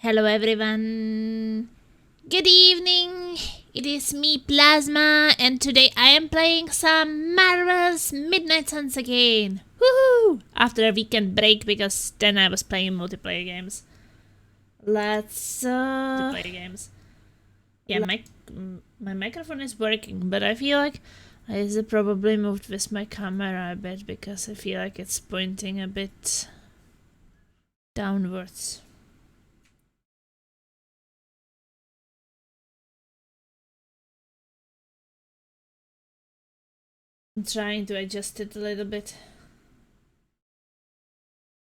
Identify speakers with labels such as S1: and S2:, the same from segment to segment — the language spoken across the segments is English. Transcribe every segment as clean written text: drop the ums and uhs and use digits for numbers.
S1: Hello everyone. Good evening. It is me, Plasma, and today I am playing some Marvel's Midnight Suns again. Woohoo! After a weekend break, because then I was playing multiplayer games. Let's play games. Yeah, my microphone is working, but I feel like I should probably moved with my camera a bit because I feel like it's pointing a bit downwards. I'm trying to adjust it a little bit.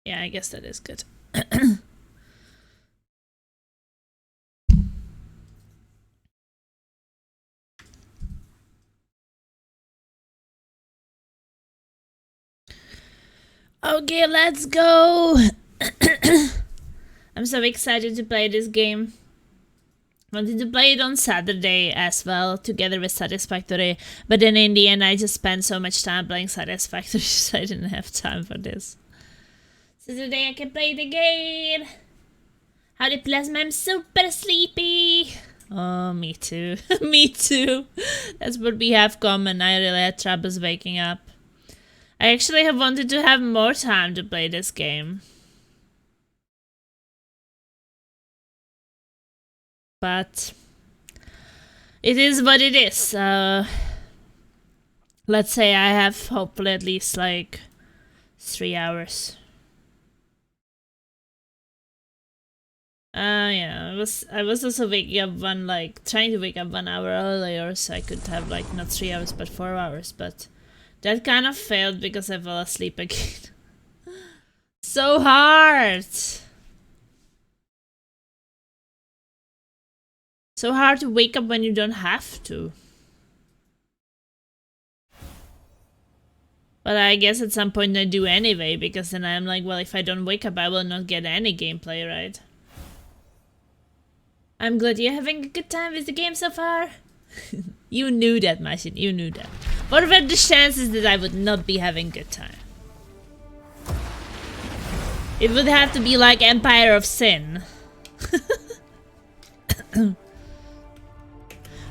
S1: Yeah, I guess that is good. Okay, let's go! I'm so excited to play this game. Wanted to play it on Saturday as well, together with Satisfactory, but then in the end I just spent so much time playing Satisfactory, so I didn't have time for this. So today I can play it again! Howdy Plasma, I'm super sleepy! Oh, me too. Me too. That's what we have common. I really had troubles waking up. I actually have wanted to have more time to play this game. But it is what it is. Let's say I have hopefully at least like 3 hours. Yeah, I was also waking up trying to wake up 1 hour earlier so I could have like not 3 hours but 4 hours, but that kind of failed because I fell asleep again. So hard! So hard to wake up when you don't have to. But I guess at some point I do anyway, because then I'm like, well, if I don't wake up, I will not get any gameplay, right? I'm glad you're having a good time with the game so far. You knew that, Machine, you knew that. What were the chances that I would not be having a good time? It would have to be like Empire of Sin.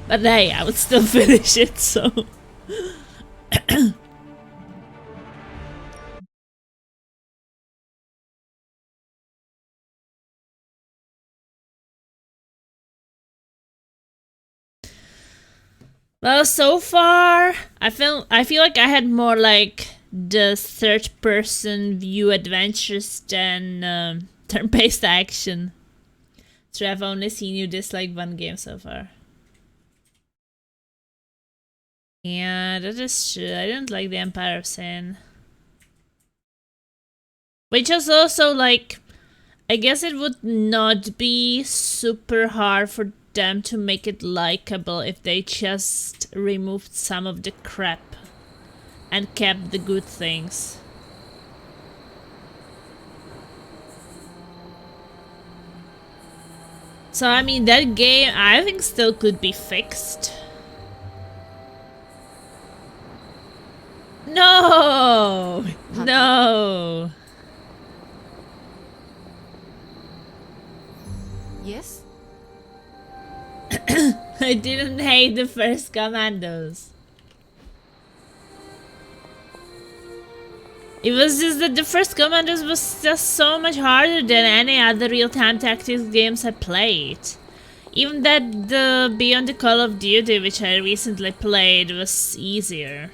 S1: But hey, I would still finish it, so... Well, so far, I feel like I had more like the third-person view adventures than turn-based action. So I've only seen you dislike one game so far. Yeah, that is true. I don't like the Empire of Sin. Which is also like, I guess it would not be super hard for them to make it likable if they just removed some of the crap and kept the good things. So I mean, that game I think still could be fixed. No! No!
S2: Yes?
S1: I didn't hate the first Commandos. It was just that the first Commandos was just so much harder than any other real-time tactics games I played. Even that the Beyond the Call of Duty, which I recently played, was easier.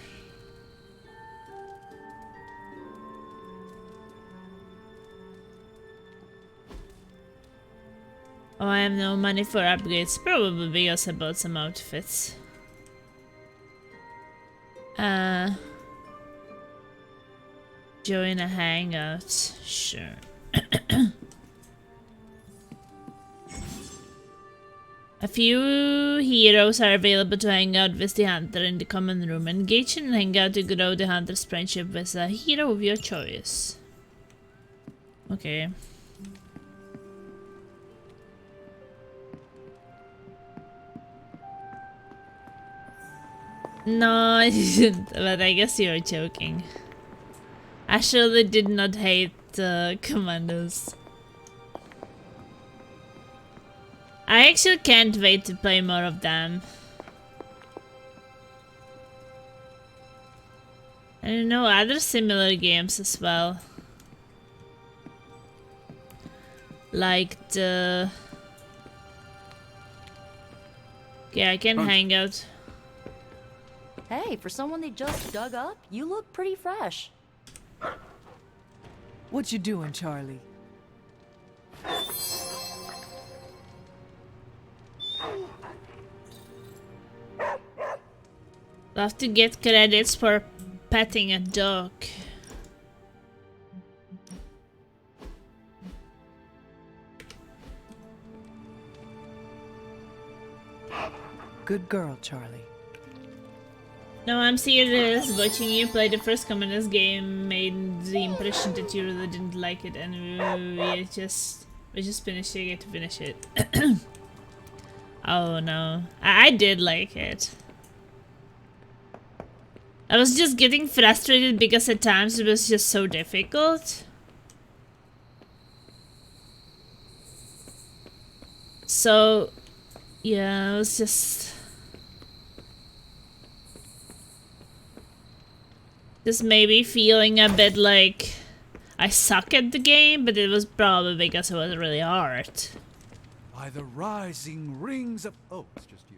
S1: Oh, I have no money for upgrades, probably because I bought some outfits. Join a hangout, sure. A few heroes are available to hang out with the hunter in the common room. Engage in hangout to grow the hunter's friendship with a hero of your choice. Okay. No, I didn't, but I guess you're joking. I surely did not hate Commandos. I actually can't wait to play more of them. And you know, other similar games as well. Like the... Yeah, I can hang out.
S2: Hey, for someone they just dug up, you look pretty fresh.
S3: What you doing, Charlie?
S1: Love to get credits for petting a dog.
S3: Good girl, Charlie.
S1: No, I'm serious. Watching you play the first Commoners game made the impression that you really didn't like it, and we just finished it. You get to finish it. Oh no, I did like it. I was just getting frustrated because at times it was just so difficult. So, yeah, it was just maybe feeling a bit like I suck at the game, but it was probably because it was really hard.
S4: By the rising rings of... Oh, it's just you.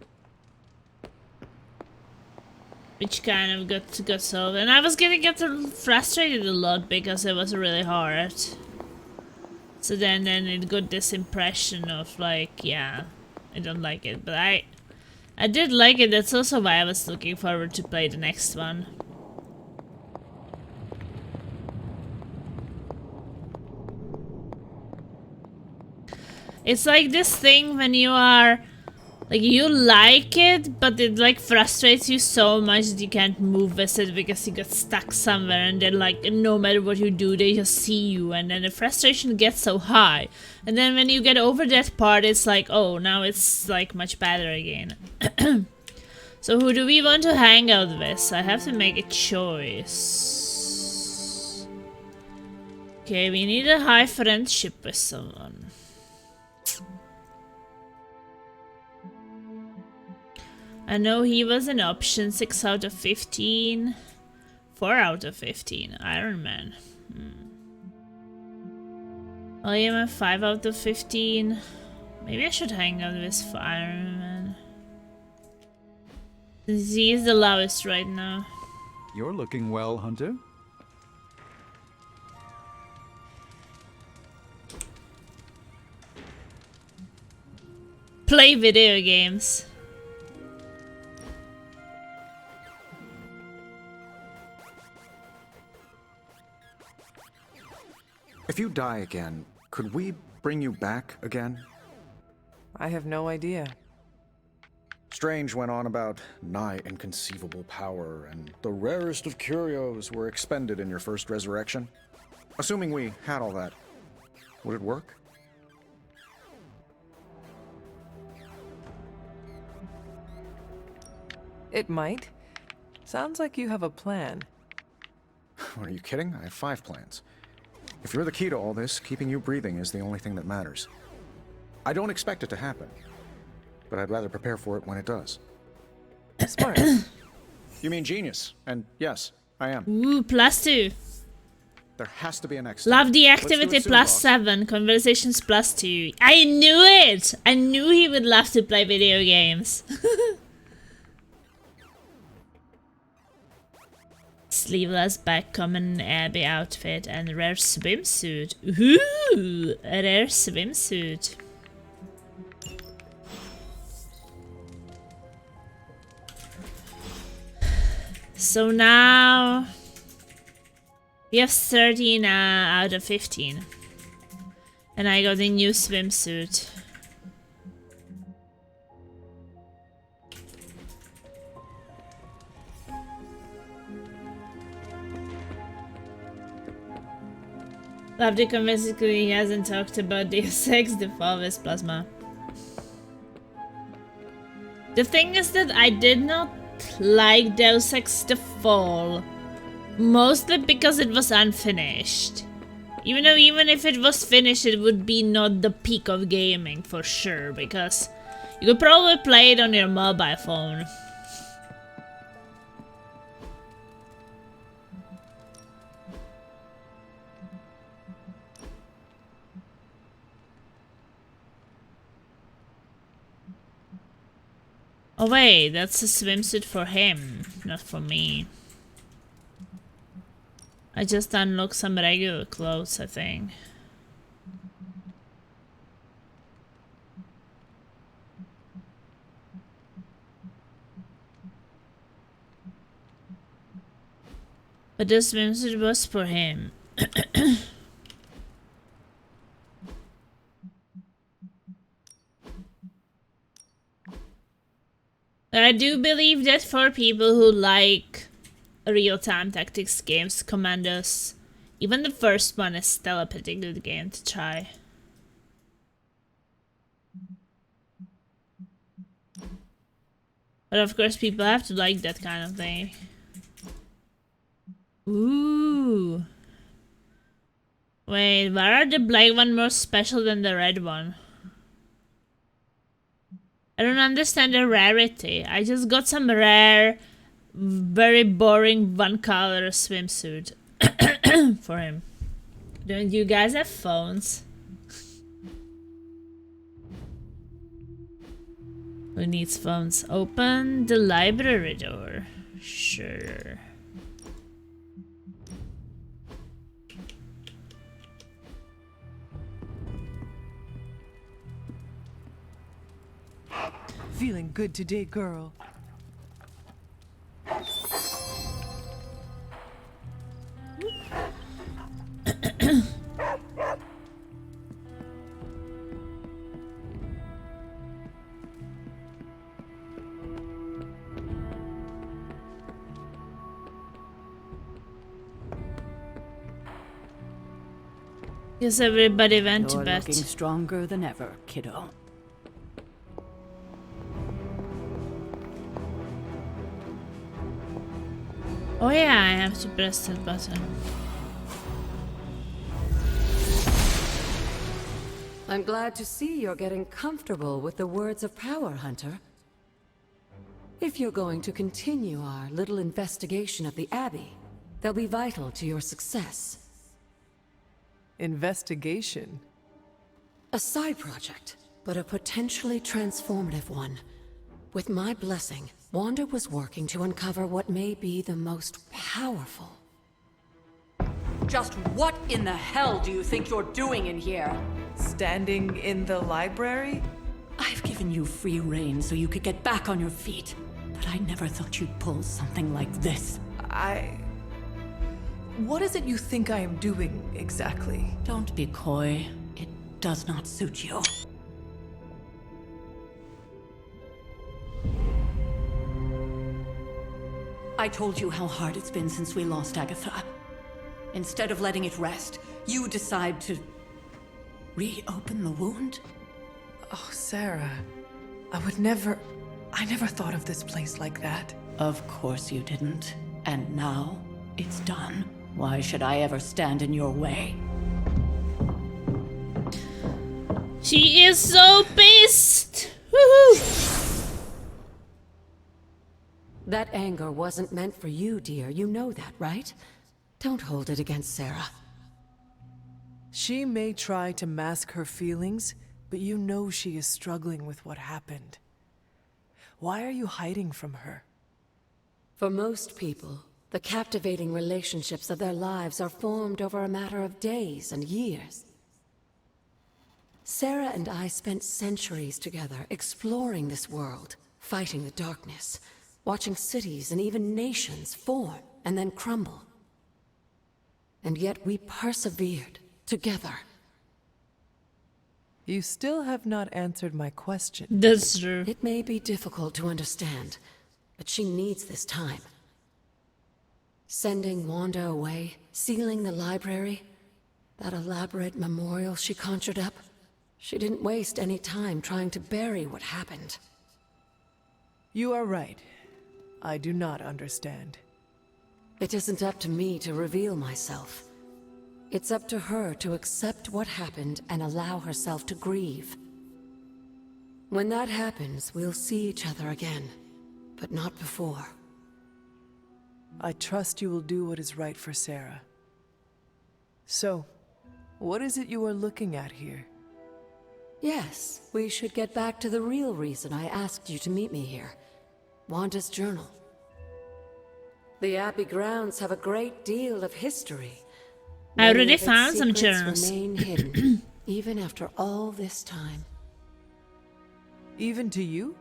S1: Which kind of got solved. And I was getting frustrated a lot because it was really hard. So then it got this impression of like, yeah, I don't like it. But I did like it. That's also why I was looking forward to play the next one. It's like this thing when you are, like, you like it, but it like frustrates you so much that you can't move with it because you got stuck somewhere, and then like no matter what you do, they just see you, and then the frustration gets so high. And then when you get over that part, it's like, oh, now it's like much better again. So who do we want to hang out with? I have to make a choice. Okay, we need a high friendship with someone. I know he was an option. 6 out of 15. 4 out of 15. Iron Man. William a 5 out of 15. Maybe I should hang out with Iron Man. Since he is the lowest right now.
S4: You're looking well, Hunter.
S1: Play video games.
S5: If you die again, could we bring you back again?
S3: I have no idea.
S5: Strange went on about nigh inconceivable power, and the rarest of curios were expended in your first resurrection. Assuming we had all that, would it work?
S3: It might. Sounds like you have a plan.
S5: Are you kidding? I have 5 plans. If you're the key to all this, keeping you breathing is the only thing that matters. I don't expect it to happen, but I'd rather prepare for it when it does.
S3: Smart.
S5: You mean genius, and yes, I am.
S1: Ooh, +2.
S5: There has to be a next step.
S1: Love the
S5: Let's do
S1: activity
S5: it soon, boss.
S1: +7. Conversations +2. I knew it! I knew he would love to play video games. Sleeveless back, common Abby outfit, and rare swimsuit. Ooh, a rare swimsuit. So now we have 13 out of 15, and I got a new swimsuit. Love the convincingly he hasn't talked about Deus Ex, the fall with Plasma. The thing is that I did not like Deus Ex the Fall, mostly because it was unfinished. Even if it was finished, it would be not the peak of gaming for sure, because you could probably play it on your mobile phone. Oh wait, that's a swimsuit for him, not for me. I just unlocked some regular clothes, I think. But the swimsuit was for him. I do believe that for people who like real-time tactics games, Commandos, even the first one is still a pretty good game to try. But of course people have to like that kind of thing. Ooh. Wait, why are the black one more special than the red one? I don't understand the rarity. I just got some rare, very boring one color swimsuit for him. Don't you guys have phones? Who needs phones? Open the library door. Sure.
S3: Feeling good today, girl.
S1: Yes, everybody went to
S6: You're
S1: bed.
S6: looking stronger than ever, kiddo.
S1: Oh yeah, I have to press that button.
S7: I'm glad to see you're getting comfortable with the words of power, Hunter. If you're going to continue our little investigation of the Abbey, they'll be vital to your success.
S3: Investigation?
S7: A side project, but a potentially transformative one. With my blessing, Wanda was working to uncover what may be the most powerful.
S2: Just what in the hell do you think you're doing in here?
S3: Standing in the library?
S6: I've given you free rein so you could get back on your feet. But I never thought you'd pull something like this.
S3: What is it you think I am doing, exactly?
S6: Don't be coy. It does not suit you. I told you how hard it's been since we lost Agatha. Instead of letting it rest, you decide to reopen the wound?
S3: Oh, Sarah. I never thought of this place like that.
S6: Of course you didn't. And now it's done. Why should I ever stand in your way?
S1: She is so pissed! Woohoo!
S7: That anger wasn't meant for you, dear. You know that, right? Don't hold it against Sarah.
S3: She may try to mask her feelings, but you know she is struggling with what happened. Why are you hiding from her?
S7: For most people, the captivating relationships of their lives are formed over a matter of days and years. Sarah and I spent centuries together exploring this world, fighting the darkness, watching cities and even nations form and then crumble. And yet we persevered together.
S3: You still have not answered my question.
S1: That's true.
S7: It may be difficult to understand, but she needs this time. Sending Wanda away, sealing the library, that elaborate memorial she conjured up. She didn't waste any time trying to bury what happened.
S3: You are right. I do not understand.
S7: It isn't up to me to reveal myself. It's up to her to accept what happened and allow herself to grieve. When that happens, we'll see each other again, but not before.
S3: I trust you will do what is right for Sarah. So, what is it you are looking at here?
S7: Yes, we should get back to the real reason I asked you to meet me here. Wanda's journal. The Abbey grounds have a great deal of history.
S1: I already
S7: Many of its
S1: found some
S7: secrets
S1: journals.
S7: remain hidden, even after all this time.
S3: Even to you?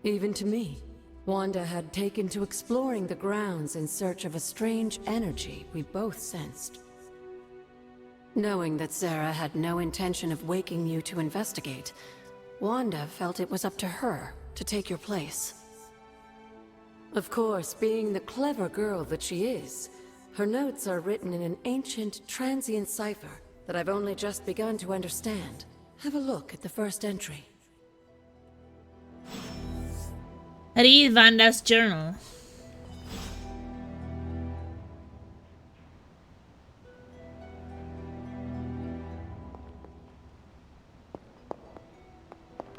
S7: Even to me. Wanda had taken to exploring the grounds in search of a strange energy we both sensed. Knowing that Sarah had no intention of waking you to investigate, Wanda felt it was up to her to take your place. Of course, being the clever girl that she is, her notes are written in an ancient, transient cipher that I've only just begun to understand. Have a look at the first entry.
S1: Read Wanda's journal.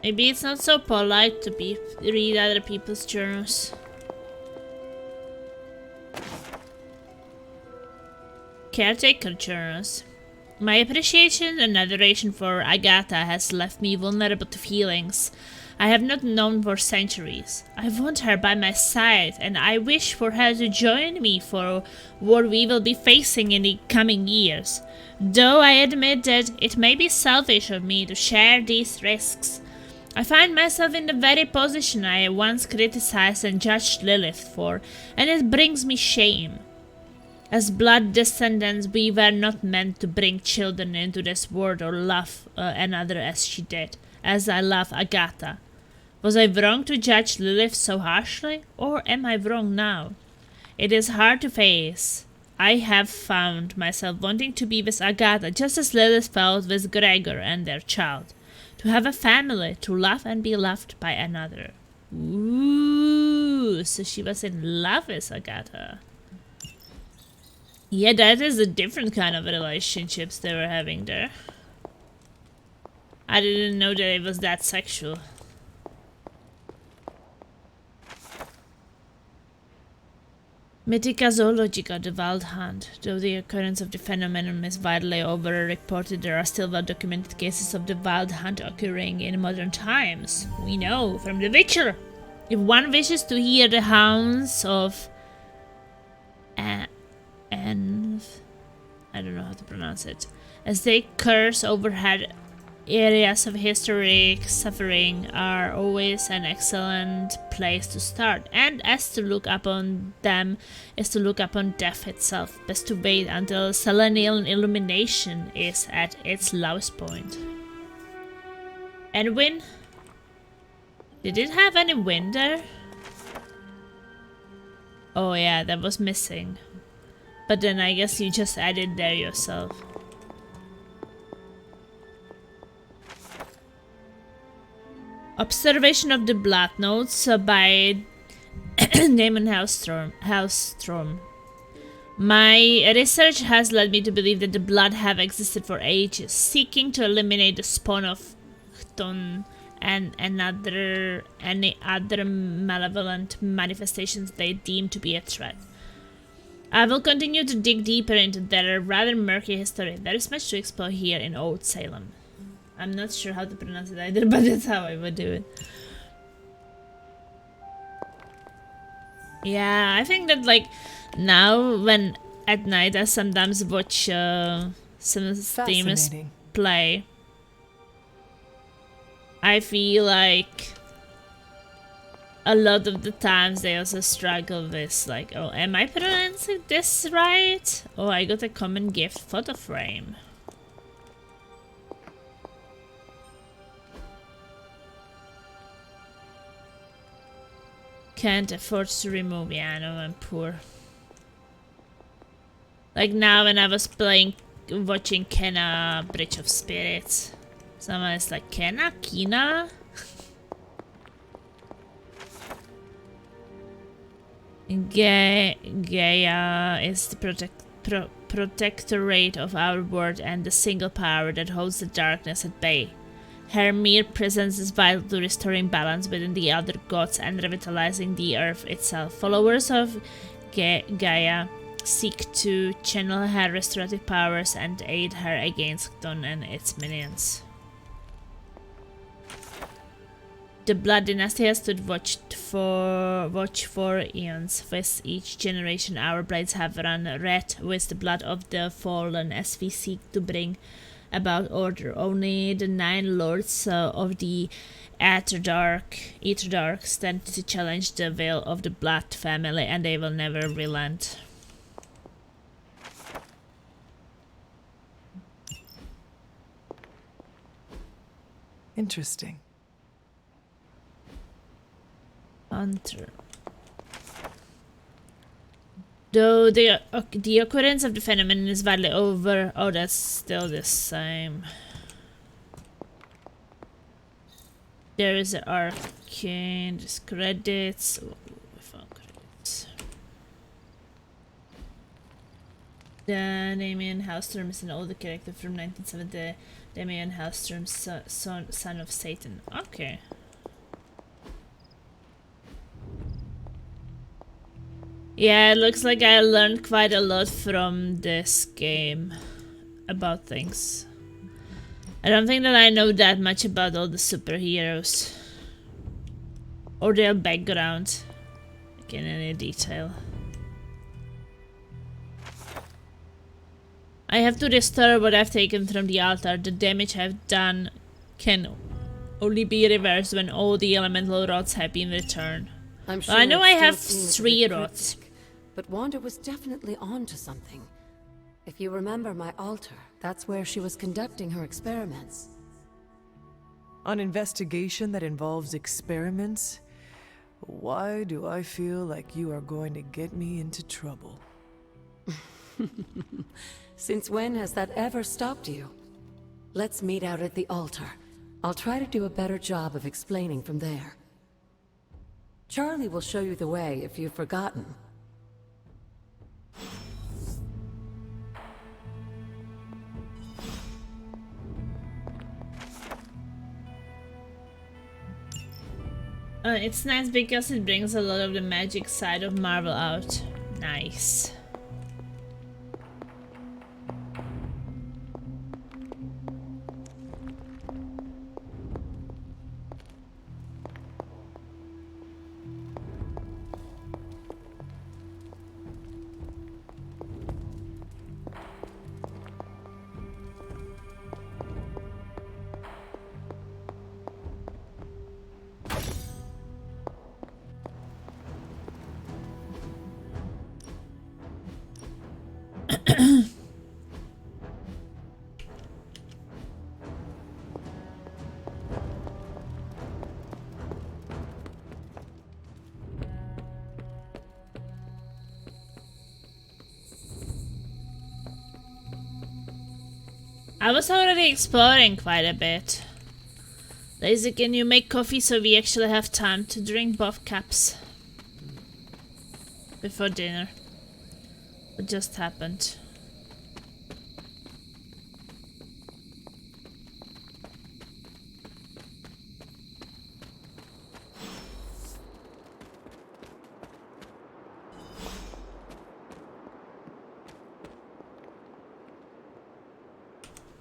S1: Maybe it's not so polite to read other people's journals. Caretaker journals. My appreciation and adoration for Agatha has left me vulnerable to feelings I have not known for centuries. I want her by my side, and I wish for her to join me for what we will be facing in the coming years. Though I admit that it may be selfish of me to share these risks, I find myself in the very position I once criticized and judged Lilith for, and it brings me shame. As blood descendants, we were not meant to bring children into this world or love another as she did, as I love Agatha. Was I wrong to judge Lilith so harshly, or am I wrong now? It is hard to face. I have found myself wanting to be with Agatha just as Lilith felt with Gregor and their child. To have a family, to love and be loved by another. Ooh, so she was in love with Agatha. Yeah, that is a different kind of relationships they were having there. I didn't know that it was that sexual. Mythica Zoologica, the Wild Hunt. Though the occurrence of the phenomenon is widely over-reported, there are still well-documented cases of the Wild Hunt occurring in modern times. We know from The Witcher. If one wishes to hear the hounds of I don't know how to pronounce it, as they curse overhead, areas of historic suffering are always an excellent place to start, and as to look upon them is to look upon death itself. Best to wait until selenial illumination is at its lowest point. And wind? Did it have any wind there? Oh yeah, that was missing. But then I guess you just added there yourself. Observation of the Blood Notes by Damon Hellstrom. My research has led me to believe that the blood have existed for ages, seeking to eliminate the spawn of Chthon and any other malevolent manifestations they deem to be a threat. I will continue to dig deeper into their rather murky history. There is much to explore here in Old Salem. I'm not sure how to pronounce it either, but that's how I would do it. Yeah, I think that like now when at night I sometimes watch some streamers play, I feel like a lot of the times they also struggle with like, oh, am I pronouncing this right? Oh, I got a common gift photo frame. Can't afford to remove, yeah, I know I'm poor. Like now when I was watching Kena Bridge of Spirits, someone is like, Kena? Gaia is the protectorate of our world and the single power that holds the darkness at bay. Her mere presence is vital to restoring balance within the other gods and revitalizing the earth itself. Followers of Gaia seek to channel her restorative powers and aid her against Cthon and its minions. The Blood Dynasty has stood watch for eons. With each generation, our blades have run red with the blood of the fallen as we seek to bring about order. Only the 9 lords of the Aetherdark stand to challenge the will of the Blood family, and they will never relent.
S3: Interesting.
S1: Hunter. Though the occurrence of the phenomenon is widely over... Oh, that's still the same. There is an arcane, there's credits. Oh, we found credits. The Damien Hellstrom is an older character from 1970. Damien Hellstrom, son of Satan. Okay. Yeah, it looks like I learned quite a lot from this game about things. I don't think that I know that much about all the superheroes or their background, like in any detail. I have to restore what I've taken from the altar. The damage I've done can only be reversed when all the elemental rods have been returned.
S7: I'm sure
S1: I know
S7: it
S1: I
S7: still
S1: have
S7: seems a
S1: 3
S7: bit
S1: rods.
S7: cryptic, but Wanda was definitely onto something. If you remember my altar, that's where she was conducting her experiments.
S3: An investigation that involves experiments? Why do I feel like you are going to get me into trouble?
S7: Since when has that ever stopped you? Let's meet out at the altar. I'll try to do a better job of explaining from there. Charlie will show you the way if you've forgotten.
S1: It's nice because it brings a lot of the magic side of Marvel out. Nice. I was already exploring quite a bit. Lazy, can you make coffee so we actually have time to drink both cups before dinner? What just happened?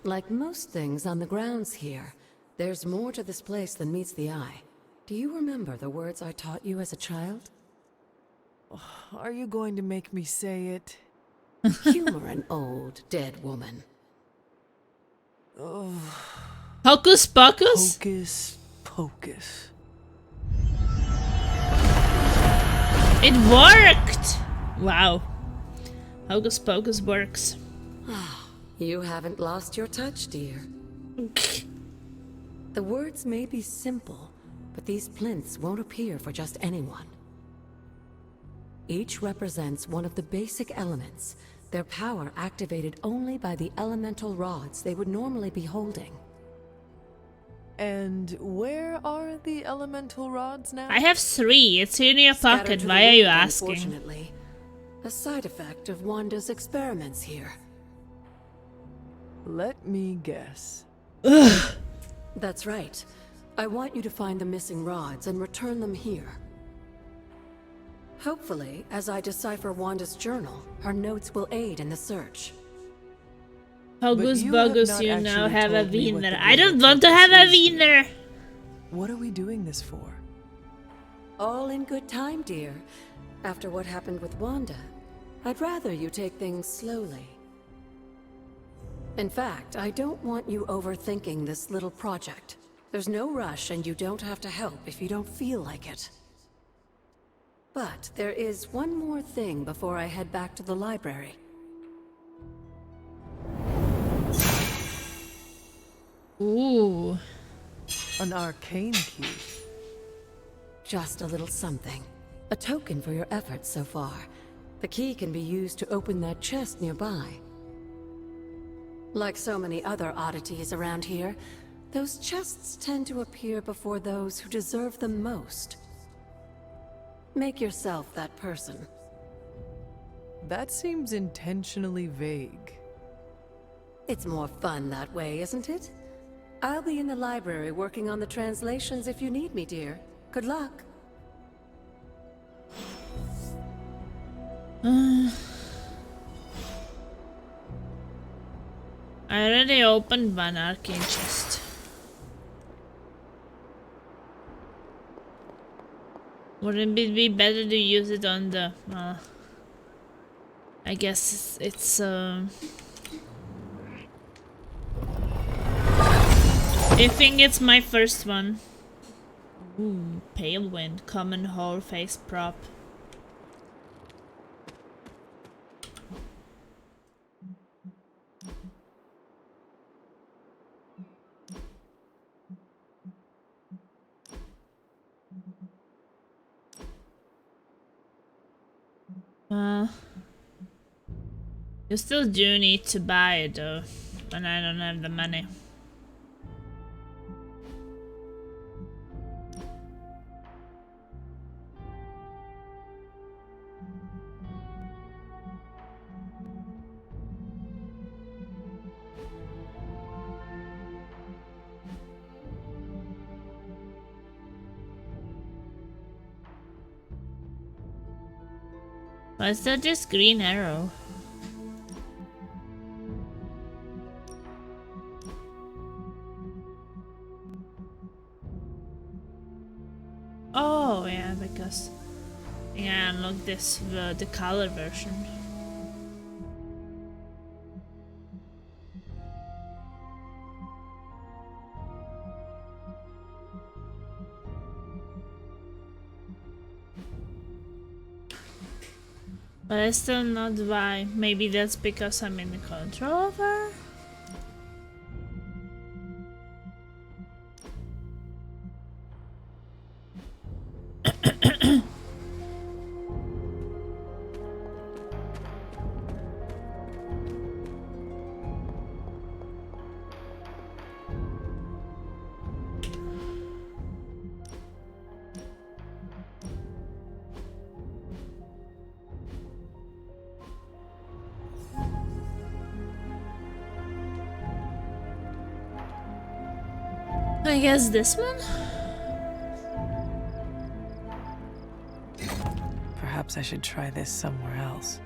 S7: Like most things on the grounds here, there's more to this place than meets the eye. Do you remember the words I taught you as a child?
S3: Are you going to make me say it?
S7: Humor an old, dead woman.
S1: Hocus pocus?
S3: Hocus pocus.
S1: It worked! Wow. Hocus pocus works.
S7: You haven't lost your touch, dear. The words may be simple, but these plinths won't appear for just anyone. Each represents one of the basic elements, their power activated only by the elemental rods they would normally be holding.
S3: And where are the elemental rods now?
S1: I have 3. It's in your
S7: Scattered
S1: pocket.
S7: to the
S1: Why are you
S7: wind,
S1: asking?
S7: Unfortunately. A side effect of Wanda's experiments here.
S3: Let me guess.
S7: That's right. I want you to find the missing rods and return them here. Hopefully, as I decipher Wanda's journal, her notes will aid in the search.
S1: Hocus
S3: you have
S1: Pocus,
S3: not
S1: you now
S3: actually
S1: have a
S3: told me what
S1: wiener.
S3: the
S1: I don't
S3: greater
S1: want to have a
S3: purpose is here.
S1: wiener.
S3: What are we doing this for?
S7: All in good time, dear. After what happened with Wanda, I'd rather you take things slowly. In fact, I don't want you overthinking this little project. There's no rush and you don't have to help if you don't feel like it. But there is one more thing before I head back to the library.
S1: Ooh.
S3: An arcane key.
S7: Just a little something. A token for your efforts so far. The key can be used to open that chest nearby. Like so many other oddities around here, those chests tend to appear before those who deserve them most. Make yourself that person.
S3: That seems intentionally vague.
S7: It's more fun that way, isn't it? I'll be in the library working on the translations if you need me, dear. Good luck.
S1: I already opened one arcane chest. Wouldn't it be better to use it on the... I guess it's I think it's my first one. Ooh, Pale Wind, common whole face prop. You still do need to buy it though, and I don't have the money. Why is that this green arrow? Oh yeah, because I unlocked this the color version. But I still not why. Maybe that's because I'm in control of her? I guess this one?
S3: Perhaps I should try this somewhere else.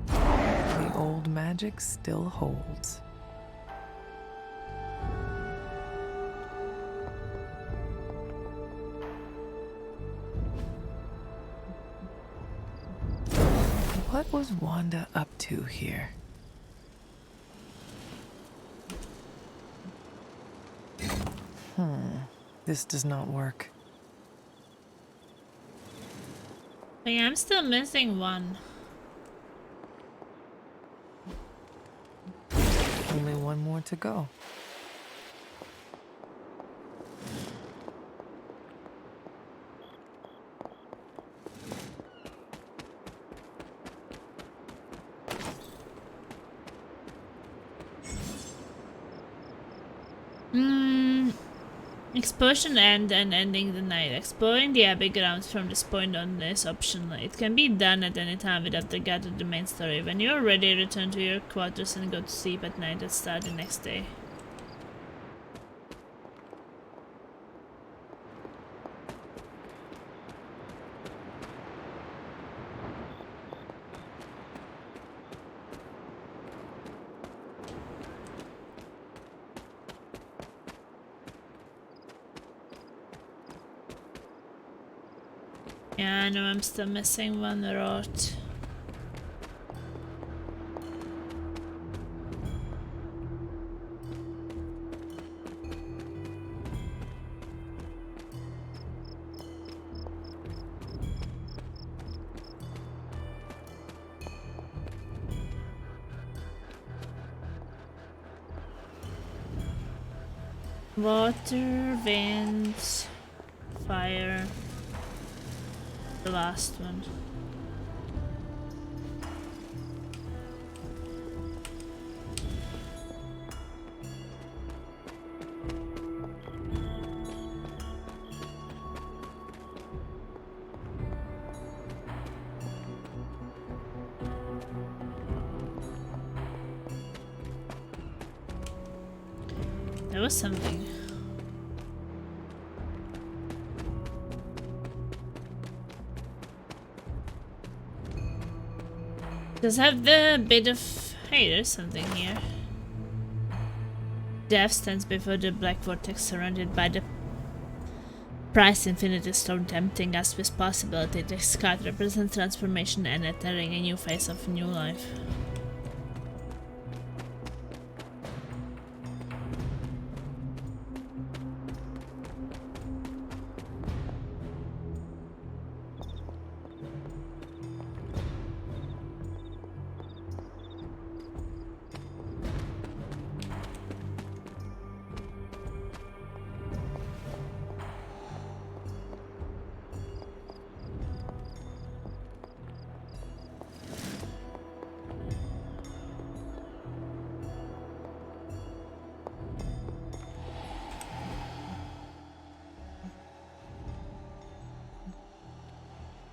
S3: The old magic still holds. What was Wanda up to here? This does not work.
S1: Hey, I'm still missing one.
S3: Only one more to go.
S1: Explosion end and ending the night. Exploring the Abbey grounds from this point on is optional. It can be done at any time without regard to the main story. When you are ready, return to your quarters and go to sleep at night and start the next day. Yeah, I know I'm still missing one road. Water, wind, fire. The last one. There was something. Does have the bit of... Hey, there's something here. Death stands before the black vortex surrounded by the Price Infinity Stone, tempting us with possibility. This card represents transformation and entering a new phase of new life.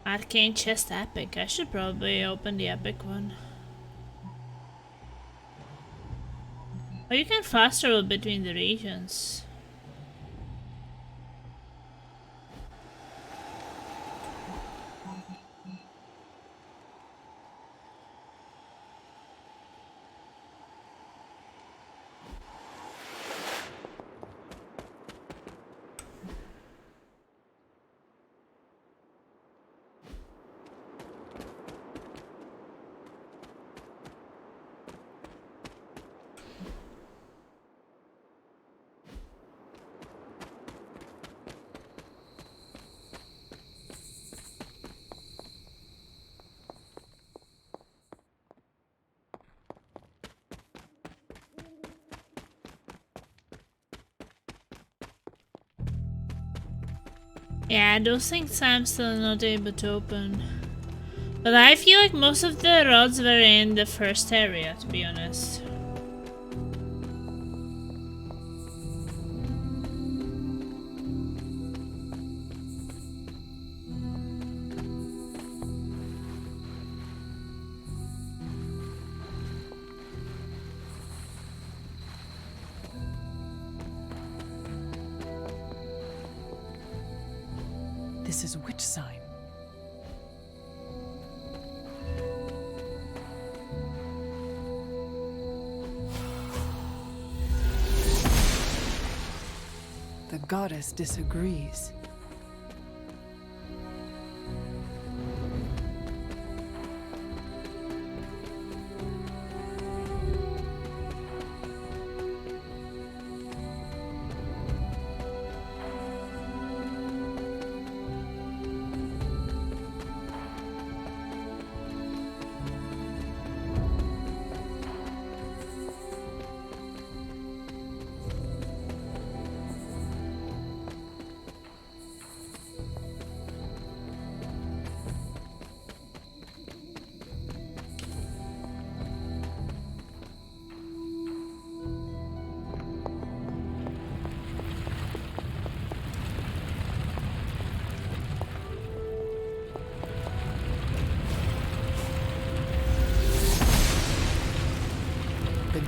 S1: Arcane Chest Epic. I should probably open the epic one. Oh, you can fast travel between the regions. Yeah, those things I'm still not able to open. But I feel like most of the rods were in the first area, to be honest.
S3: This is which sign? The goddess disagrees.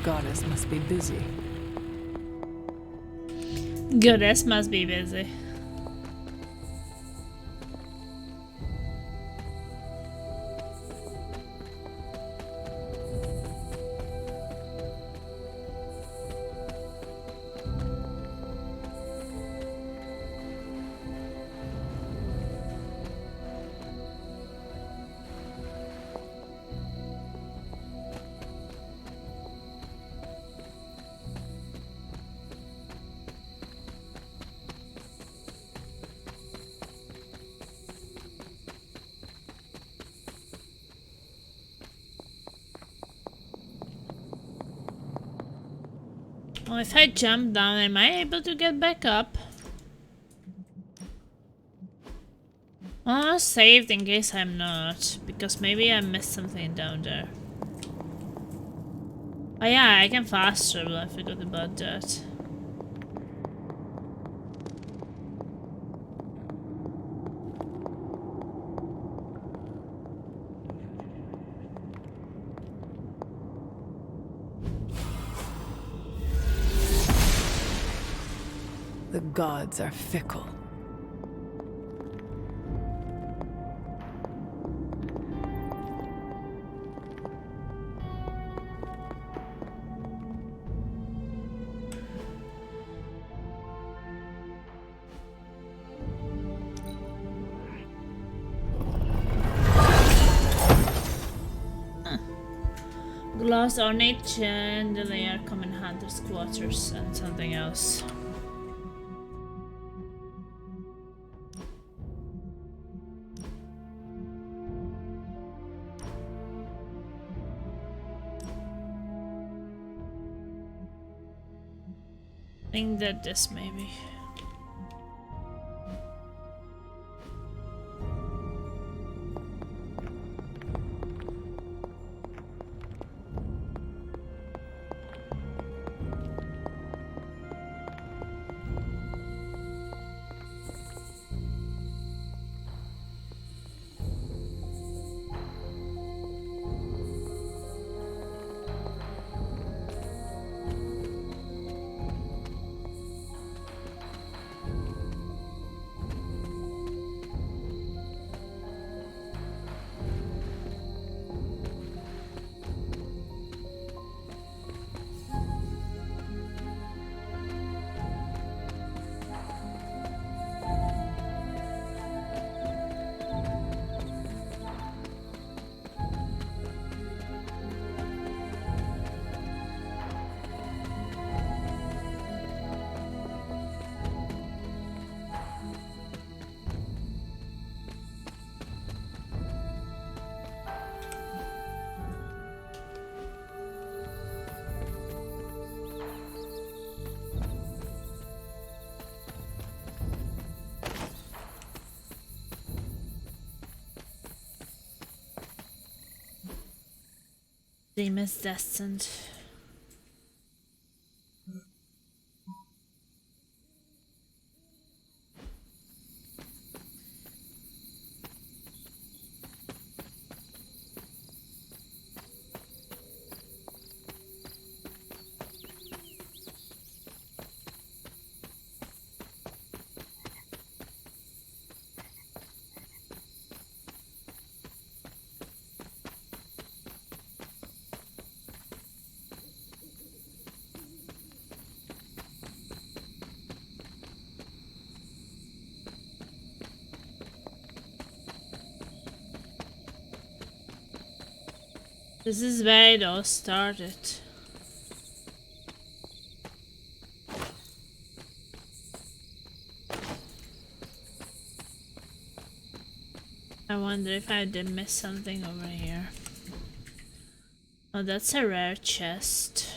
S3: goddess must be busy.
S1: Goddess must be busy. Well, if I jump down, am I able to get back up? Oh, saved in case I'm not, because maybe I missed something down there. Oh yeah, I can fast travel, I forgot about that.
S3: The gods are fickle.
S1: Glass ornate chandelier, common hunter's quarters, and something else. I think that this maybe. Demons destined. This is where it all started. I wonder if I did miss something over here. Oh, that's a rare chest.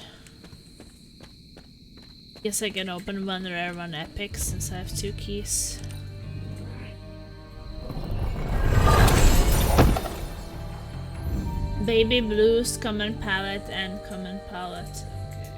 S1: Guess I can open one rare, one epic, since I have 2 keys. Baby blues, common palette, and common palette. Okay.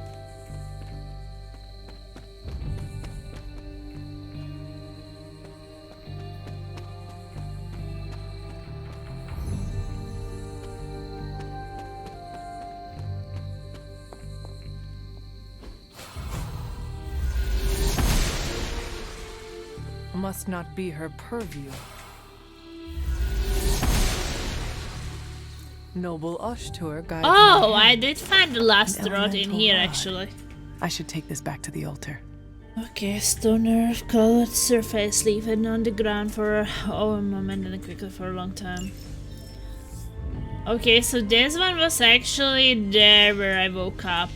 S3: must not be her purview. Noble Ashtur guides
S1: Oh,
S3: my hand.
S1: I did find the last
S3: An
S1: rod in
S3: elemental
S1: here
S3: rod.
S1: actually.
S3: I should take this back to the altar.
S1: Okay, stone earth colored surface, leave it on the ground for a moment and then quickly for a long time. Okay, so this one was actually there where I woke up.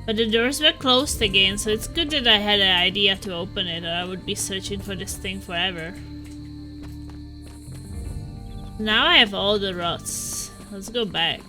S1: But the doors were closed again, so it's good that I had an idea to open it, or I would be searching for this thing forever. Now I have all the rods. Let's go back.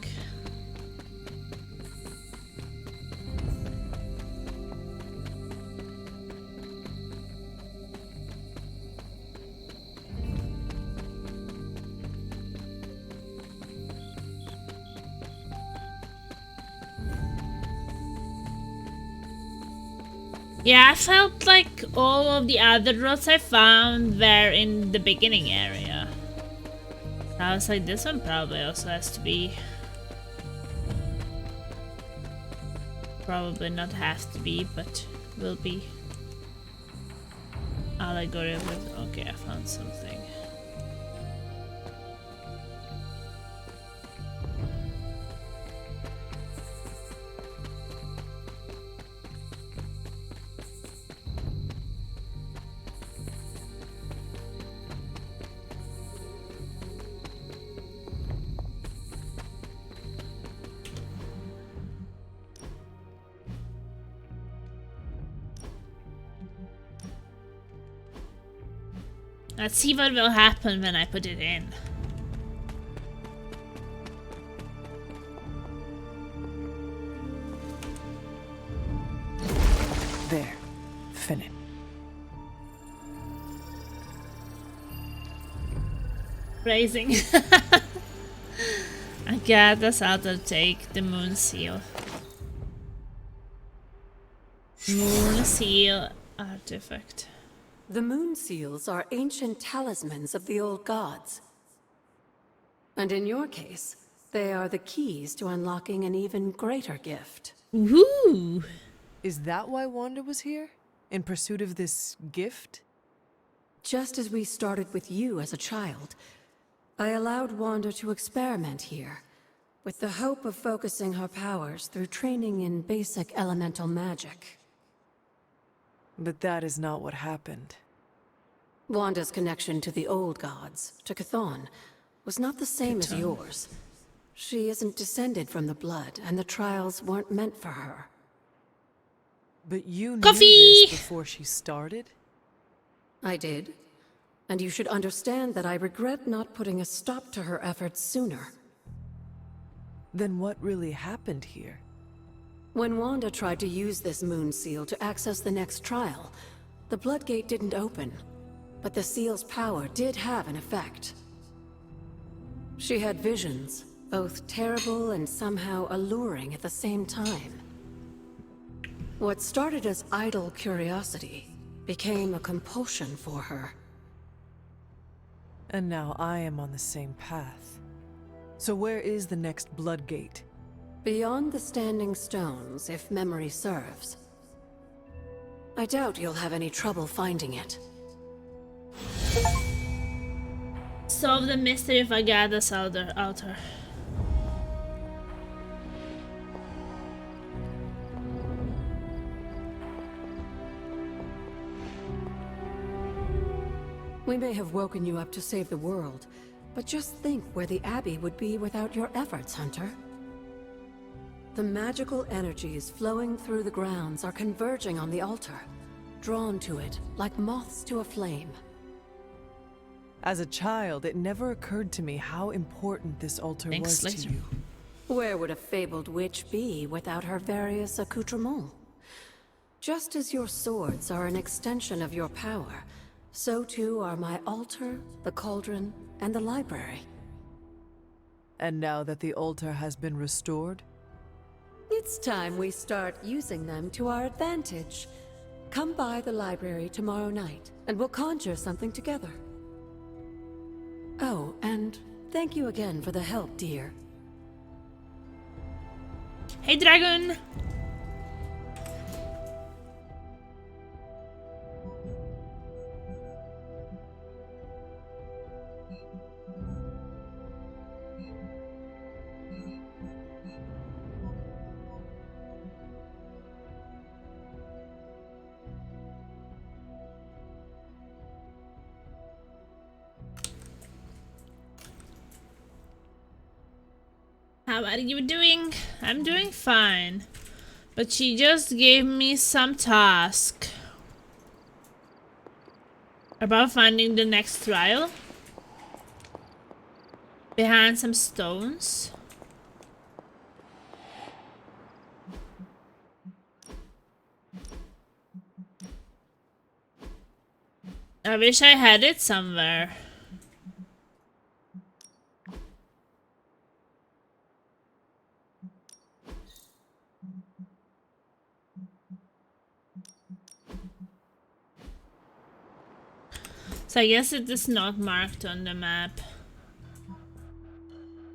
S1: Yeah, I felt like all of the other rods I found were in the beginning area. I was like, this one probably also has to be. Probably not have to be, but will be. Allegory with. Okay, I found something. Let's see what will happen when I put it in.
S3: There. Finished.
S1: Raising. I got us out to take the moon seal. Moon seal artifact.
S7: The moon seals are ancient talismans of the old gods. And in your case, they are the keys to unlocking an even greater gift.
S1: Woohoo!
S3: Is that why Wanda was here? In pursuit of this gift?
S7: Just as we started with you as a child, I allowed Wanda to experiment here, with the hope of focusing her powers through training in basic elemental magic.
S3: But that is not what happened.
S7: Wanda's connection to the old gods, to Chthon, was not the same as yours. She isn't descended from the blood, and the trials weren't meant for her.
S3: But you
S1: Coffee!
S3: knew this before she started?
S7: I did. And you should understand that I regret not putting a stop to her efforts sooner.
S3: Then what really happened here?
S7: When Wanda tried to use this moon seal to access the next trial, the Bloodgate didn't open, but the seal's power did have an effect. She had visions, both terrible and somehow alluring at the same time. What started as idle curiosity became a compulsion for her.
S3: And now I am on the same path. So where is the next Bloodgate?
S7: Beyond the Standing Stones, if memory serves. I doubt you'll have any trouble finding it.
S1: Solve the mystery of Agatha's altar.
S7: We may have woken you up to save the world, but just think where the Abbey would be without your efforts, Hunter. The magical energies flowing through the grounds are converging on the altar, drawn to it like moths to a flame.
S3: As a child, it never occurred to me how important this altar
S1: Thanks,
S3: was to
S1: later.
S3: you.
S7: Where would a fabled witch be without her various accoutrements? Just as your swords are an extension of your power, so too are my altar, the cauldron, and the library.
S3: And now that the altar has been restored,
S7: It's time we start using them to our advantage. Come by the library tomorrow night, and we'll conjure something together. Oh, and thank you again for the help, dear.
S1: Hey, dragon! How are you doing? I'm doing fine. But she just gave me some task about finding the next trial behind some stones. I wish I had it somewhere. So I guess it is not marked on the map.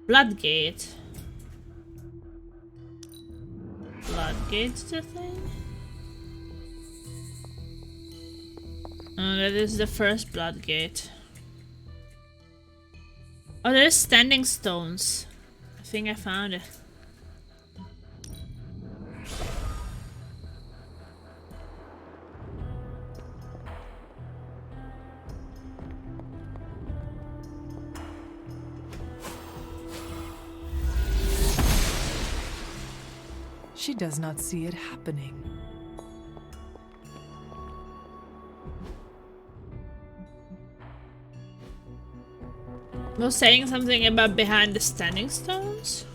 S1: Bloodgate. Bloodgate's the thing? Oh, that is the first Bloodgate. Oh, there's standing stones. I think I found it.
S3: She does not see it happening.
S1: Was saying something about behind the standing stones?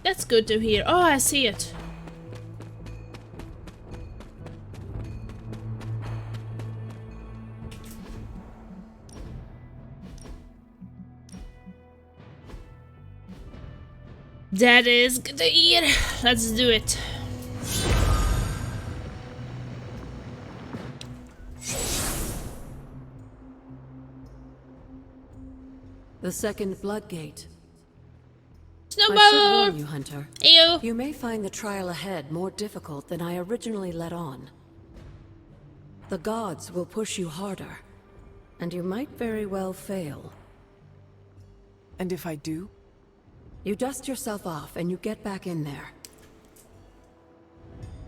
S1: That's good to hear. Oh, I see it. That is good to hear. Let's do it.
S7: The second Bloodgate. I should
S1: Snowball!
S7: warn you, Hunter.
S1: Ew.
S7: You may find the trial ahead more difficult than I originally let on. The gods will push you harder, and you might very well fail.
S3: And if I do?
S7: You dust yourself off and you get back in there.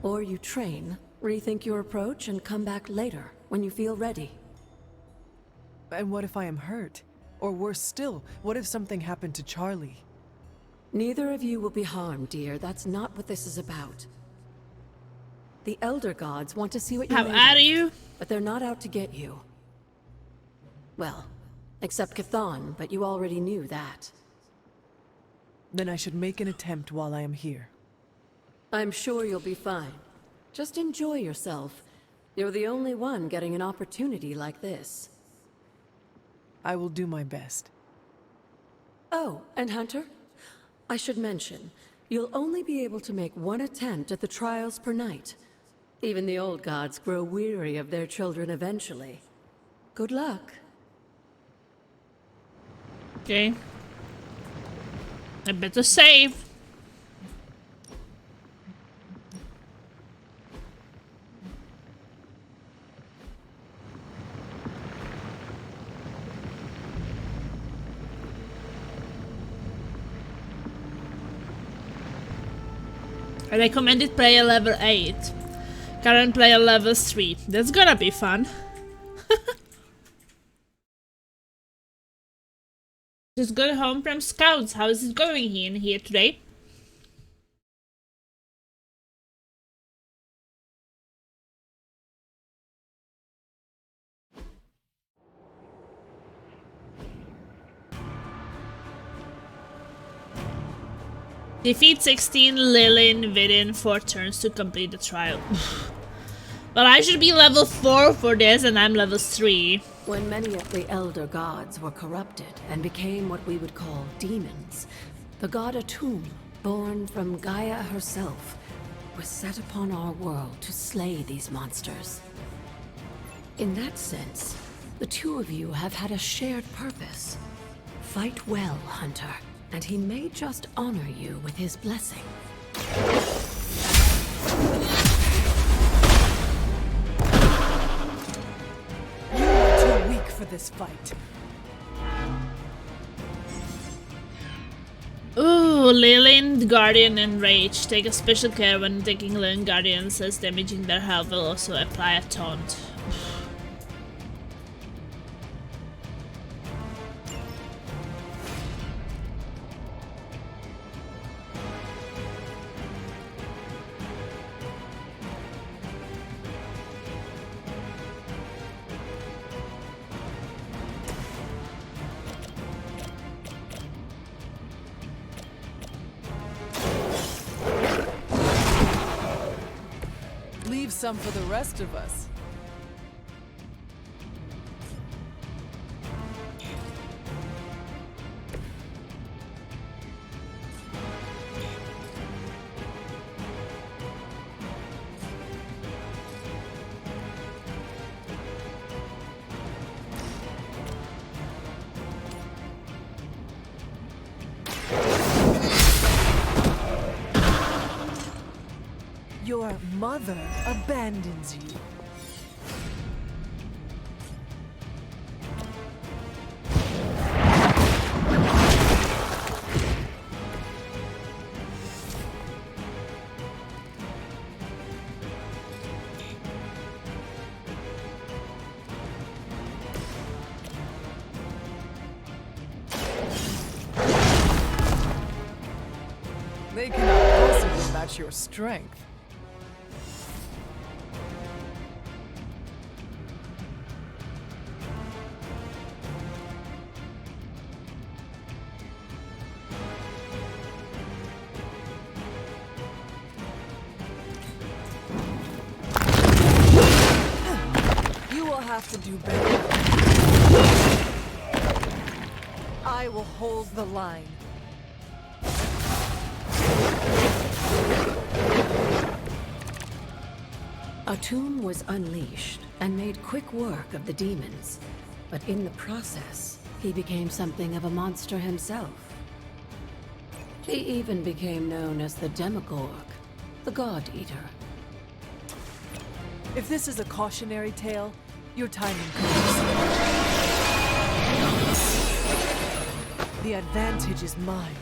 S7: Or you train, rethink your approach, and come back later, when you feel ready.
S3: And what if I am hurt? Or worse still, what if something happened to Charlie?
S7: Neither of you will be harmed, dear. That's not what this is about. The Elder Gods want to see what you're
S1: How
S7: made
S1: are
S7: of,
S1: you?
S7: but they're not out to get you. Well, except Cathan, but you already knew that.
S3: Then I should make an attempt while I am here.
S7: I'm sure you'll be fine. Just enjoy yourself. You're the only one getting an opportunity like this.
S3: I will do my best.
S7: Oh, and Hunter? I should mention, you'll only be able to make one attempt at the trials per night. Even the old gods grow weary of their children eventually. Good luck.
S1: Okay. I better save. I recommended player level 8. Current player level 3. That's gonna be fun. Just got home from Scouts. How is it going in here today? Defeat 16 Lilin within 4 turns to complete the trial. Well, I should be level 4 for this and I'm level 3.
S7: When many of the Elder Gods were corrupted and became what we would call demons, the god Atum, born from Gaia herself, was set upon our world to slay these monsters. In that sense, the two of you have had a shared purpose. Fight well, Hunter, and he may just honor you with his blessing.
S3: Too weak for this fight.
S1: Ooh, Lilin, Guardian, and Rage. Take a special care when taking Lilin Guardians, as damaging their health will also apply a taunt.
S3: Leave some for the rest of us. Your mother abandons you. They cannot possibly match your strength. You will have to do better. I will hold the line.
S7: Atum was unleashed and made quick work of the demons, but in the process, he became something of a monster himself. He even became known as the Demogorg, the God Eater.
S3: If this is a cautionary tale, your timing comes. The advantage is mine.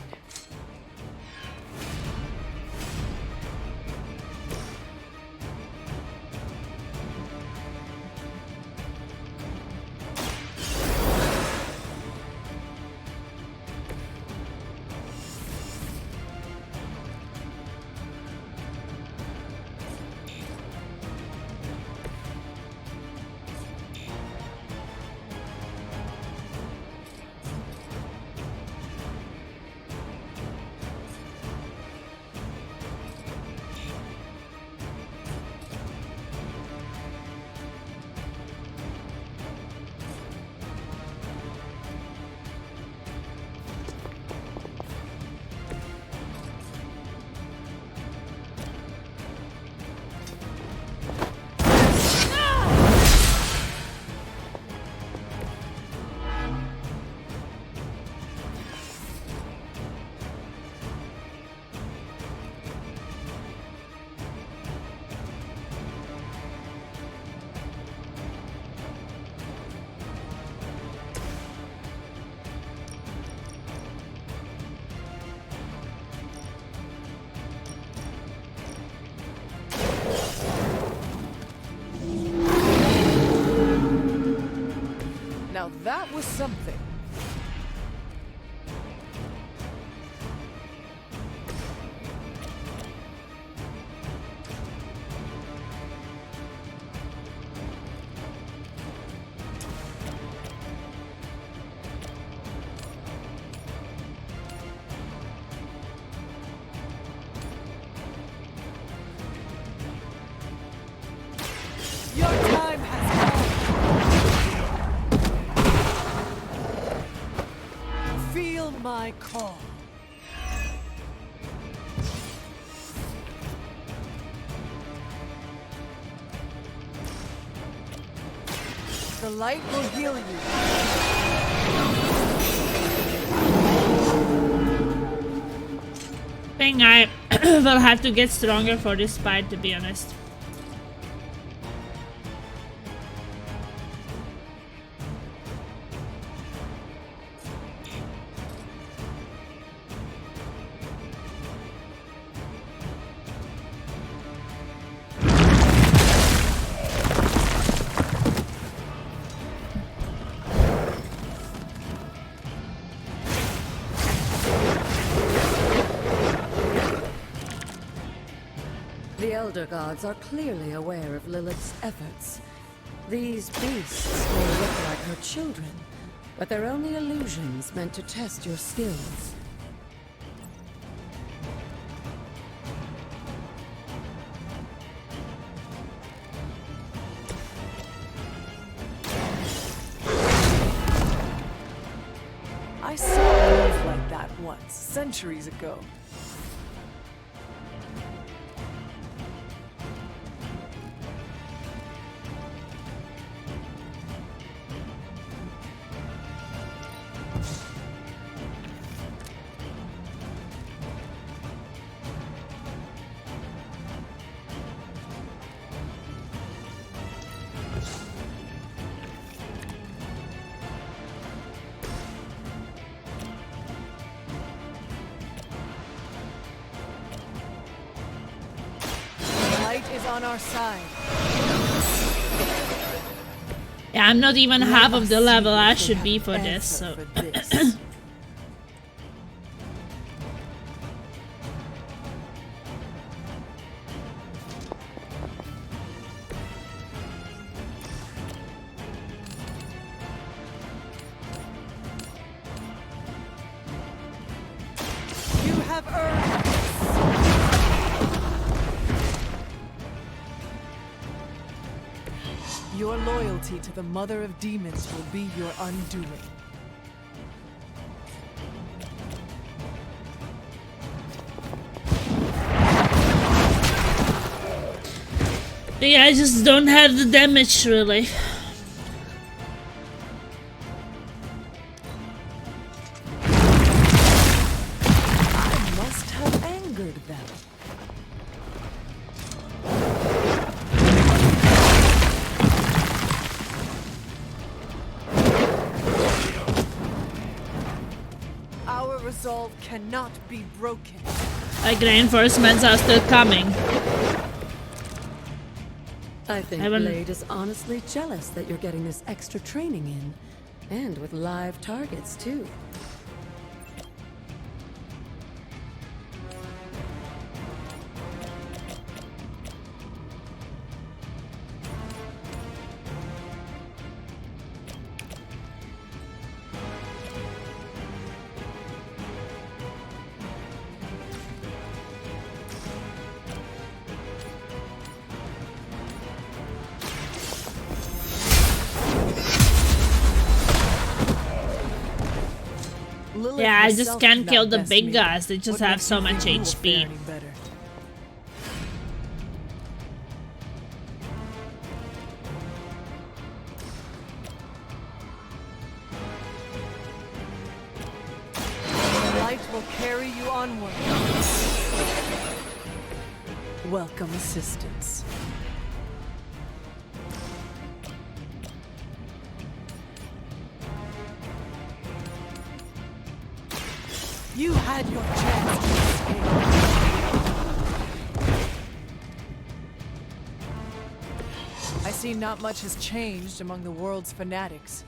S3: Now that was something. Your time has come. Feel my call. The light will heal you.
S1: Think I will have to get stronger for this fight, to be honest.
S7: Elder Gods are clearly aware of Lilith's efforts. These beasts may look like her children, but they're only illusions meant to test your skills.
S3: I saw a wolf like that once, centuries ago. Light is on our side.
S1: Yeah, I'm not even half of the
S3: Let us
S1: level
S3: see
S1: I
S3: if they
S1: should
S3: have
S1: be
S3: an
S1: for this,
S3: answer
S1: so...
S3: for this. You have earned this. Your loyalty to the Mother of Demons will be your undoing.
S1: Yeah, I just don't have the damage, really.
S3: I must have angered them. Our resolve cannot be broken.
S1: Like, reinforcements are still coming.
S7: I think
S1: Haven't-
S7: Blade is honestly jealous that you're getting this extra training in. And with live targets, too.
S3: Lilith
S1: Yeah, I just
S3: herself
S1: can't
S3: cannot
S1: kill the
S3: best
S1: big
S3: me.
S1: guys, they just
S3: What
S1: have
S3: makes
S1: so
S3: you
S1: much
S3: think you will fare
S1: HP.
S3: any better? Light will carry you onward. Welcome assistance. You had your chance to escape. I see not much has changed among the world's fanatics.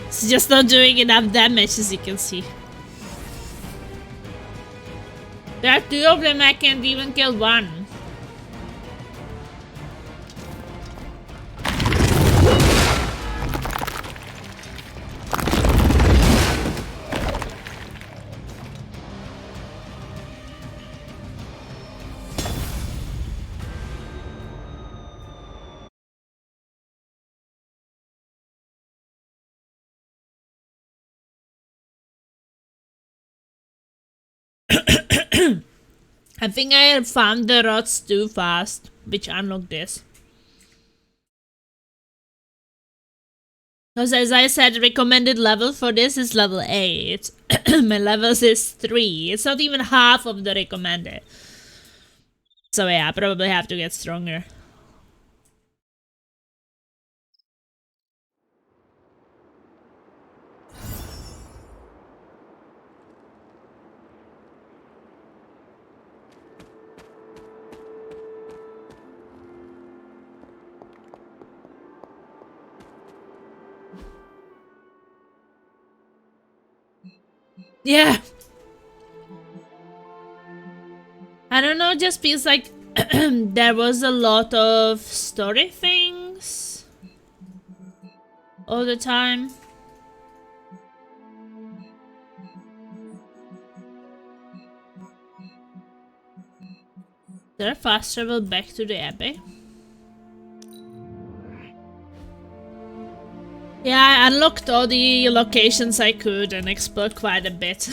S1: It's just not doing enough damage, as you can see. There are two of them, I can't even kill one. I think I found the rods too fast, which unlock this. Because as I said, recommended level for this is level 8. My levels is 3. It's not even half of the recommended. So yeah, I probably have to get stronger. Yeah. I don't know, just feels like there was a lot of story things all the time. Is there a fast travel back to the Abbey? Yeah, I unlocked all the locations I could and explored quite a bit.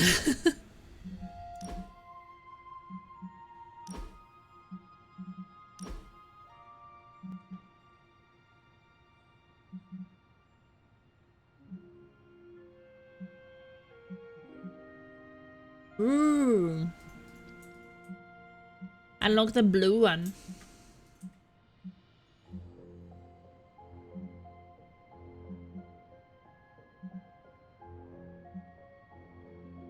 S1: Ooh. Unlock the blue one.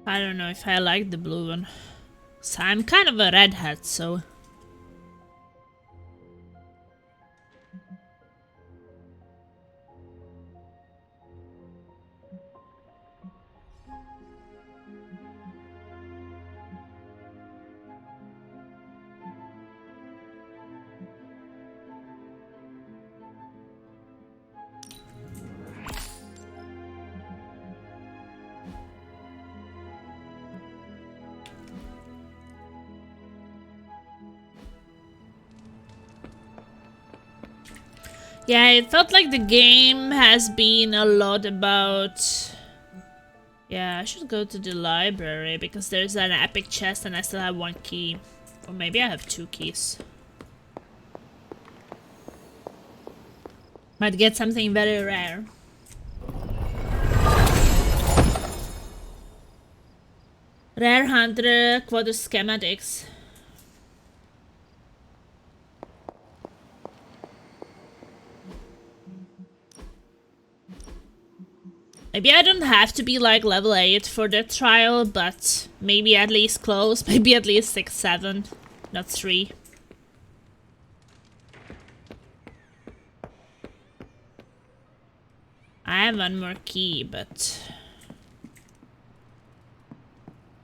S1: I don't know if I like the blue one. So I'm kind of a redhead, so... Yeah, it felt like the game has been a lot about... Yeah, I should go to the library because there's an epic chest and I still have 1 key. Or maybe I have 2 keys. Might get something very rare. Rare Hunter Quarter Schematics. Maybe I don't have to be like level 8 for the trial, but maybe at least close, maybe at least 6, 7, not 3. I have 1 more key, but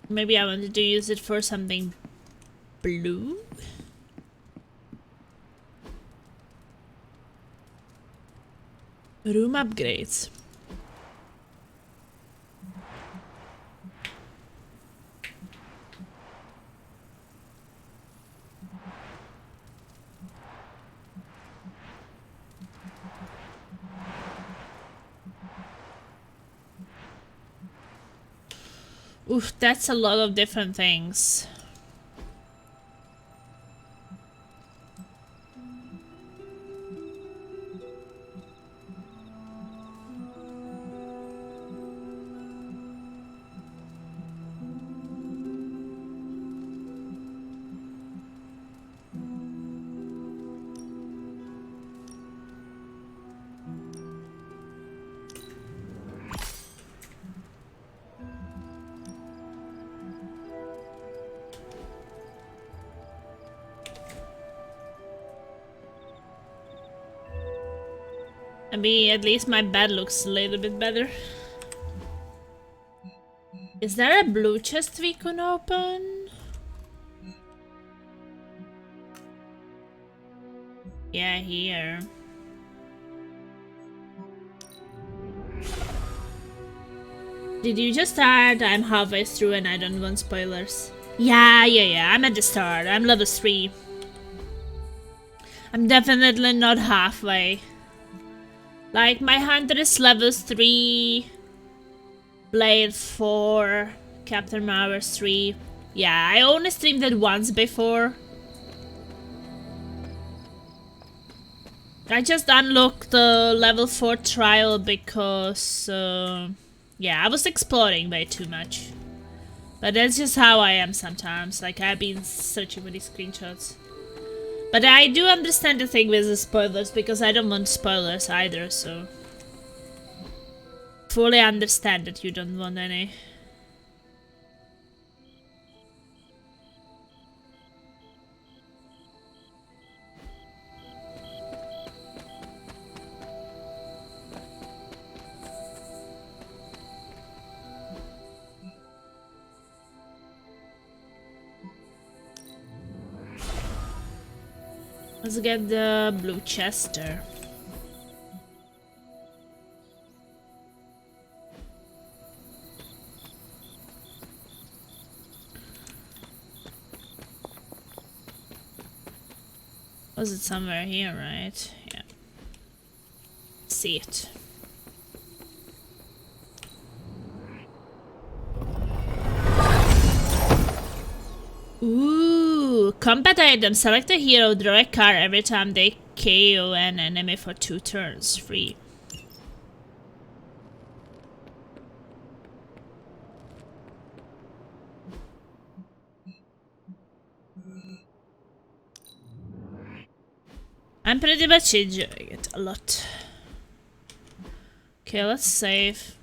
S1: maybe I wanted to use it for something blue? Room upgrades. Oof, that's a lot of different things. Maybe at least my bed looks a little bit better. Is there a blue chest we can open? Yeah, here. Did you just start? I'm halfway through and I don't want spoilers. Yeah, I'm at the start. I'm level 3. I'm definitely not halfway. Like, my hunter is level 3, Blade 4, Captain Mowers 3. Yeah, I only streamed it once before. I just unlocked the level 4 trial because, yeah, I was exploring way too much. But that's just how I am sometimes. Like, I've been searching for these screenshots. But I do understand the thing with the spoilers, because I don't want spoilers either, so... Fully understand that you don't want any. Let's get the blue Chester. Was it somewhere here, right? Yeah. See it. Ooh, combat item. Select a hero, draw a card every time they KO an enemy for 2 turns. Free. I'm pretty much enjoying it a lot. Okay, let's save.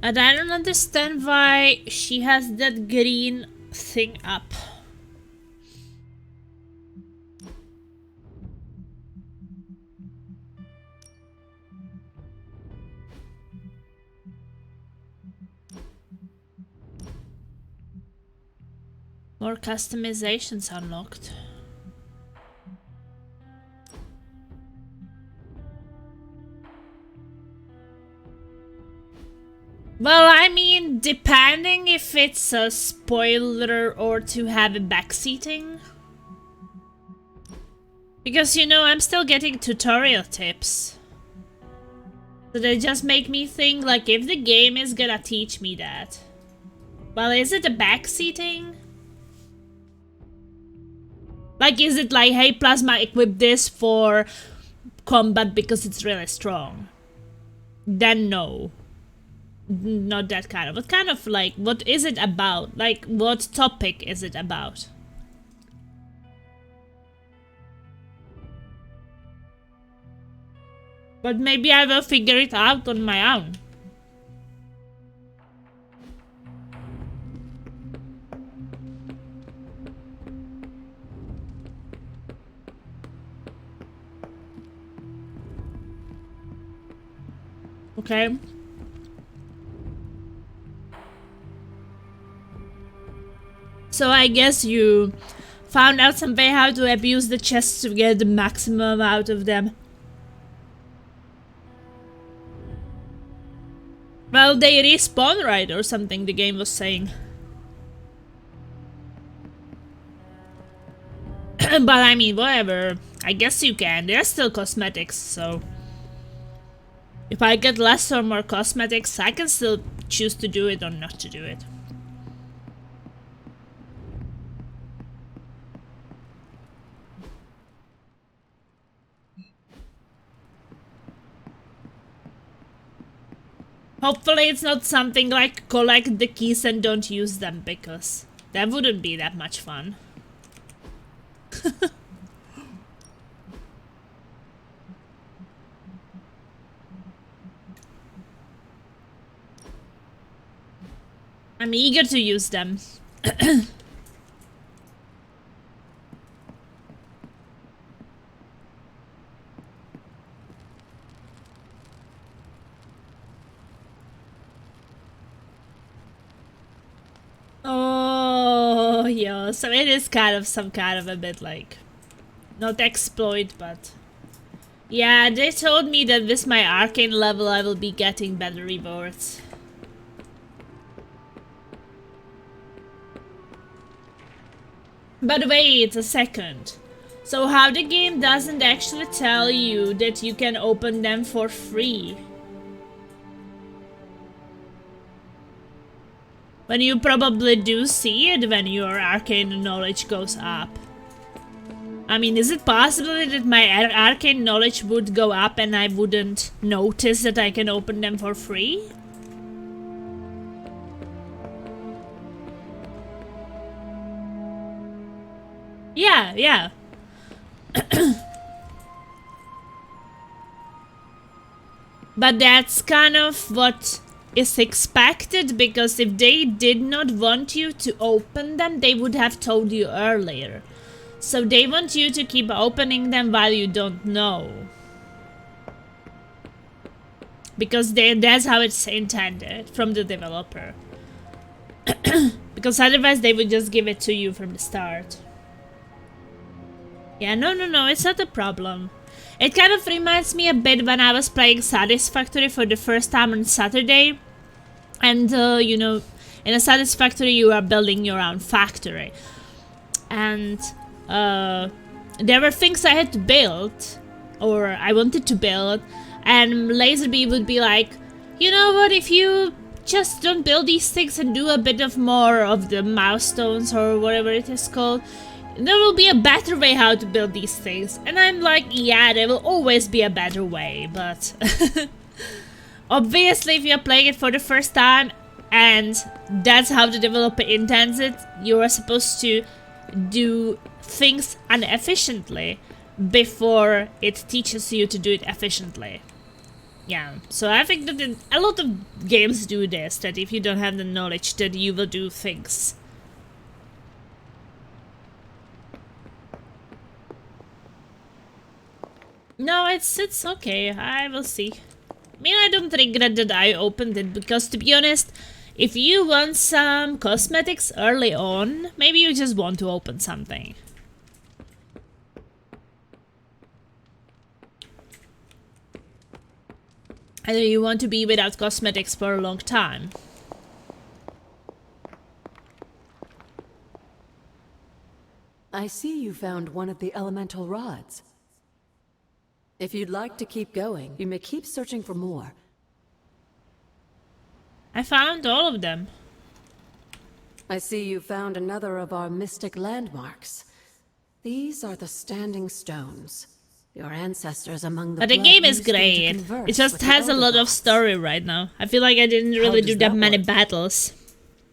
S1: And I don't understand why she has that green thing up. More customizations unlocked. Well, I mean, depending if it's a spoiler or to have a backseating. Because, you know, I'm still getting tutorial tips. So they just make me think, like, if the game is gonna teach me that. Well, is it a backseating? Like, is it like, hey, Plasma, equip this for combat because it's really strong? Then no. Not that kind of. What kind of, like, what is it about? Like, what topic is it about? But maybe I will figure it out on my own. Okay. So I guess you found out some way how to abuse the chests to get the maximum out of them. Well, they respawn, right, or something, the game was saying. But I mean, whatever. I guess you can. They're still cosmetics, so... If I get less or more cosmetics, I can still choose to do it or not to do it. Hopefully it's not something like collect the keys and don't use them, because that wouldn't be that much fun. I'm eager to use them. Oh, yeah, so it is kind of some kind of a bit like, not exploit, but yeah, they told me that with my arcane level I will be getting better rewards. But wait a second. So how the game doesn't actually tell you that you can open them for free? When you probably do see it when your arcane knowledge goes up. I mean, is it possible that my arcane knowledge would go up and I wouldn't notice that I can open them for free? Yeah. But that's kind of what is expected, because if they did not want you to open them, they would have told you earlier. So they want you to keep opening them while you don't know. Because that's how it's intended from the developer. Because otherwise they would just give it to you from the start. Yeah, no, it's not a problem. It kind of reminds me a bit when I was playing Satisfactory for the first time on Saturday. And, you know, in a Satisfactory you are building your own factory. And there were things I had to build, or I wanted to build, and Laserby would be like, you know what, if you just don't build these things and do a bit of more of the milestones or whatever it is called, there will be a better way how to build these things. And I'm like, yeah, there will always be a better way, but obviously if you're playing it for the first time and that's how the developer intends it, you are supposed to do things inefficiently before it teaches you to do it efficiently. Yeah, so I think that a lot of games do this, that if you don't have the knowledge, that you will do things. No, it's okay. I will see. I mean, I don't regret that I opened it, because to be honest, if you want some cosmetics early on, maybe you just want to open something. Either you want to be without cosmetics for a long time.
S7: I see you found one of the elemental rods. If you'd like to keep going, you may keep searching for more.
S1: I found all of them.
S7: I see you found another of our mystic landmarks. These are the Standing Stones. Your ancestors among the
S1: But the
S7: Blood
S1: game is
S7: used them to
S1: great.
S7: converse
S1: It just
S7: with the
S1: has a
S7: Elder
S1: lot of
S7: Gods.
S1: story right now. I feel like I didn't really
S3: does
S1: do that
S3: that
S1: many
S3: work?
S1: battles.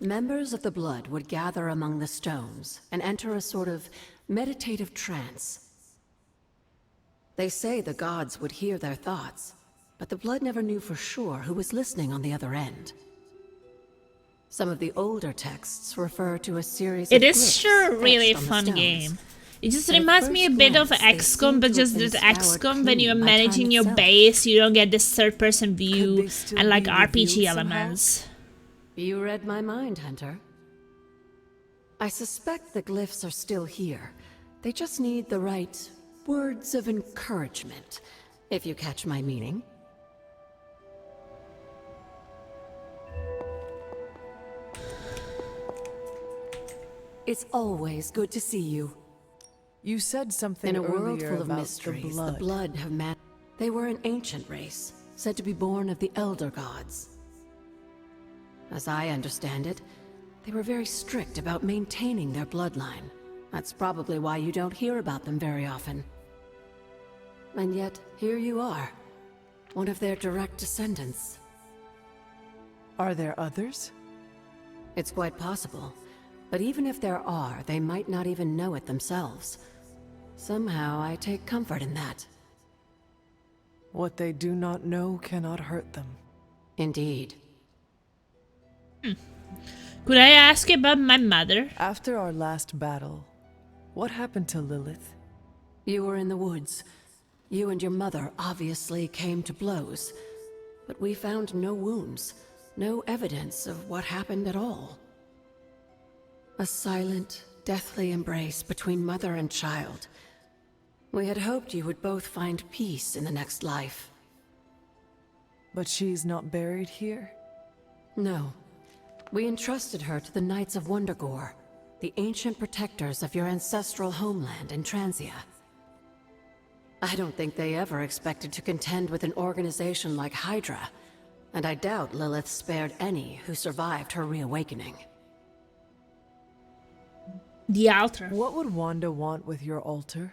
S7: Members of the Blood would gather among the stones and enter a sort of meditative trance. They say the gods would hear their thoughts, but the Blood never knew for sure who was listening on the other end. Some of the older texts refer to a series
S1: It
S7: of
S1: is
S7: glyphs
S1: sure really a
S7: etched on the
S1: fun
S7: stones.
S1: game. It just
S7: At
S1: reminds me a
S7: first
S1: bit of
S7: glance, they
S1: XCOM,
S7: seem
S1: but
S7: to
S1: just
S7: have
S1: that
S7: been
S1: XCOM,
S7: scoured
S1: when you're
S7: clean by time
S1: managing your
S7: itself.
S1: base, you don't get this third-person view
S3: they still
S1: and like
S3: be
S1: RPG
S3: revealed somehow?
S1: elements.
S7: You read my mind, Hunter. I suspect the glyphs are still here. They just need the right words of encouragement, if you catch my meaning. It's always good to see you.
S3: You said something
S7: In a world
S3: earlier
S7: full of
S3: about
S7: mysteries,
S3: the blood.
S7: have met. They were an ancient race, said to be born of the Elder Gods. As I understand it, they were very strict about maintaining their bloodline. That's probably why you don't hear about them very often. And yet, here you are, one of their direct descendants.
S3: Are there others?
S7: It's quite possible. But even if there are, they might not even know it themselves. Somehow, I take comfort in that.
S3: What they do not know cannot hurt them.
S7: Indeed.
S1: Could I ask you about my mother?
S3: After our last battle, what happened to Lilith?
S7: You were in the woods. You and your mother obviously came to blows. But we found no wounds, no evidence of what happened at all. A silent, deathly embrace between mother and child. We had hoped you would both find peace in the next life.
S3: But she's not buried here?
S7: No. We entrusted her to the Knights of Wondergore, the ancient protectors of your ancestral homeland in Transia. I don't think they ever expected to contend with an organization like Hydra, and I doubt Lilith spared any who survived her reawakening.
S1: The altar.
S3: What would Wanda want with your altar?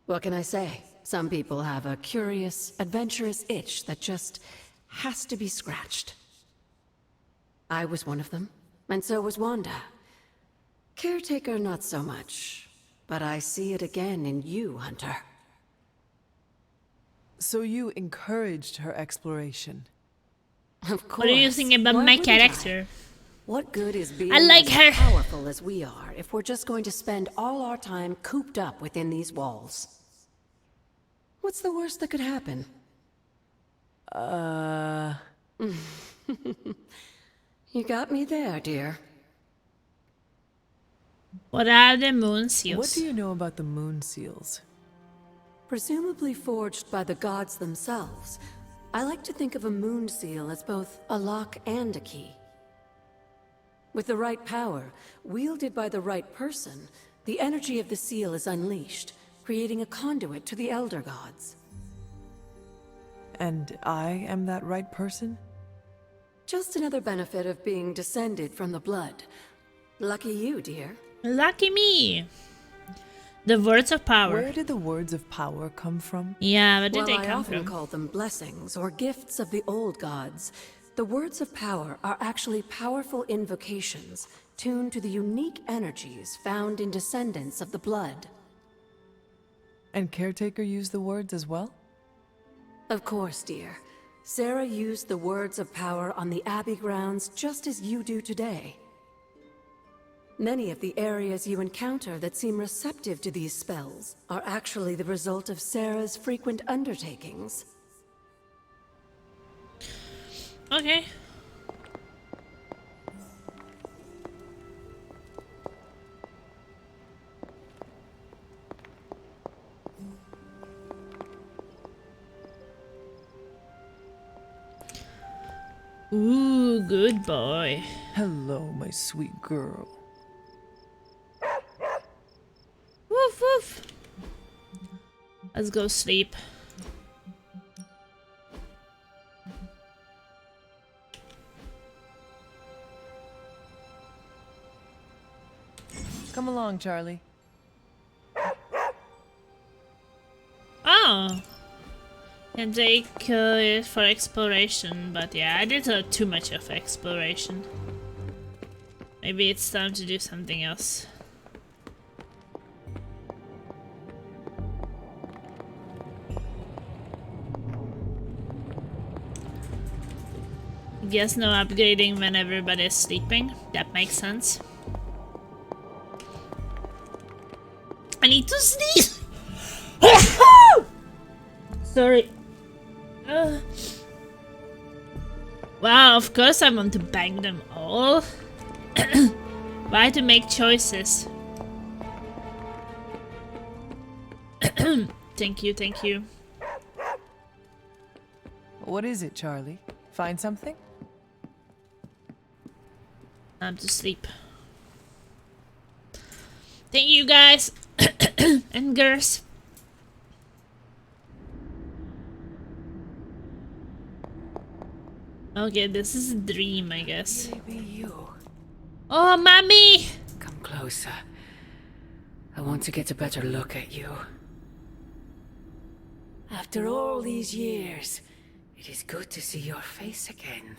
S7: What can I say? Some people have a curious, adventurous itch that just has to be scratched. I was one of them, and so was Wanda. Caretaker, not so much. but I see it again in you, Hunter.
S3: So you encouraged her exploration.
S7: Of course.
S1: What do you think about
S7: Why
S1: my
S7: wouldn't I?
S1: character?
S7: What good is being
S1: I like
S7: as
S1: her.
S7: powerful as we are if we're just going to spend all our time cooped up within these walls? What's the worst that could happen? You got me there, dear.
S1: What are the moon
S3: What
S1: seals?
S3: do you know about the moon seals?
S7: Presumably forged by the gods themselves, I like to think of a moon seal as both a lock and a key. With the right power, wielded by the right person, the energy of the seal is unleashed, creating a conduit to the Elder Gods.
S3: And I am that right person?
S7: Just another benefit of being descended from the blood. Lucky you, dear.
S1: Lucky me. The words of power.
S3: Where did the words of power come from?
S1: Yeah, where did
S7: While
S1: they
S7: I
S1: come
S7: often
S1: from?
S7: call them blessings or gifts of the old gods, the words of power are actually powerful invocations tuned to the unique energies found in descendants of the blood.
S3: And Caretaker used the words as well?
S7: Of course, dear. Sarah used the words of power on the Abbey grounds just as you do today. Many of the areas you encounter that seem receptive to these spells are actually the result of Sarah's frequent undertakings.
S1: Okay. Ooh, good boy.
S3: Hello, my sweet girl.
S1: Woof woof. Let's go sleep.
S3: Come along, Charlie.
S1: Oh. Can take it for exploration, but yeah, I did too much of exploration. Maybe it's time to do something else. Guess no upgrading when everybody's sleeping. That makes sense. I need to sleep! Sorry. Wow, of course I want to bang them all. Why to make choices? Thank you, thank you.
S3: What is it, Charlie? Find something?
S1: Time to sleep. Thank you guys and girls. Okay, this is a dream, I guess.
S7: Maybe you.
S1: Oh, mommy!
S7: Come closer. I want to get a better look at you. After all these years, it is good to see your face again.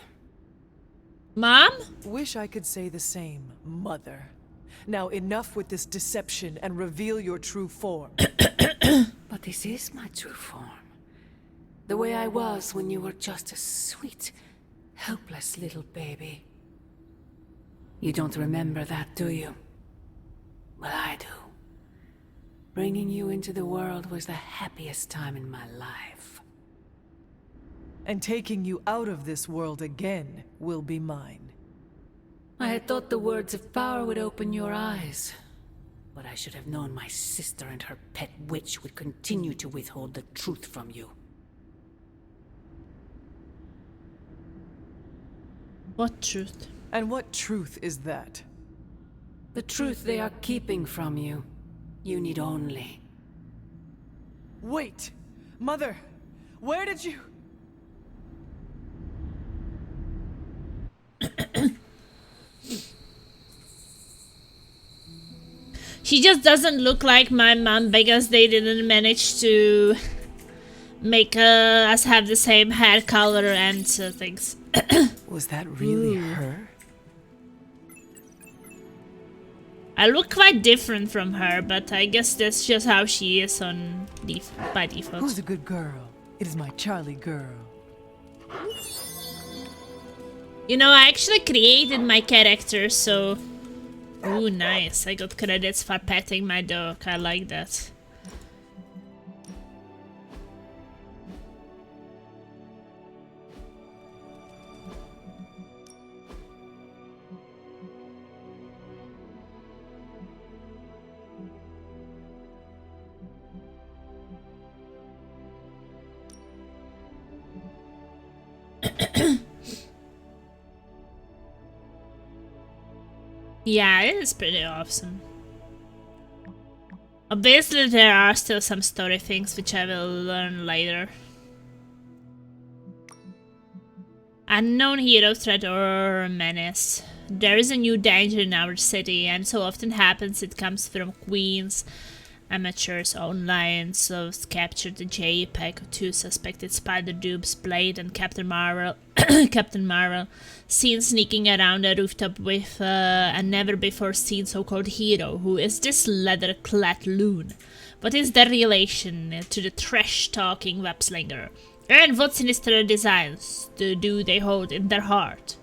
S1: Mom?
S3: Wish I could say the same, Mother. Now enough with this deception and reveal your true form.
S7: But this is my true form. The way I was when you were just a sweet, helpless little baby. You don't remember that, do you? Well, I do. Bringing you into the world was the happiest time in my life.
S3: And taking you out of this world again will be mine.
S7: I had thought the words of power would open your eyes. But I should have known my sister and her pet witch would continue to withhold the truth from you.
S1: What truth?
S3: And what truth is that?
S7: The truth they are keeping from you. You need only.
S3: Wait! Mother! Where did you...
S1: She just doesn't look like my mom because they didn't manage to make us have the same hair color and things.
S3: Was that really her?
S1: I look quite different from her, but I guess that's just how she is on by default.
S3: Who's a good girl? It is my Charlie girl.
S1: You know, I actually created my character, so... Ooh, nice. I got credits for petting my dog. I like that. Yeah, it is pretty awesome. Obviously, there are still some story things which I will learn later. Unknown hero, threat, or menace. There is a new danger in our city, and so often happens it comes from queens, amateurs online. So captured the JPEG of 2 suspected Spider Dupes, Blade and Captain Marvel. Captain Marvel, seen sneaking around a rooftop with a never-before-seen so-called hero. Who is this leather-clad loon? What is their relation to the trash-talking web-slinger? And what sinister designs do they hold in their heart?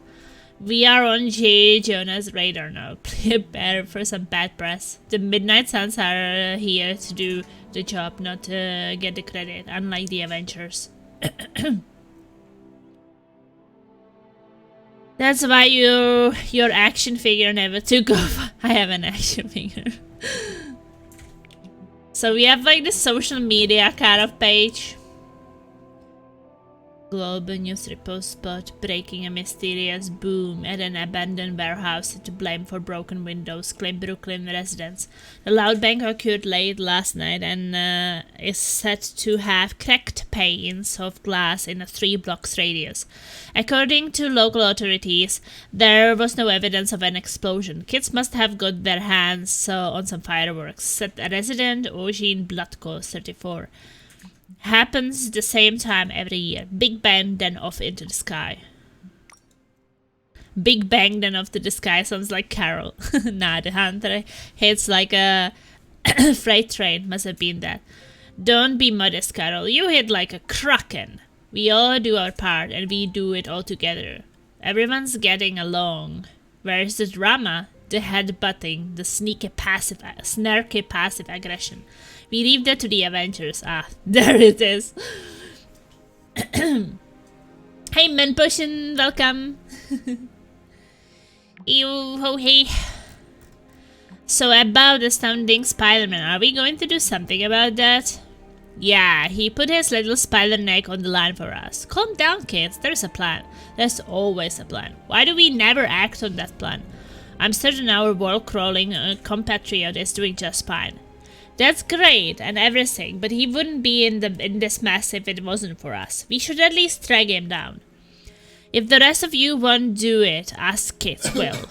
S1: We are on J. Jonah's radar now. Prepare for some bad press. The Midnight Suns are here to do the job, not to get the credit, unlike the Avengers. That's why your action figure never took off. I have an action figure. So we have like the social media kind of page. Global news report spot breaking a mysterious boom at an abandoned warehouse to blame for broken windows, claim Brooklyn residents. The loud bang occurred late last night and is said to have cracked panes of glass in a 3 blocks radius. According to local authorities, there was no evidence of an explosion. Kids must have got their hands on some fireworks, said a resident Eugene Blatko, 34. Happens the same time every year. Big bang, then off into the sky. Big bang, then off to the sky sounds like Carol. Nah, the hunter hits like a freight train. Must have been that. Don't be modest, Carol. You hit like a kraken. We all do our part, and we do it all together. Everyone's getting along. Where's the drama? The headbutting, the snarky passive aggression. We leave that to the Avengers. Ah, there it is. Hey, Menpotion, welcome. Ew, ho, hey. So about Astounding Spider-Man, are we going to do something about that? Yeah, he put his little spider neck on the line for us. Calm down, kids, there's a plan. There's always a plan. Why do we never act on that plan? I'm certain our wall-crawling compatriot is doing just fine. That's great and everything, but he wouldn't be in this mess if it wasn't for us. We should at least drag him down. If the rest of you won't do it, us kids will.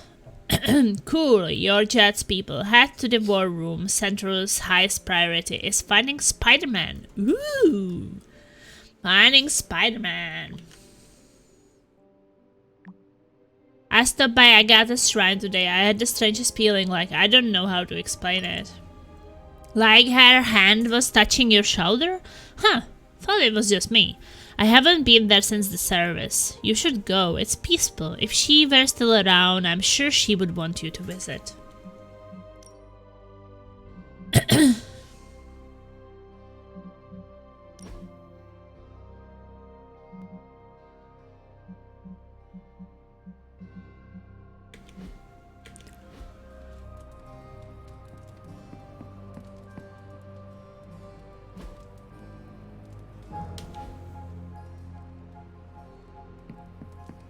S1: Cool, your Jets people. Head to the war room. Central's highest priority is finding Spider-Man. Ooh! Finding Spider-Man. I stopped by Agatha's shrine today. I had the strangest feeling, like I don't know how to explain it. Like her hand was touching your shoulder? Huh, thought it was just me. I haven't been there since the service. You should go, it's peaceful. If she were still around, I'm sure she would want you to visit.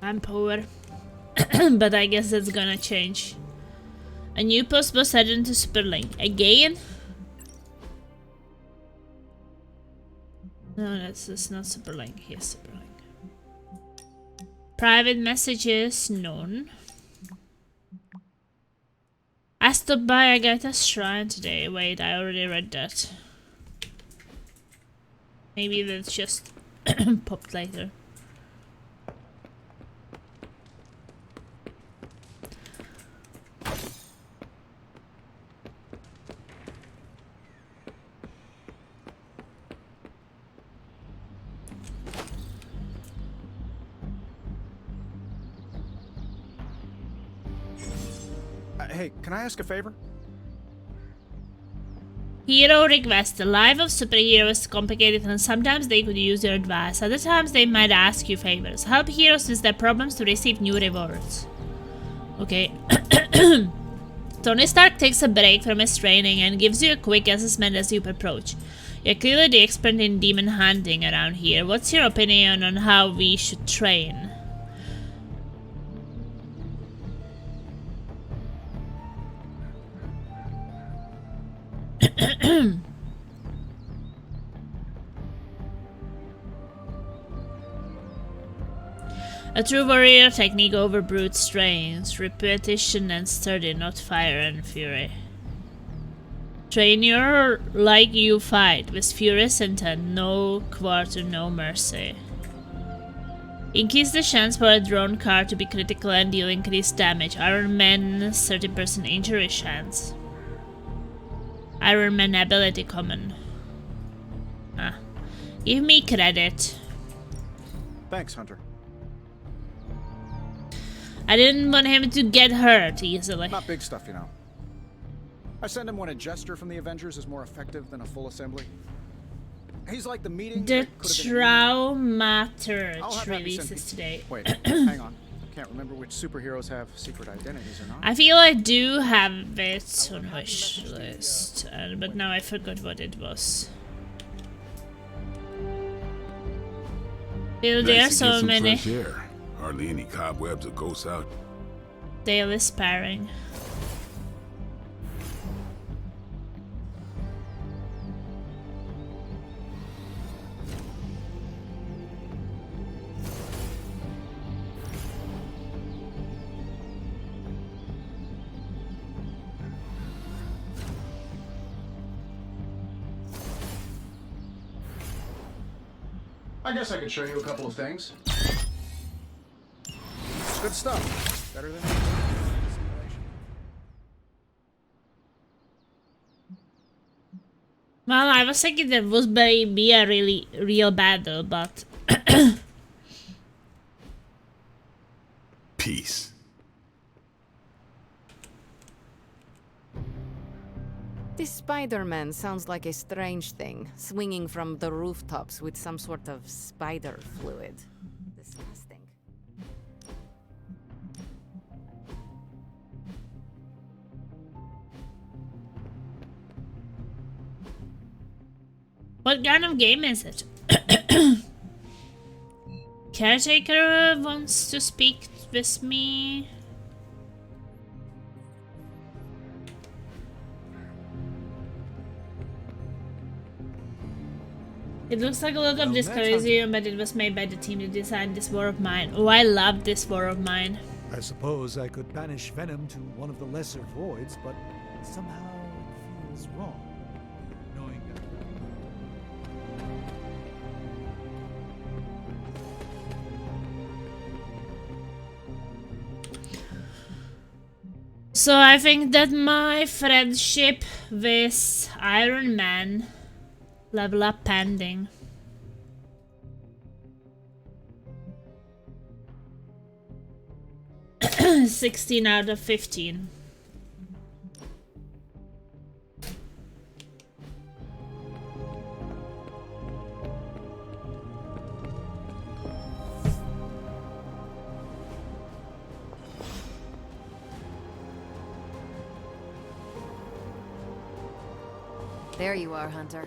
S1: I'm poor, but I guess that's gonna change. A new post was added to Superlink. Again? No, that's not Superlink. Here's Superlink. Private messages, none. I stopped by Agatha's shrine today. Wait, I already read that. Maybe that's just popped later.
S5: Hey, can I ask a favor?
S1: Hero request. The life of superheroes is complicated and sometimes they could use your advice. Other times they might ask you favors. Help heroes with their problems to receive new rewards. Okay. Tony Stark takes a break from his training and gives you a quick assessment as you approach. You're clearly the expert in demon hunting around here. What's your opinion on how we should train? A true warrior technique over brute strength, repetition and sturdy, not fire and fury. Train your like you fight, with furious intent, no quarter, no mercy. Increase the chance for a drawn card to be critical and deal increased damage. Iron Man 30% injury chance. Iron Man ability common. Ah. Give me credit.
S5: Thanks, Hunter.
S1: I didn't want him to get hurt easily.
S5: Not big stuff, you know. I send him when a jester from the Avengers is more effective than a full assembly. He's like the meeting.
S1: The
S5: that could have been
S1: Traumaturge
S5: I'll have Happy
S1: releases
S5: send
S1: today.
S5: Wait, hang on. I can't remember which superheroes have secret identities or not.
S1: I feel I do have it on wish list, but now I forgot what it was. There are so many.
S8: Fresh air. Hardly any cobwebs or ghosts out.
S1: Daily sparring.
S5: I guess I could show you a couple of things. Good stuff. Better than anything.
S1: Well, I was thinking that was be a really real battle, but
S8: Peace.
S9: This Spider-Man sounds like a strange thing, swinging from the rooftops with some sort of spider fluid. Disgusting.
S1: what kind of game is it? Caretaker wants to speak with me. It looks like a lot of this Coliseum, but it was made by the team that designed this War of Mine. Oh, I love this War of Mine.
S4: I suppose I could banish Venom to one of the lesser voids, but somehow it feels wrong. Knowing that.
S1: So I think that my friendship with Iron Man level up pending. $16 out of 15.
S2: There you are, Hunter.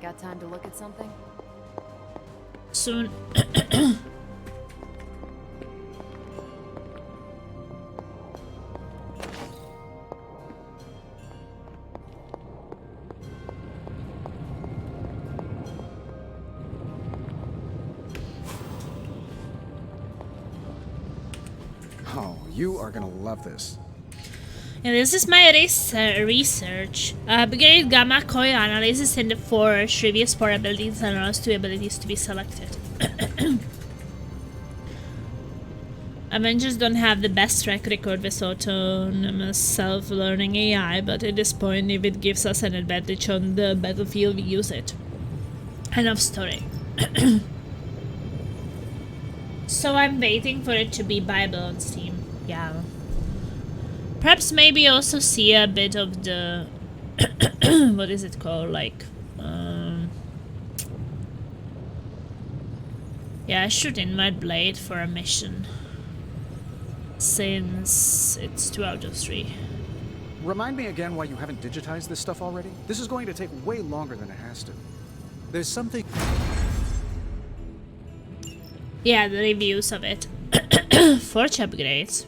S2: Got time to look at something?
S1: Soon.
S5: Oh, you are gonna love this.
S1: And this is my research. Brigade Gamma Coil analysis in the 4 previous 4 abilities and allows 2 abilities to be selected. Avengers don't have the best track record with autonomous self-learning AI, but at this point, if it gives us an advantage on the battlefield, we use it. End of story. So I'm waiting for it to be Bible on Steam. Yeah. Perhaps maybe also see a bit of the what is it called, like yeah, I should invite Blade for a mission since it's 2 out of 3.
S5: Remind me again why you haven't digitized this stuff already? This is going to take way longer than it has to.
S4: There's something.
S1: Yeah, the reviews of it. Forge upgrades.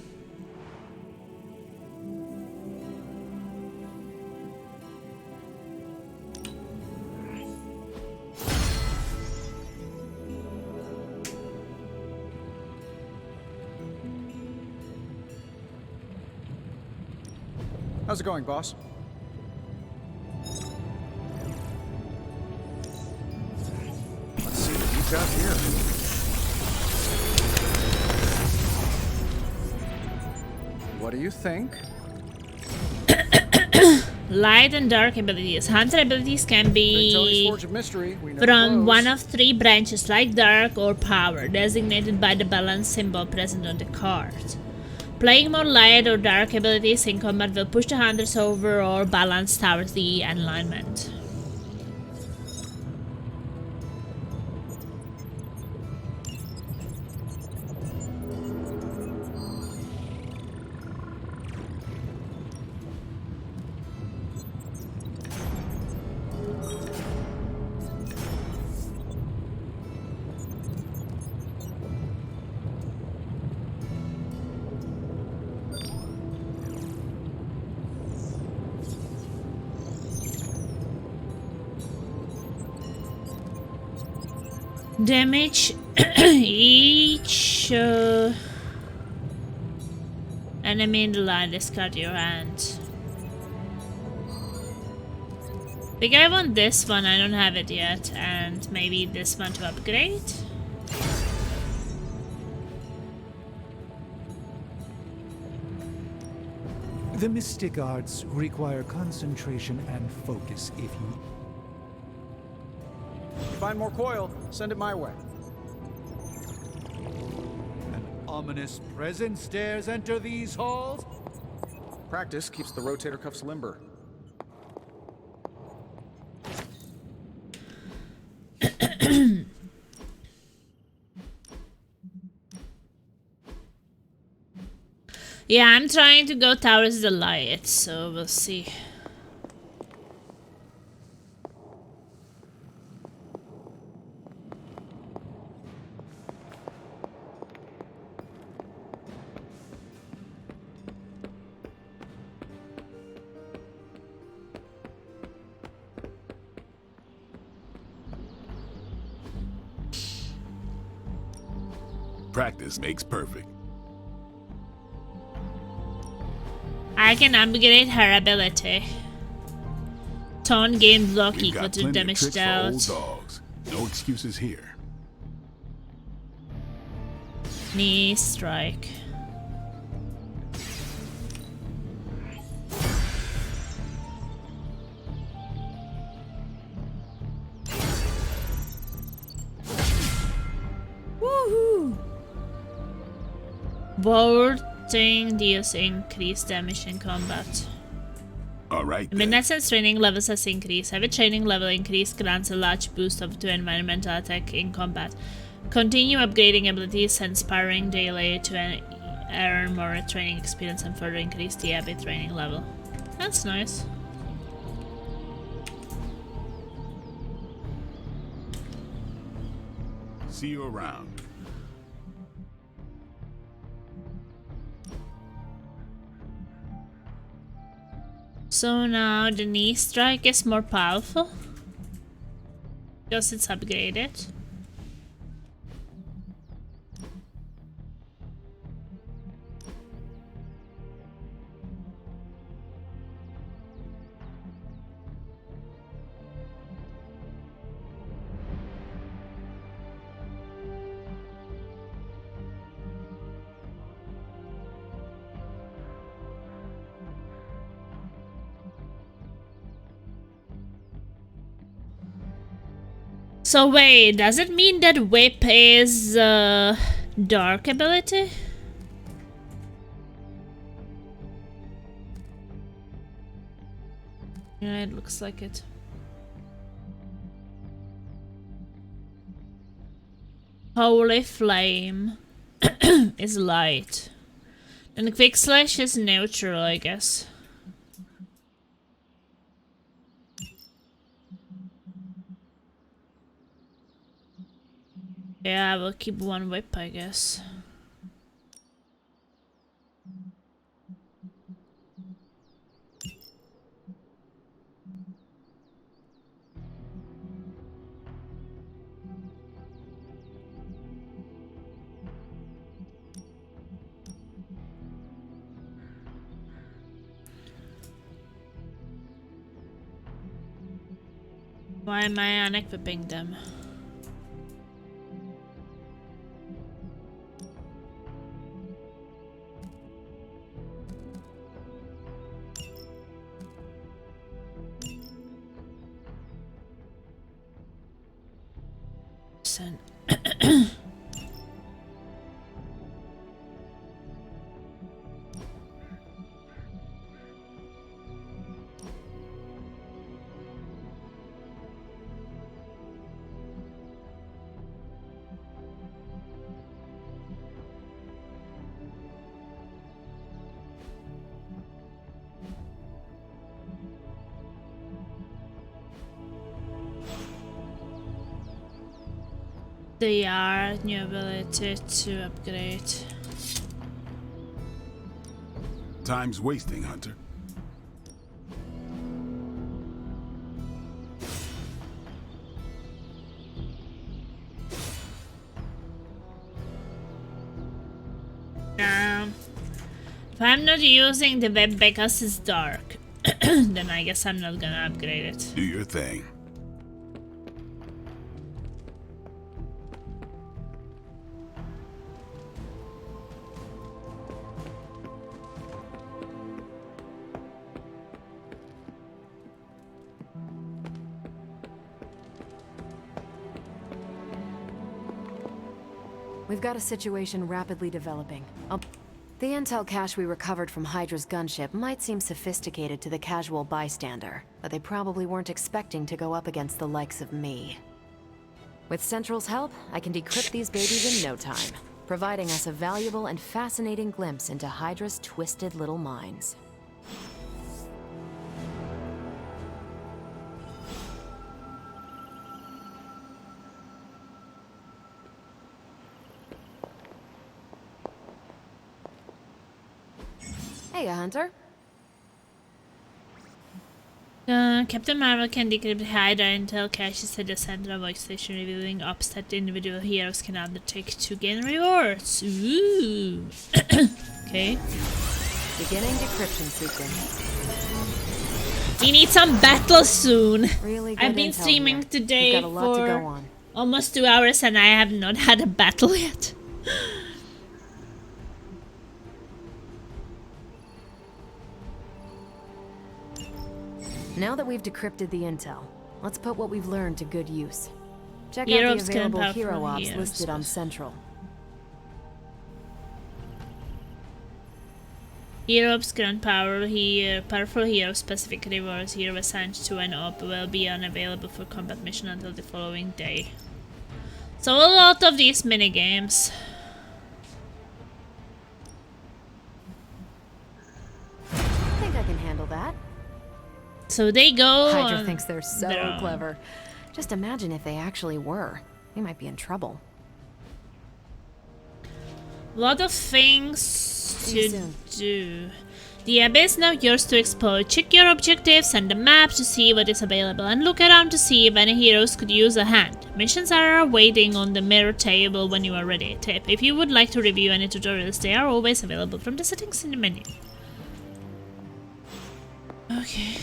S5: How's it going, boss? Let's see what you've got here. What do you think?
S1: Light and dark abilities. Hunter abilities can be
S5: Forge of Mystery. We never
S1: from
S5: close.
S1: one of 3 branches, like dark or power, designated by the balance symbol present on the card. Playing more light or dark abilities in combat will push the hunters over or balance towards the alignment. Damage each enemy in the line, discard your hand. I think I want this one, I don't have it yet, and maybe this one to upgrade.
S4: The mystic arts require concentration and focus if you.
S5: Find more coil, send it my way.
S4: An ominous presence dares enter these halls?
S5: Practice keeps the rotator cuffs limber.
S1: Yeah, I'm trying to go towards the light, so we'll see.
S8: Practice makes perfect.
S1: I can upgrade her ability. Taunt gain block
S8: We've
S1: equal
S8: got
S1: to
S8: plenty of
S1: damage
S8: tricks for old
S1: dealt.
S8: dogs. No excuses here.
S1: Knee strike. Woohoo! Bolting deals increased damage in combat.
S8: Alright then.
S1: Midnight's training levels has increased. Every training level increase grants a large boost up to environmental attack in combat. Continue upgrading abilities and sparring daily to earn more training experience and further increase the abbey training level. That's nice.
S8: See you around.
S1: So now the knee strike is more powerful because it's upgraded. So wait, does it mean that whip is dark ability? Yeah, it looks like it. Holy Flame is light. And Quick Slash is neutral, I guess. Yeah, I will keep one whip, I guess. Why am I unequipping them? Listen. They are new ability to upgrade.
S8: Time's wasting, Hunter.
S1: If I'm not using the web because it's dark, then I guess I'm not gonna upgrade it.
S8: Do your thing.
S2: We've got a situation rapidly developing. The intel cache we recovered from Hydra's gunship might seem sophisticated to the casual bystander, but they probably weren't expecting to go up against the likes of me. With Central's help, I can decrypt these babies in no time, providing us a valuable and fascinating glimpse into Hydra's twisted little minds. Hey, Hunter.
S1: Captain Marvel can decrypt Hydra intel caches at the Central Voice Station, revealing ops that individual heroes can undertake to gain rewards. Ooh. Okay.
S2: Beginning decryption sequence.
S1: We need some battles soon.
S2: Really good
S1: I've been
S2: intel
S1: streaming
S2: here.
S1: today
S2: We've got a lot to go
S1: for
S2: on.
S1: almost 2 hours and I have not had a battle yet.
S2: Now that we've decrypted the intel, let's put what we've learned to good use. Check
S1: Heroes
S2: out the
S1: can
S2: available
S1: powerful
S2: hero ops
S1: heroes.
S2: listed on Central.
S1: Heroes grant powerful hero specific rewards. Hero assigned to an op will be unavailable for combat mission until the following day. So a lot of these minigames.
S2: I think I can handle that.
S1: So they go.
S2: Hydra
S1: on
S2: thinks they're so
S1: their own.
S2: clever. Just imagine if they actually were. We might be in trouble.
S1: A lot of things
S2: See you
S1: to
S2: soon.
S1: do. The abyss is now yours to explore. Check your objectives and the map to see what is available and look around to see if any heroes could use a hand. Missions are waiting on the mirror table when you are ready. Tip: if you would like to review any tutorials, they are always available from the settings in the menu. Okay.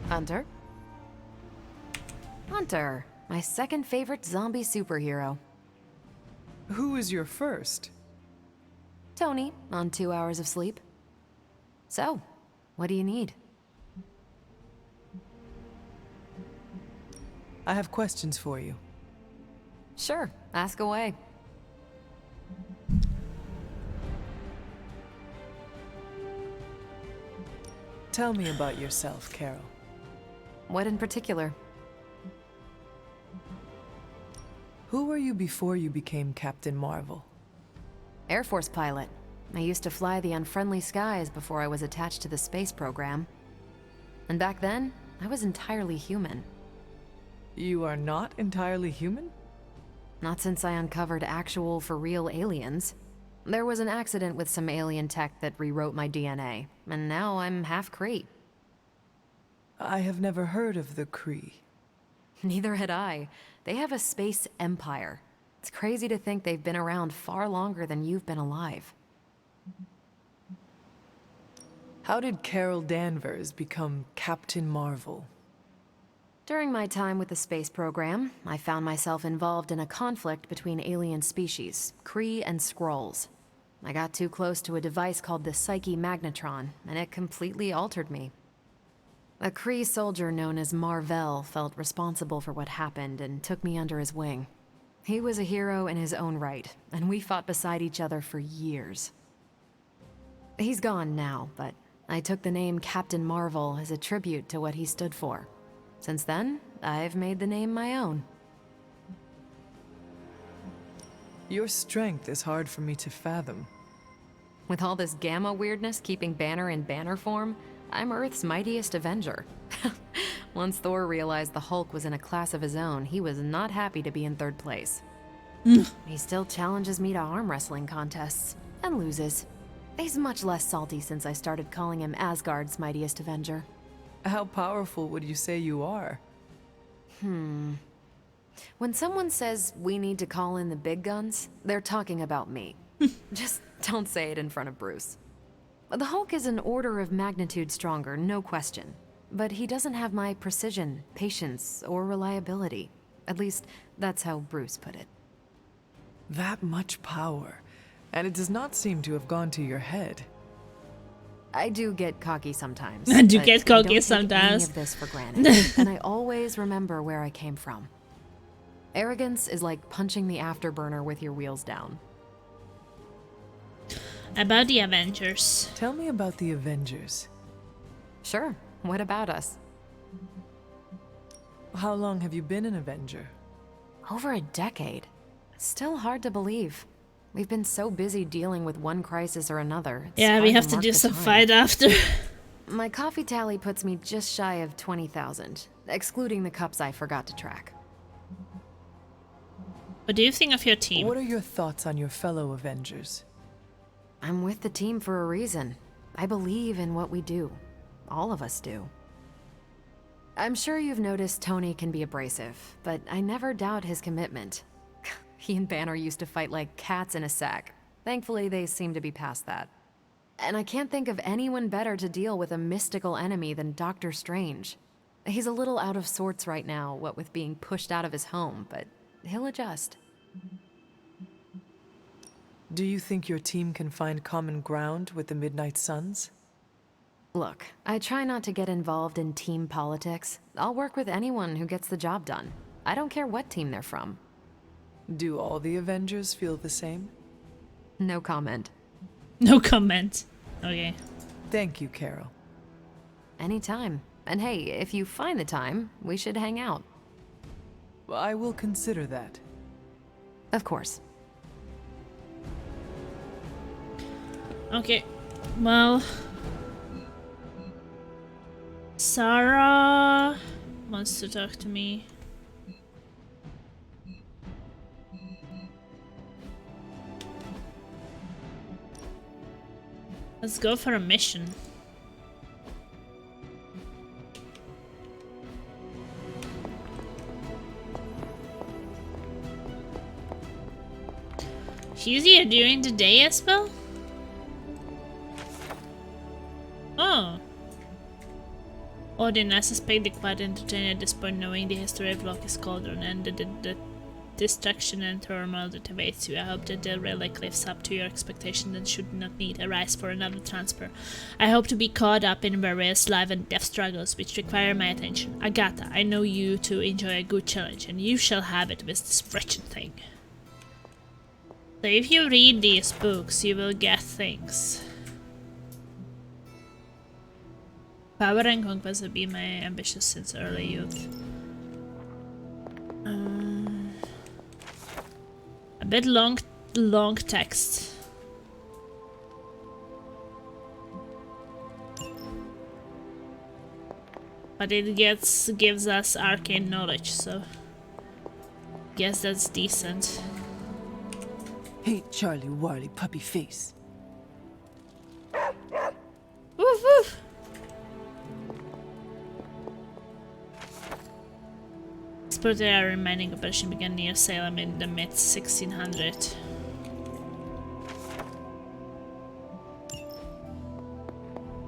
S2: Hunter? Hunter, my second favorite zombie superhero.
S3: Who is your first?
S2: Tony, on 2 hours of sleep. So, what do you need?
S3: I have questions for you.
S2: Sure, ask away.
S3: Tell me about yourself, Carol.
S2: What in particular?
S3: Who were you before you became Captain Marvel?
S2: Air Force pilot. I used to fly the unfriendly skies before I was attached to the space program. And back then, I was entirely human.
S3: You are not entirely human?
S2: Not since I uncovered actual, for real aliens. There was an accident with some alien tech that rewrote my DNA, and now I'm half Kree.
S3: I have never heard of the Kree.
S2: Neither had I. They have a space empire. It's crazy to think they've been around far longer than you've been alive.
S3: How did Carol Danvers become Captain Marvel?
S2: During my time with the space program, I found myself involved in a conflict between alien species, Kree and Skrulls. I got too close to a device called the Psyche Magnetron, and it completely altered me. A Kree soldier known as Mar-Vell felt responsible for what happened and took me under his wing. He was a hero in his own right, and we fought beside each other for years. He's gone now, but I took the name Captain Marvel as a tribute to what he stood for. Since then, I've made the name my own.
S3: Your strength is hard for me to fathom.
S2: With all this Gamma weirdness keeping Banner in banner form, I'm Earth's mightiest Avenger. Once Thor realized the Hulk was in a class of his own, he was not happy to be in third place. He still challenges me to arm wrestling contests, and loses. He's much less salty since I started calling him Asgard's mightiest Avenger.
S3: How powerful would you say you are?
S2: When someone says we need to call in the big guns, they're talking about me. Just don't say it in front of Bruce. The Hulk is an order of magnitude stronger, no question. But he doesn't have my precision, patience, or reliability. At least, that's how Bruce put it.
S3: That much power, and it does not seem to have gone to your head.
S2: I do get cocky sometimes.
S1: I do
S2: but
S1: get cocky
S2: I don't
S1: sometimes.
S2: take any of this for granted, and I always remember where I came from. Arrogance is like punching the afterburner with your wheels down.
S1: About the Avengers.
S3: Tell me about the Avengers.
S2: Sure, what about us?
S3: How long have you been an Avenger?
S2: Over a decade. Still hard to believe. We've been so busy dealing with one crisis or another. It's
S1: Yeah, we
S2: hard
S1: have to
S2: mark
S1: do
S2: the
S1: some
S2: time.
S1: fight after.
S2: My coffee tally puts me just shy of 20,000, excluding the cups I forgot to track.
S1: What do you think of your team?
S3: What are your thoughts on your fellow Avengers?
S2: I'm with the team for a reason. I believe in what we do. All of us do. I'm sure you've noticed Tony can be abrasive, but I never doubt his commitment. He and Banner used to fight like cats in a sack. Thankfully, they seem to be past that. And I can't think of anyone better to deal with a mystical enemy than Doctor Strange. He's a little out of sorts right now, what with being pushed out of his home, but he'll adjust.
S3: Do you think your team can find common ground with the Midnight Suns?
S2: Look, I try not to get involved in team politics. I'll work with anyone who gets the job done. I don't care what team they're from.
S3: Do all the Avengers feel the same?
S2: No comment.
S1: No comment. Okay.
S3: Thank you, Carol.
S2: Anytime. And hey, if you find the time, we should hang out.
S3: I will consider that.
S2: Of course.
S1: Okay. Well, Sarah wants to talk to me. Let's go for a mission. She's here during the day as well? Oh. Odin, I suspect the quite entertaining at this point, knowing the history of Loki's cauldron and the destruction and turmoil that awaits you. I hope that the relic lives up to your expectations and should not need arise for another transfer. I hope to be caught up in various life and death struggles which require my attention. Agatha, I know you two enjoy a good challenge, and you shall have it with this wretched thing. So if you read these books, you will get things. Power and conquest will be my ambitions since early youth. A bit long text. But it gives us arcane knowledge, so guess that's decent.
S3: Hey, Charlie Warly puppy face.
S1: Woof woof! Exploratory remaining operation began near Salem in the mid-1600s.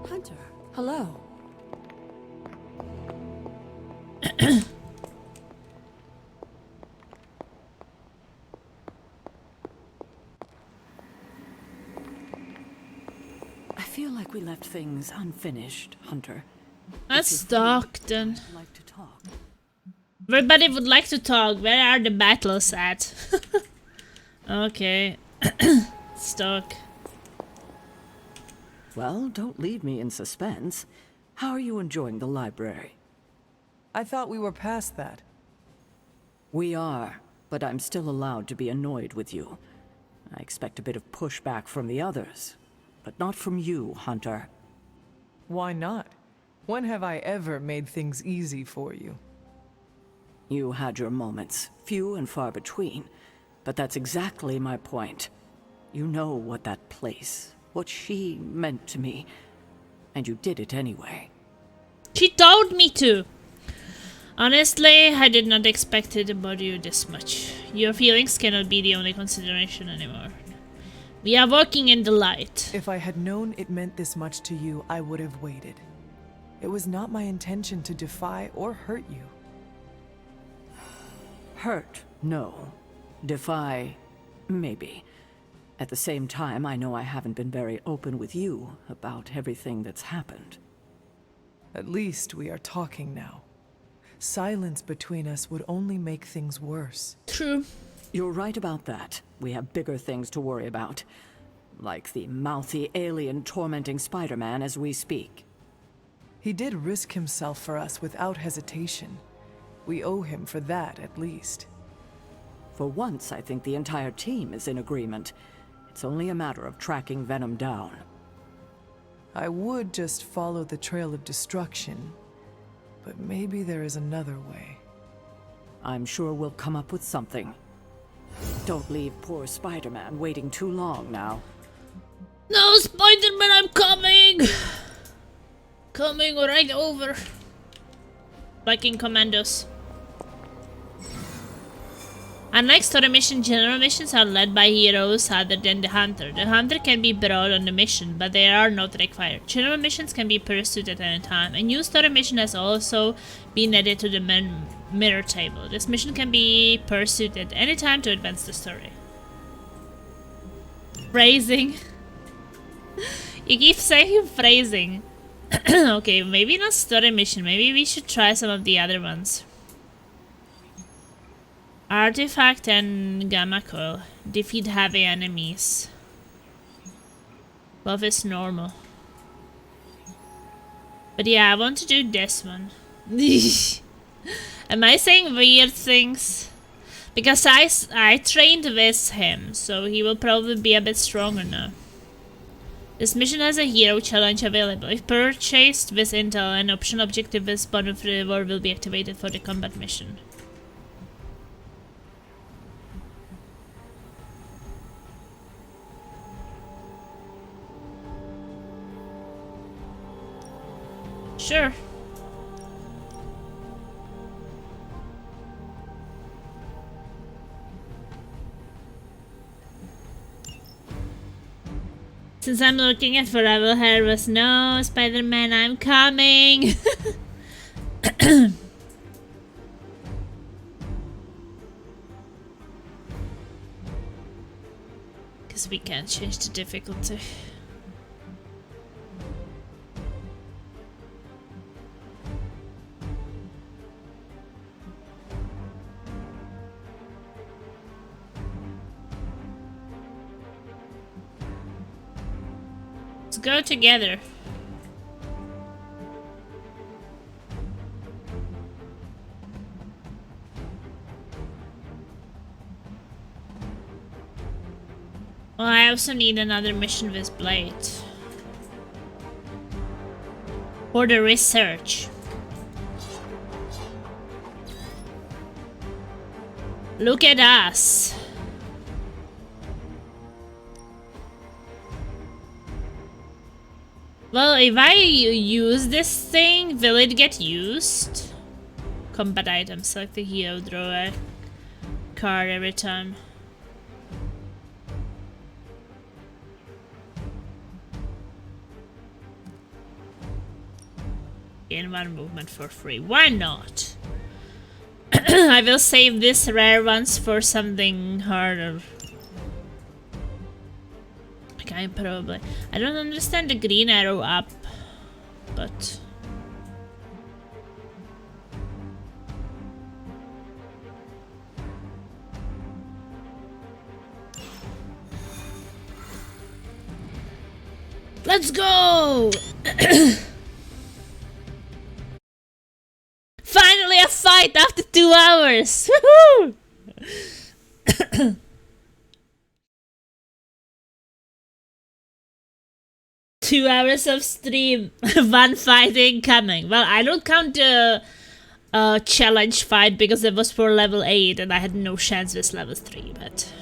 S7: Hunter, hello.
S6: I feel like we left things unfinished, Hunter.
S1: Let's talk then.
S6: I'd like to talk.
S1: Everybody would like to talk. Where are the battles at? Okay. Let's talk.
S10: Well, don't leave me in suspense. How are you enjoying the library?
S3: I thought we were past that.
S10: We are, but I'm still allowed to be annoyed with you. I expect a bit of pushback from the others, but not from you, Hunter.
S3: Why not? When have I ever made things easy for you?
S10: You had your moments, few and far between, but that's exactly my point. You know what that place, what she meant to me, and you did it anyway.
S1: She told me to. Honestly, I did not expect it to bother you this much. Your feelings cannot be the only consideration anymore. We are walking in the light.
S3: If I had known it meant this much to you, I would have waited. It was not my intention to defy or hurt you.
S10: Hurt, no. Defy, maybe. At the same time, I know I haven't been very open with you about everything that's happened.
S3: At least we are talking now. Silence between us would only make things worse.
S1: True.
S10: You're right about that. We have bigger things to worry about. Like the mouthy alien tormenting Spider-Man as we speak.
S3: He did risk himself for us without hesitation. We owe him for that, at least.
S10: For once, I think the entire team is in agreement. It's only a matter of tracking Venom down.
S3: I would just follow the trail of destruction, but maybe there is another way.
S10: I'm sure we'll come up with something. Don't leave poor Spider-Man waiting too long now.
S1: No, Spider-Man, I'm coming! Coming right over. Like in Commandos. Unlike story missions, general missions are led by heroes other than the Hunter. The Hunter can be brought on the mission, but they are not required. General missions can be pursued at any time. A new story mission has also been added to the mirror table. This mission can be pursued at any time to advance the story. Phrasing. You keep saying phrasing. Okay, maybe not story mission. Maybe we should try some of the other ones. Artifact and Gamma Coil. Defeat heavy enemies. Buff is normal. But yeah, I want to do this one. Am I saying weird things? Because I trained with him, so he will probably be a bit stronger now. This mission has a hero challenge available. If purchased with intel, an optional objective with bonus reward will be activated for the combat mission. Sure. Since I'm looking at Forever Hair was no Spider-Man, I'm coming. Because we can't change the difficulty. Let's go together. Well, I also need another mission with Blade. For the research. Look at us. Well, if I use this thing, will it get used? Combat item, select the hero, draw a card every time. Gain 1 movement for free. Why not? I will save this rare ones for something harder. Okay, probably. I don't understand the green arrow up, but... Let's go! Finally a fight after 2 hours! Woohoo! 2 hours of stream, 1 fight incoming. Well, I don't count the challenge fight because it was for level 8 and I had no chance with level 3, but...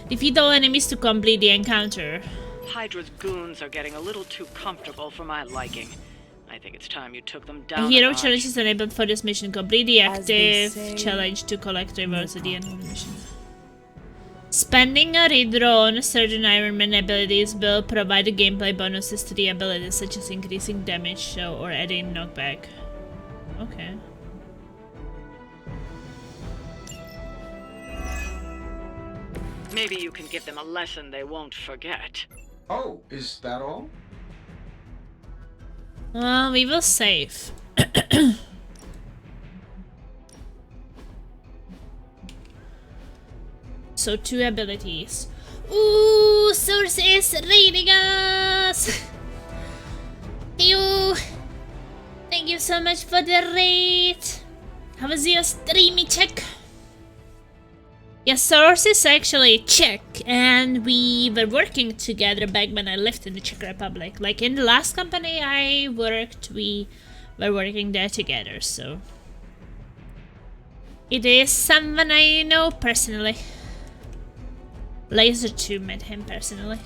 S1: Defeat all enemies to complete the encounter.
S10: Hydra's goons are getting a little too comfortable for my liking. I think it's time you took them
S1: A
S10: down.
S1: hero challenge is enabled for this mission. Complete the
S3: As they
S1: active
S3: say,
S1: challenge to collect rewards at the end of the mission. Spending a redraw on certain Iron Man abilities will provide gameplay bonuses to the abilities, such as increasing damage or adding knockback. Okay.
S10: Maybe you can give them a lesson they won't forget.
S5: Oh, is that all?
S1: Well, we will save. So 2 abilities. Ooh, Source is raiding us! You. Thank you so much for the raid. How was your streamy check? Yes, Source is actually Czech, and we were working together back when I lived in the Czech Republic. Like in the last company I worked, we were working there together, so... It is someone I know personally. Laser 2 met him personally.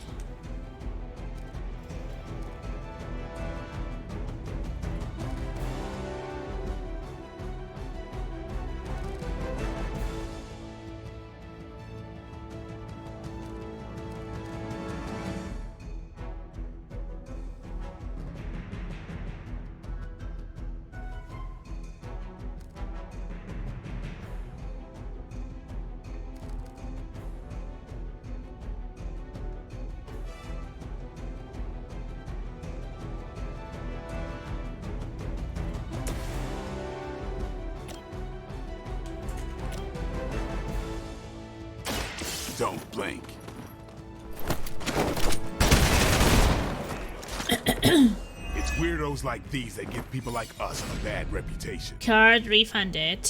S8: Don't blink. It's weirdos like these that give people like us a bad reputation.
S1: Card refunded.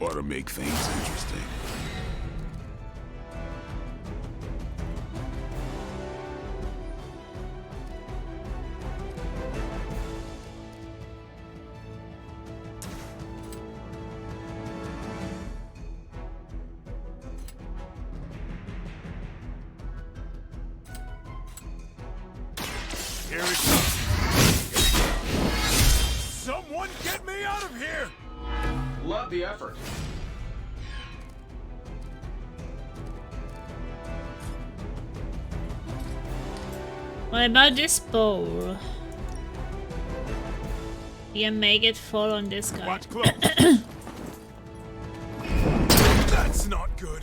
S8: Ought to make things interesting. Here it comes. Someone get me out of here!
S5: Love the effort.
S1: What about this bowl? You can make it fall on this guy.
S8: Watch close. That's not good.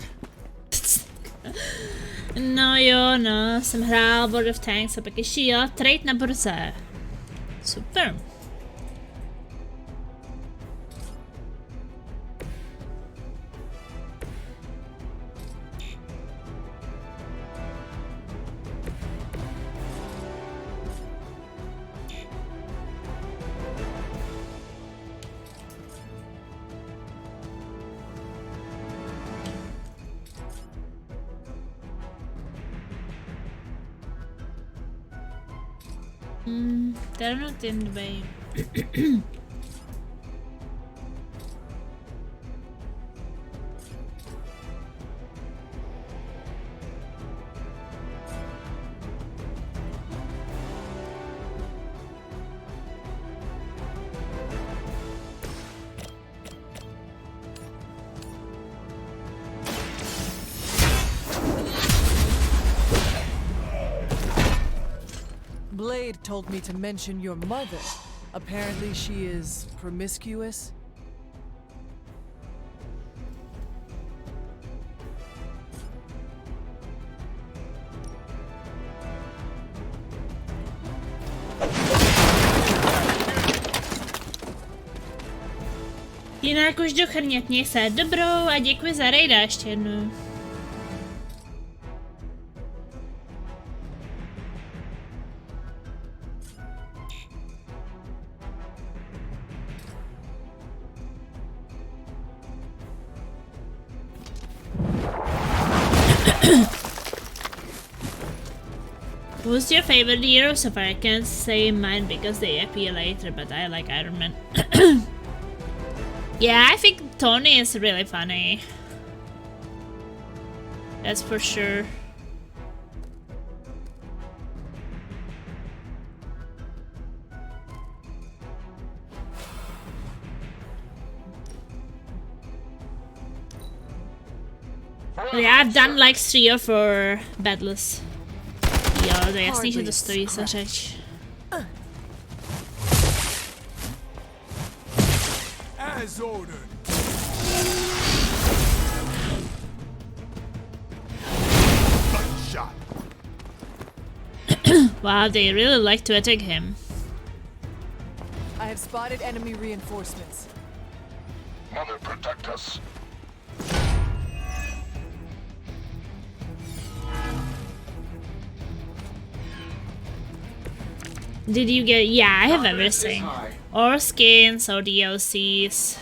S1: No jo, no, jsem hrál World of Tanks a pak ještě jela trade na burze. Super. They're not in the way.
S3: Blade told me to mention your mother. Apparently she is promiscuous.
S1: Jinak už dochrnět, měj se dobrou a děkuji za rejda ještě jednou. Who's your favorite hero so far? I can't say mine because they appear later, but I like Iron Man. Yeah, I think Tony is really funny. That's for sure. Yeah, I've done like 3 or 4 battles. Jo, to je jasný, že to stojí za řeč.
S8: As ordered. Shot.
S1: Wow, they really like to attack him.
S3: I have spotted enemy reinforcements.
S8: Mother, protect us.
S1: Did you get? Yeah, I have everything. Or skins or DLCs.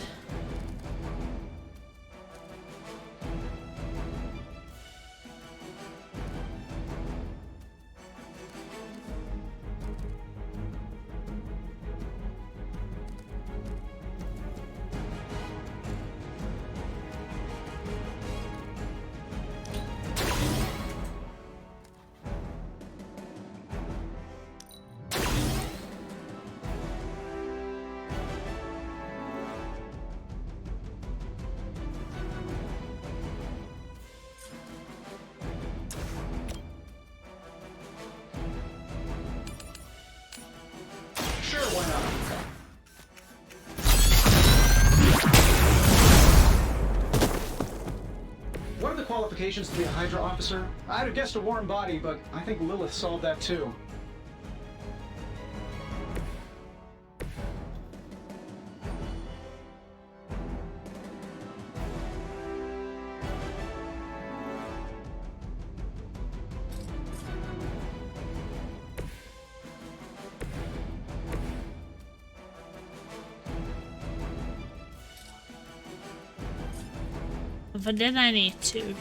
S11: What are the qualifications to be a Hydra officer? I'd have guessed a warm body, but I think Lilith solved that too.
S1: But then I need to.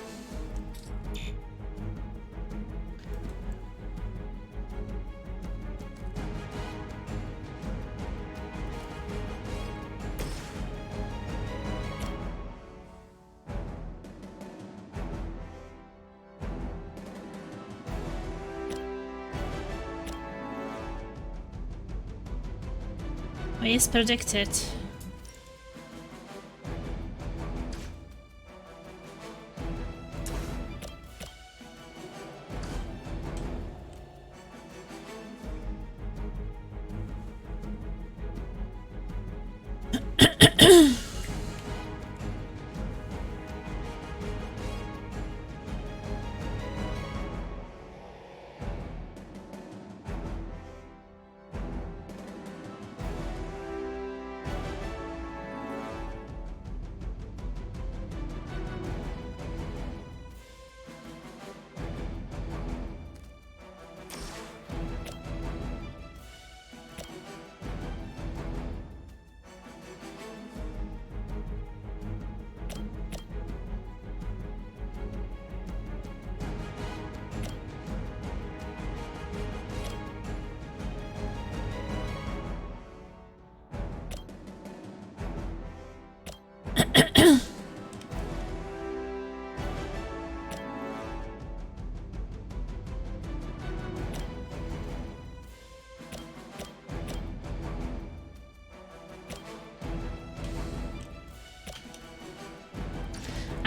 S1: He's protected.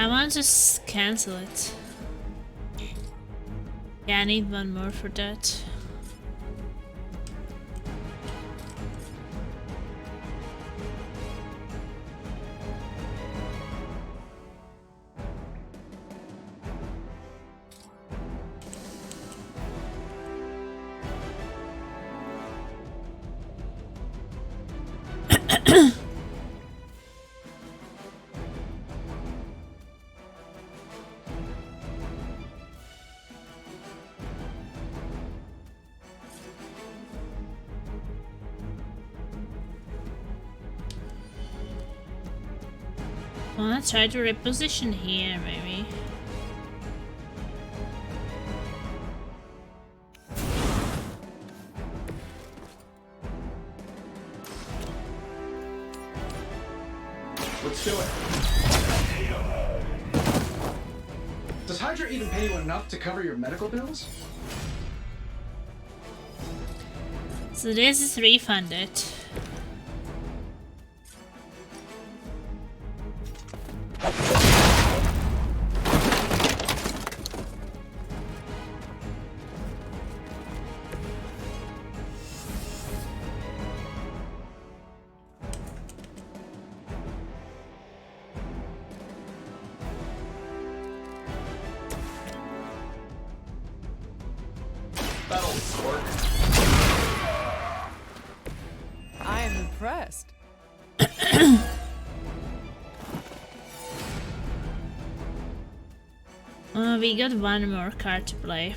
S1: I want to just cancel it. Yeah, I need one more for that. Well, let's try to reposition here, maybe.
S11: Let's do it. Does Hydra even pay you enough to cover your medical bills?
S1: So this is refunded.
S11: That'll work.
S3: I am impressed.
S1: We got one more card to play.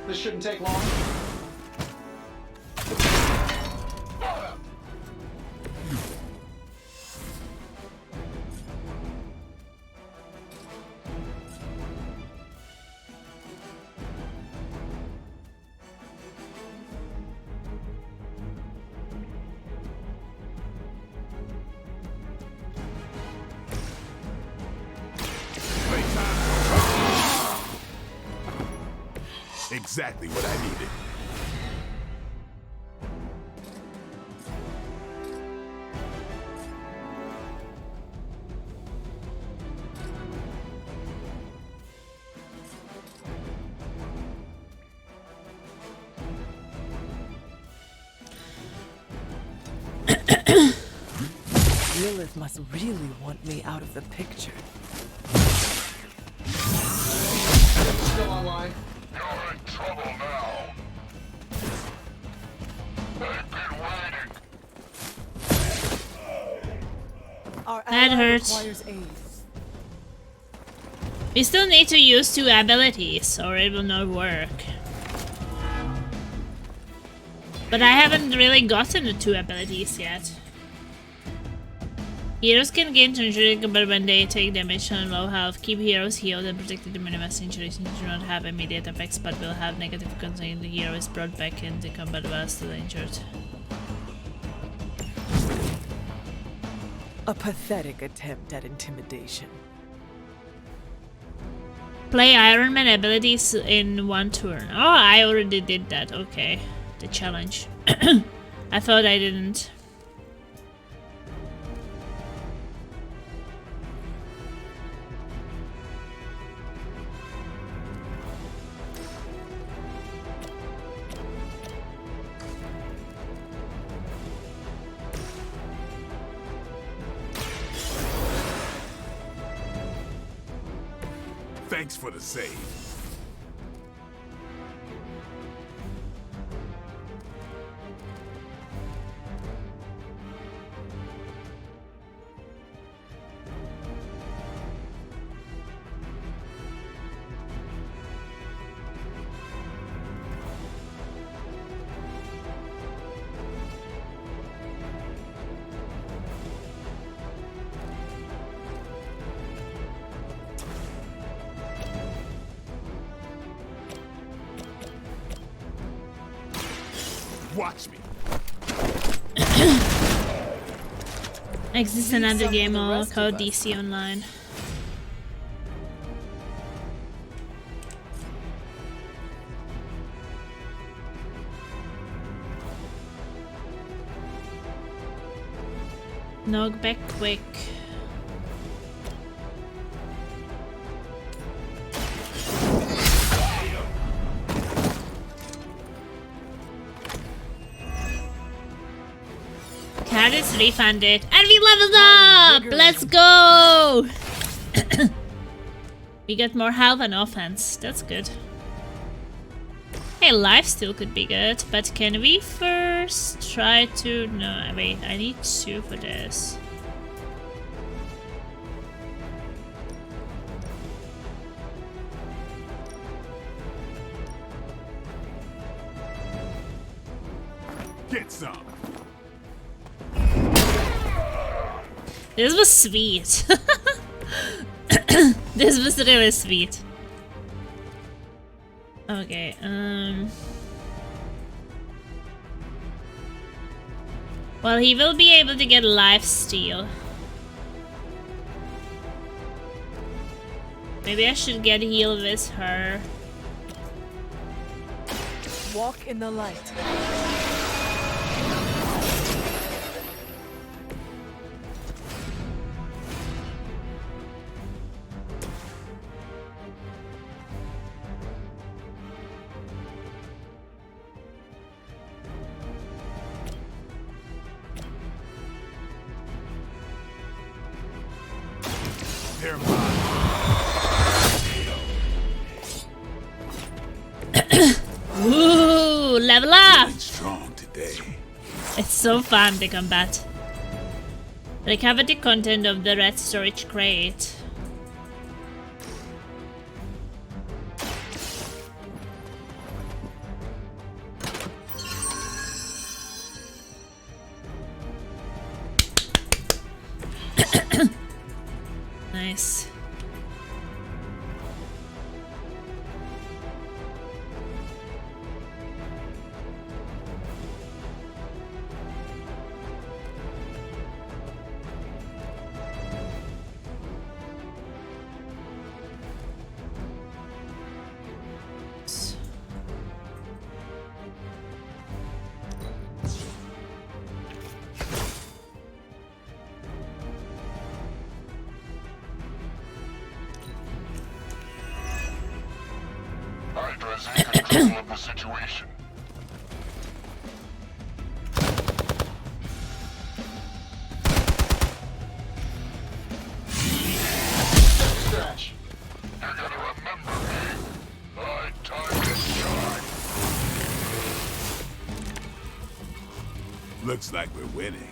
S11: This shouldn't take long.
S8: Exactly what I needed.
S3: Lilith must really want me out of the picture.
S11: Still online.
S8: You're in trouble now. They've been waiting.
S3: Our
S1: That
S3: ally
S1: hurts.
S3: requires aid.
S1: We still need to use 2 abilities or it will not work. But I haven't really gotten the 2 abilities yet. Heroes can gain injury but when they take damage on low health. Keep heroes healed and protected to minimize injuries. Do not have immediate effects but will have negative consequences. The hero is brought back into combat while still injured.
S3: A pathetic attempt at intimidation.
S1: Play Iron Man abilities in 1 turn. Oh, I already did that. Okay. The challenge. I thought I didn't.
S8: Thanks for the save. Watch me.
S1: Exists another game called DC Online. Nog back quick. Cat is refunded and we leveled up! Let's go! We get more health and offense. That's good. Hey, life still could be good, but can we first try to... No, wait, I need 2 for this.
S8: Get some.
S1: This was sweet. This was really sweet. Okay, well, he will be able to get life steal. Maybe I should get heal with her.
S3: Walk in the light.
S8: They're mine.
S1: Ooh, level up!
S8: Strong today.
S1: It's so fun, the combat. Recover the content of the red storage crate. Nice.
S12: Hydra's in control of the situation. Stretch. You gotta remember me. My time to shine.
S8: Looks like we're winning.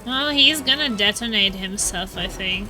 S1: Well, he's gonna detonate himself, I think.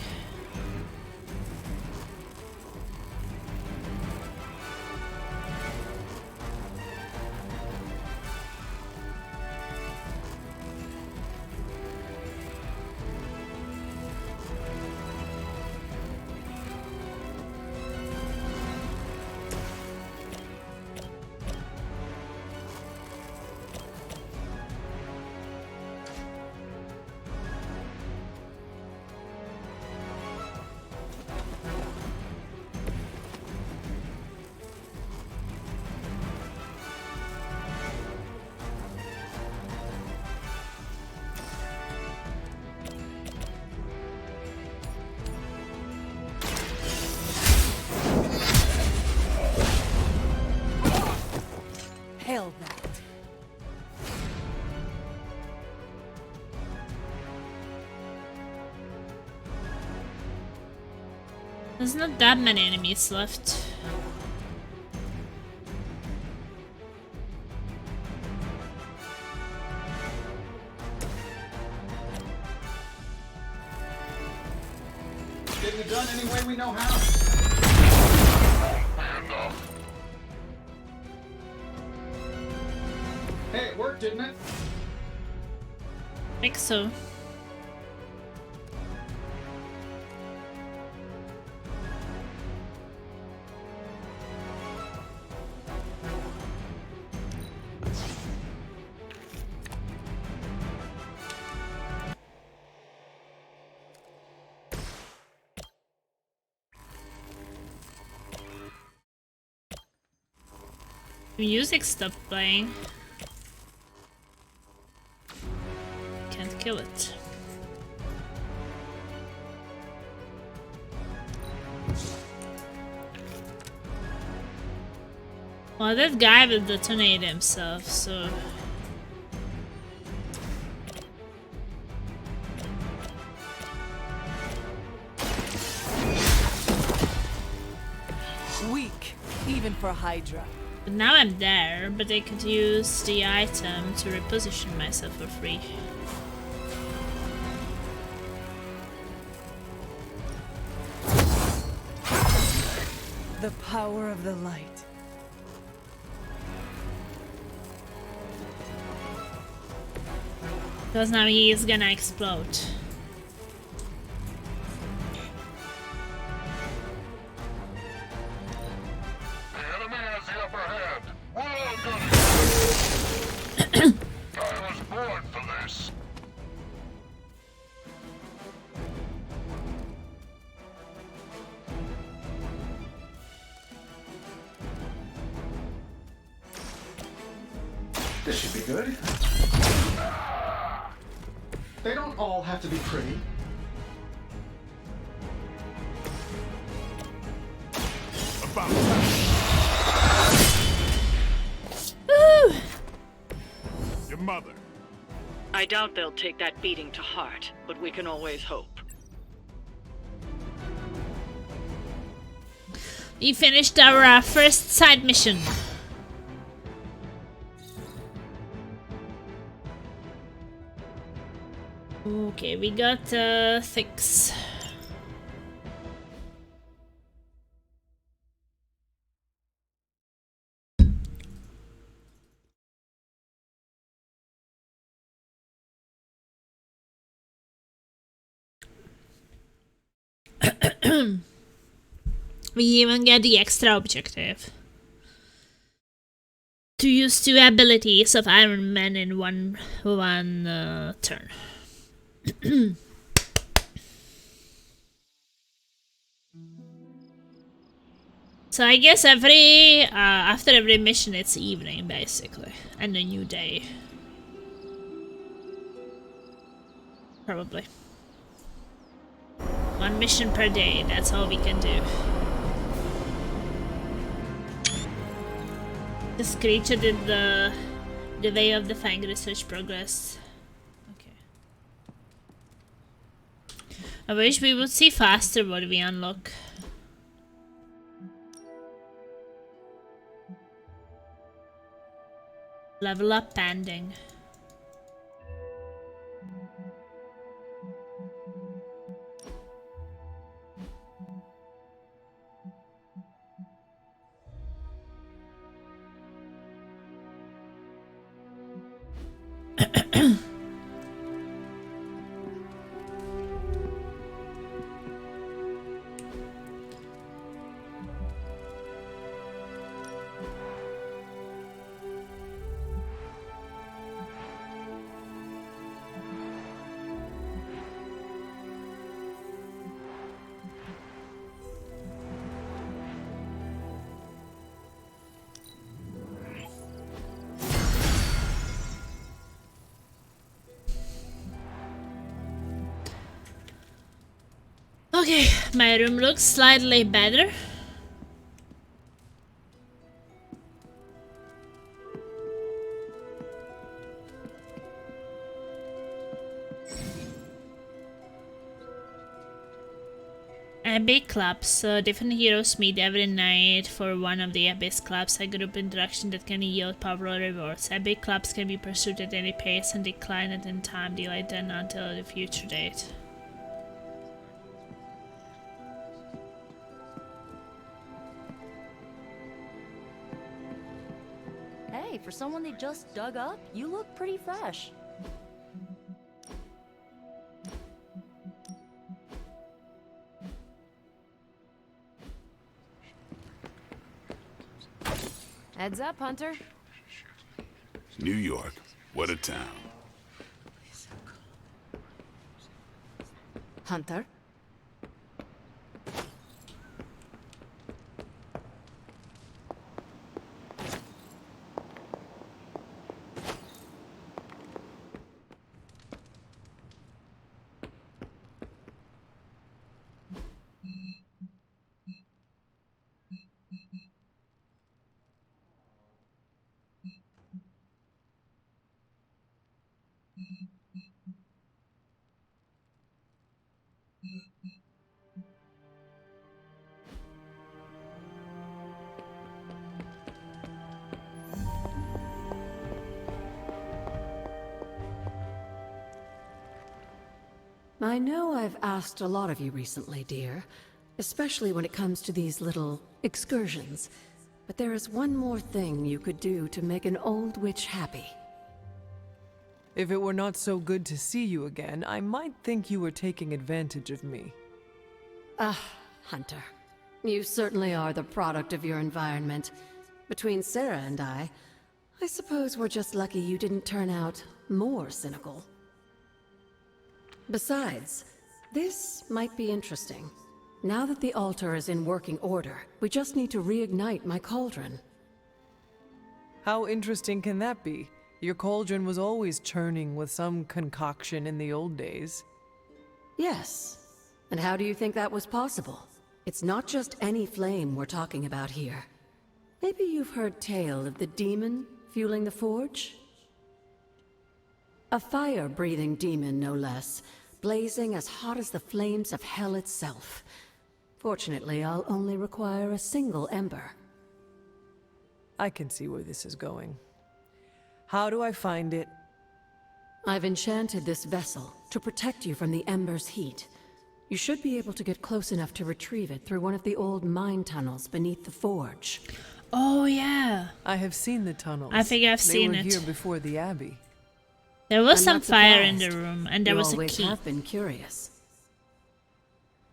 S1: There's not that many enemies left.
S11: Getting it done any way we know how. Hey, it worked, didn't it?
S1: I think so. Music stopped playing. Can't kill it. Well, that guy will detonate himself, so...
S3: Weak, even for Hydra.
S1: But now I'm there, but I could use the item to reposition myself for free.
S3: The power of the light.
S1: Because now he is gonna explode.
S11: This should be good. They don't all have to be pretty.
S1: Woo!
S8: Your mother.
S10: I doubt they'll take that beating to heart, but we can always hope.
S1: We finished our first side mission. Okay, we got Thix. We even get the extra objective. To use 2 abilities of Iron Man in one turn. So I guess every after every mission it's evening basically, and a new day. Probably. 1 mission per day, that's all we can do. This creature did the Way of the Fang research progress. Okay. I wish we would see faster what we unlock. Level up pending. Okay, my room looks slightly better. Abbey clubs. Different heroes meet every night for one of the Abbey's clubs, a group interaction that can yield powerful rewards. Abbey clubs can be pursued at any pace and decline at any time, delayed then until a future date.
S13: Hey, for someone they just dug up, you look pretty fresh.
S2: Heads up, Hunter.
S8: New York, what a town.
S9: Hunter?
S7: I know I've asked a lot of you recently, dear, especially when it comes to these little excursions. But there is one more thing you could do to make an old witch happy.
S3: If it were not so good to see you again, I might think you were taking advantage of me.
S7: Hunter. You certainly are the product of your environment. Between Sarah and I suppose we're just lucky you didn't turn out more cynical. Besides, this might be interesting. Now that the altar is in working order, we just need to reignite my cauldron.
S3: How interesting can that be? Your cauldron was always churning with some concoction in the old days.
S7: Yes. And how do you think that was possible? It's not just any flame we're talking about here. Maybe you've heard tale of the demon fueling the forge? A fire-breathing demon, no less, blazing as hot as the flames of hell itself. Fortunately, I'll only require a single ember.
S3: I can see where this is going. How do I find it?
S7: I've enchanted this vessel to protect you from the ember's heat. You should be able to get close enough to retrieve it through one of the old mine tunnels beneath the forge.
S1: Oh yeah.
S3: I have seen the tunnels.
S1: I think I've seen
S3: it. They
S1: it.
S3: were here before the Abbey.
S1: There was
S7: I'm
S1: some
S7: not
S1: fire in
S7: surprised.
S1: the room, and there
S7: You
S1: was a
S7: always
S1: key.
S7: have been curious.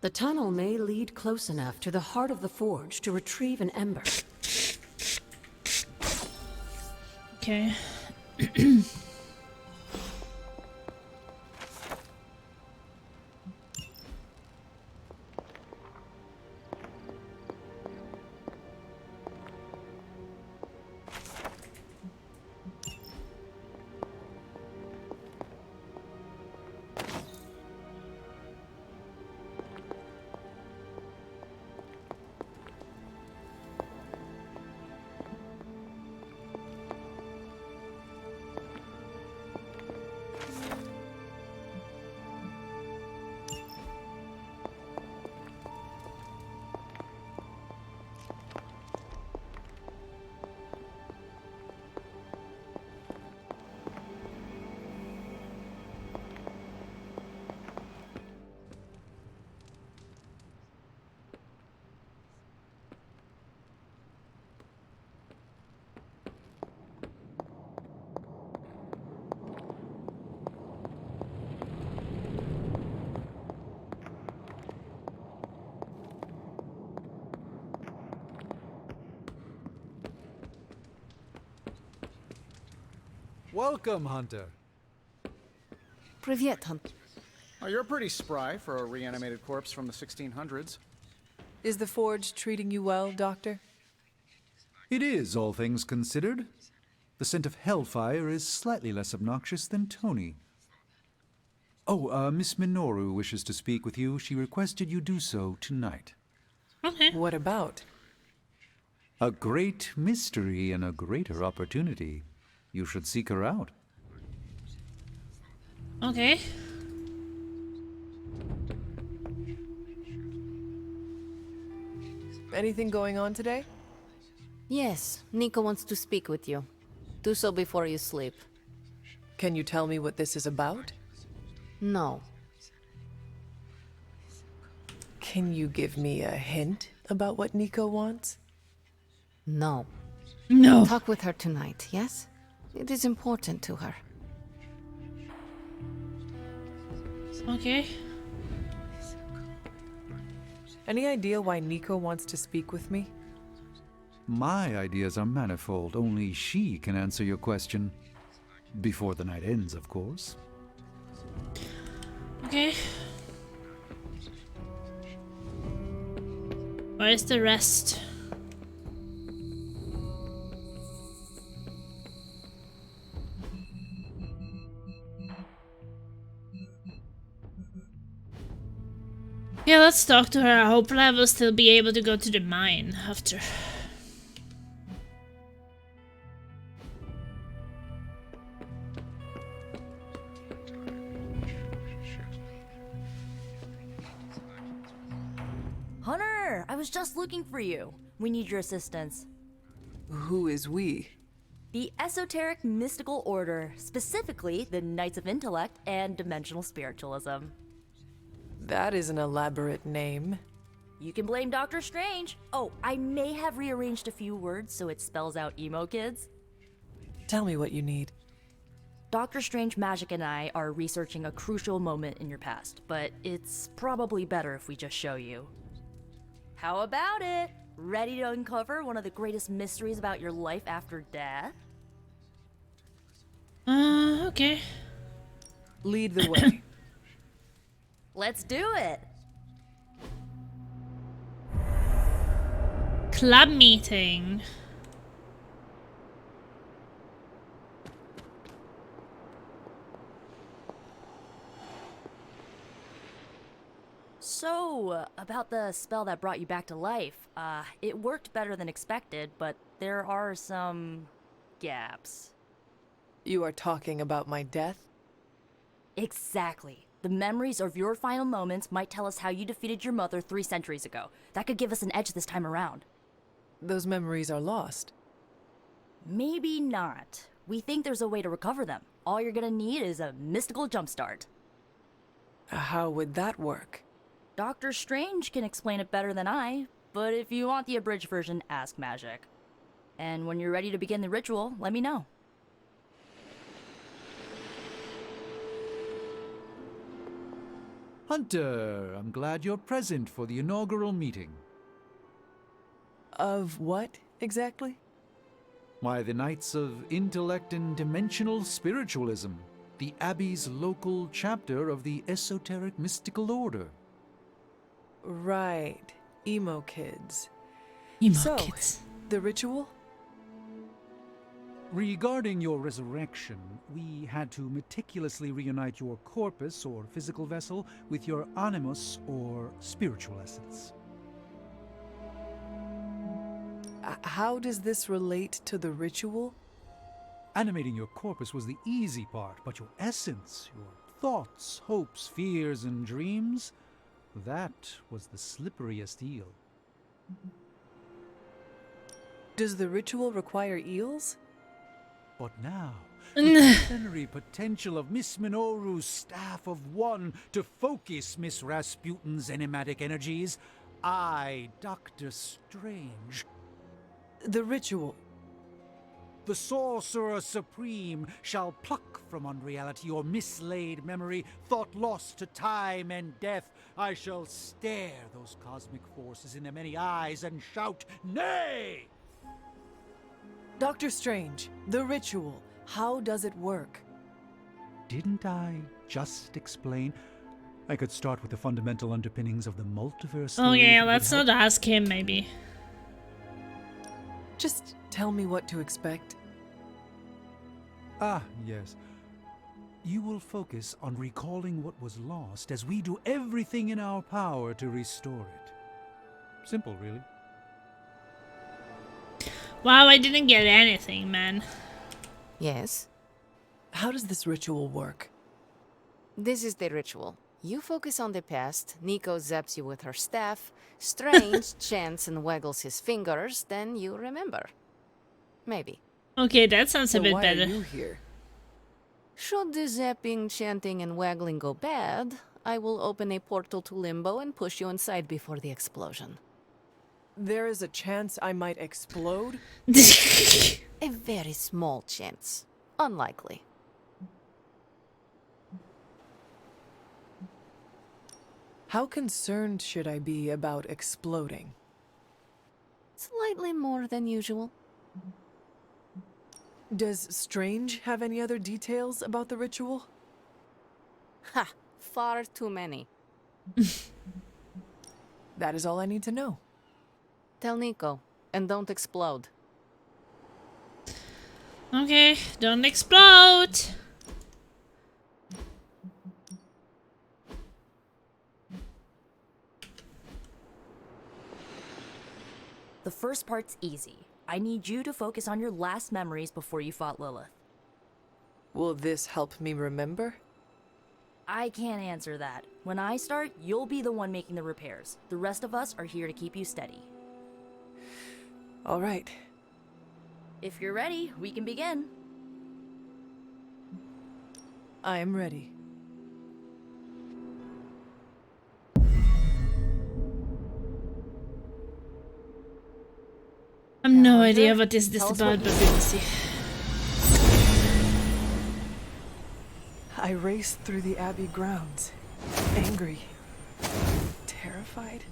S7: The tunnel may lead close enough to the heart of the forge to retrieve an ember.
S1: Okay.
S4: Welcome, Hunter.
S9: Привет, Hunter.
S11: Oh, you're pretty spry for a reanimated corpse from the 1600s.
S3: Is the forge treating you well, Doctor?
S4: It is, all things considered. The scent of hellfire is slightly less obnoxious than Tony. Oh, Miss Minoru wishes to speak with you. She requested you do so tonight.
S1: Okay.
S3: What about?
S4: A great mystery and a greater opportunity. You should seek her out.
S1: Okay.
S3: Anything going on today?
S9: Yes, Nico wants to speak with you. Do so before you sleep.
S3: Can you tell me what this is about?
S9: No.
S3: Can you give me a hint about what Nico wants?
S9: No.
S1: No.
S9: Talk with her tonight, yes? It is important to her.
S1: Okay.
S3: Any idea why Nico wants to speak with me?
S4: My ideas are manifold. Only she can answer your question. Before the night ends, of course.
S1: Okay. Where's the rest? Yeah, let's talk to her. Hopefully I will still be able to go to the mine after.
S13: Hunter, I was just looking for you. We need your assistance.
S3: Who is we?
S13: The Esoteric Mystical Order, specifically the Knights of Intellect and Dimensional Spiritualism.
S3: That is an elaborate name.
S13: You can blame Doctor Strange. Oh, I may have rearranged a few words so it spells out emo kids.
S3: Tell me what you need.
S13: Doctor Strange Magic and I are researching a crucial moment in your past, but it's probably better if we just show you. How about it? Ready to uncover one of the greatest mysteries about your life after death?
S1: Okay.
S3: Lead the way.
S13: Let's do it!
S1: Club meeting.
S13: So, about the spell that brought you back to life, it worked better than expected, but there are some gaps.
S3: You are talking about my death?
S13: Exactly. The memories of your final moments might tell us how you defeated your mother 3 centuries ago. That could give us an edge this time around.
S3: Those memories are lost.
S13: Maybe not. We think there's a way to recover them. All you're gonna need is a mystical jumpstart.
S3: How would that work?
S13: Doctor Strange can explain it better than I, but if you want the abridged version, ask Magic. And when you're ready to begin the ritual, let me know.
S4: Hunter, I'm glad you're present for the inaugural meeting.
S3: Of what, exactly?
S4: Why, the Knights of Intellect and Dimensional Spiritualism, the Abbey's local chapter of the Esoteric Mystical Order.
S3: Right. Emo kids.
S1: Emo kids.
S3: The ritual?
S4: Regarding your resurrection, we had to meticulously reunite your corpus, or physical vessel, with your animus, or spiritual essence.
S3: How does this relate to the ritual?
S4: Animating your corpus was the easy part, but your essence, your thoughts, hopes, fears, and dreams, that was the slipperiest eel.
S3: Does the ritual require eels?
S4: But now, with the plenary potential of Miss Minoru's Staff of One to focus Miss Rasputin's enigmatic energies, I, Doctor Strange...
S3: The ritual.
S4: The Sorcerer Supreme shall pluck from unreality your mislaid memory, thought lost to time and death. I shall stare those cosmic forces in their many eyes and shout, nay!
S3: Doctor Strange, the ritual, how does it work?
S4: Didn't I just explain? I could start with the fundamental underpinnings of the multiverse.
S1: Oh yeah, let's not ask him, maybe.
S3: Just tell me what to expect.
S4: Ah, yes. You will focus on recalling what was lost as we do everything in our power to restore it. Simple, really.
S1: Wow, I didn't get anything, man.
S9: Yes?
S3: How does this ritual work?
S9: This is the ritual. You focus on the past, Nico zaps you with her staff, Strange chants and waggles his fingers, then you remember. Maybe.
S1: Okay, that sounds a bit
S3: why
S1: better.
S3: Are you here?
S9: Should the zapping, chanting, and waggling go bad, I will open a portal to Limbo and push you inside before the explosion.
S3: There is a chance I might explode?
S9: A very small chance. Unlikely.
S3: How concerned should I be about exploding?
S9: Slightly more than usual.
S3: Does Strange have any other details about the ritual?
S9: Ha! Far too many.
S3: That is all I need to know.
S9: Tell Nico, and don't explode.
S1: Okay, don't explode.
S13: The first part's easy. I need you to focus on your last memories before you fought Lilith.
S3: Will this help me remember?
S13: I can't answer that. When I start, you'll be the one making the repairs. The rest of us are here to keep you steady.
S3: All right.
S13: If you're ready, we can begin.
S3: I am ready.
S1: I have no idea what is this about, but we will see.
S3: I raced through the Abbey grounds, angry, terrified.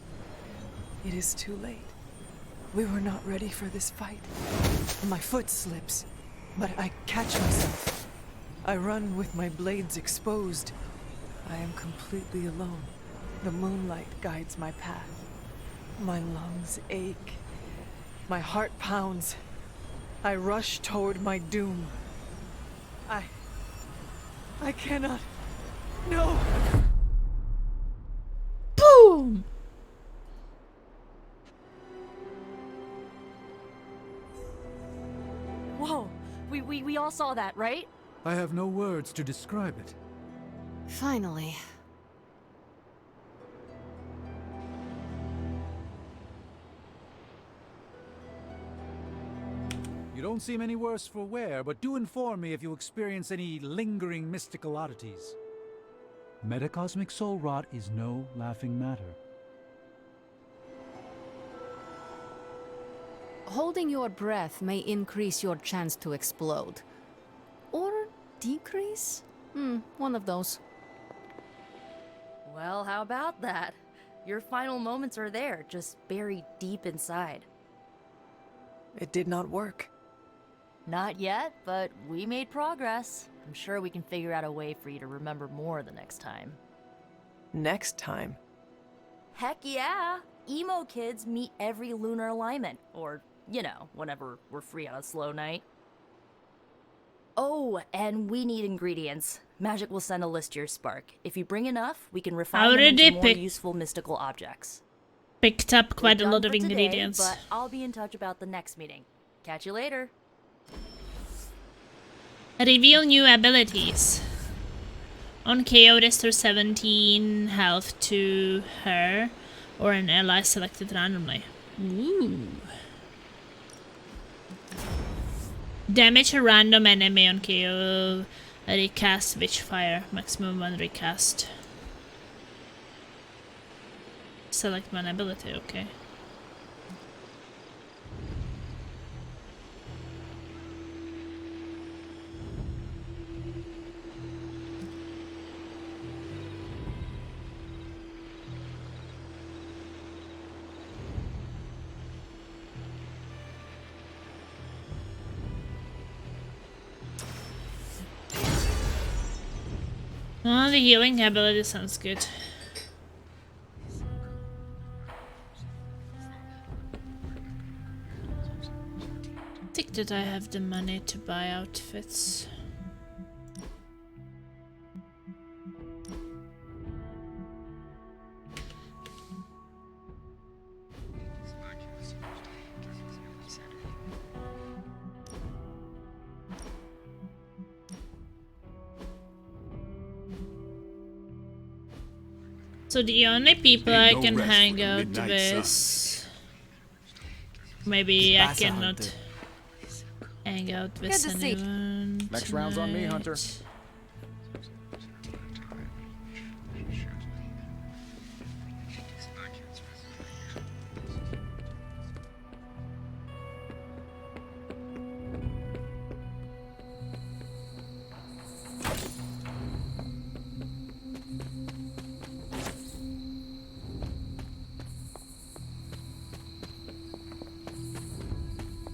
S3: It is too late. We were not ready for this fight. My foot slips, but I catch myself. I run with my blades exposed. I am completely alone. The moonlight guides my path. My lungs ache. My heart pounds. I rush toward my doom. I cannot. No!
S1: Boom!
S13: Whoa! We all saw that, right?
S4: I have no words to describe it.
S9: Finally.
S4: You don't seem any worse for wear, but do inform me if you experience any lingering mystical oddities. Metacosmic soul rot is no laughing matter.
S9: Holding your breath may increase your chance to explode. Or decrease? One of those.
S13: Well, how about that? Your final moments are there, just buried deep inside.
S3: It did not work.
S13: Not yet, but we made progress. I'm sure we can figure out a way for you to remember more the next time.
S3: Next time?
S13: Heck yeah! Emo kids meet every lunar alignment. Or, you know, whenever we're free on a slow night. Oh, and we need ingredients. Magic will send a list to your spark. If you bring enough, we can refine them into more useful mystical objects.
S1: Picked up quite a lot of
S13: We're done for
S1: ingredients.
S13: today, but I'll be in touch about the next meeting. Catch you later.
S1: Reveal new abilities. On KO, restore 17 health to her or an ally selected randomly. Ooh. Damage a random enemy on KO. Recast Witchfire. Maximum 1 recast. Select one ability, okay. Oh, the healing ability sounds good. I think that I have the money to buy outfits. So the only people
S8: Ain't
S1: I
S8: no
S1: can
S8: rest
S1: hang
S8: for the
S1: out
S8: midnight
S1: with... Maybe I
S3: Pasa,
S1: cannot
S3: Hunter.
S1: hang out with
S9: Good to see.
S1: anyone
S5: Next round's on me, Hunter.
S1: tonight.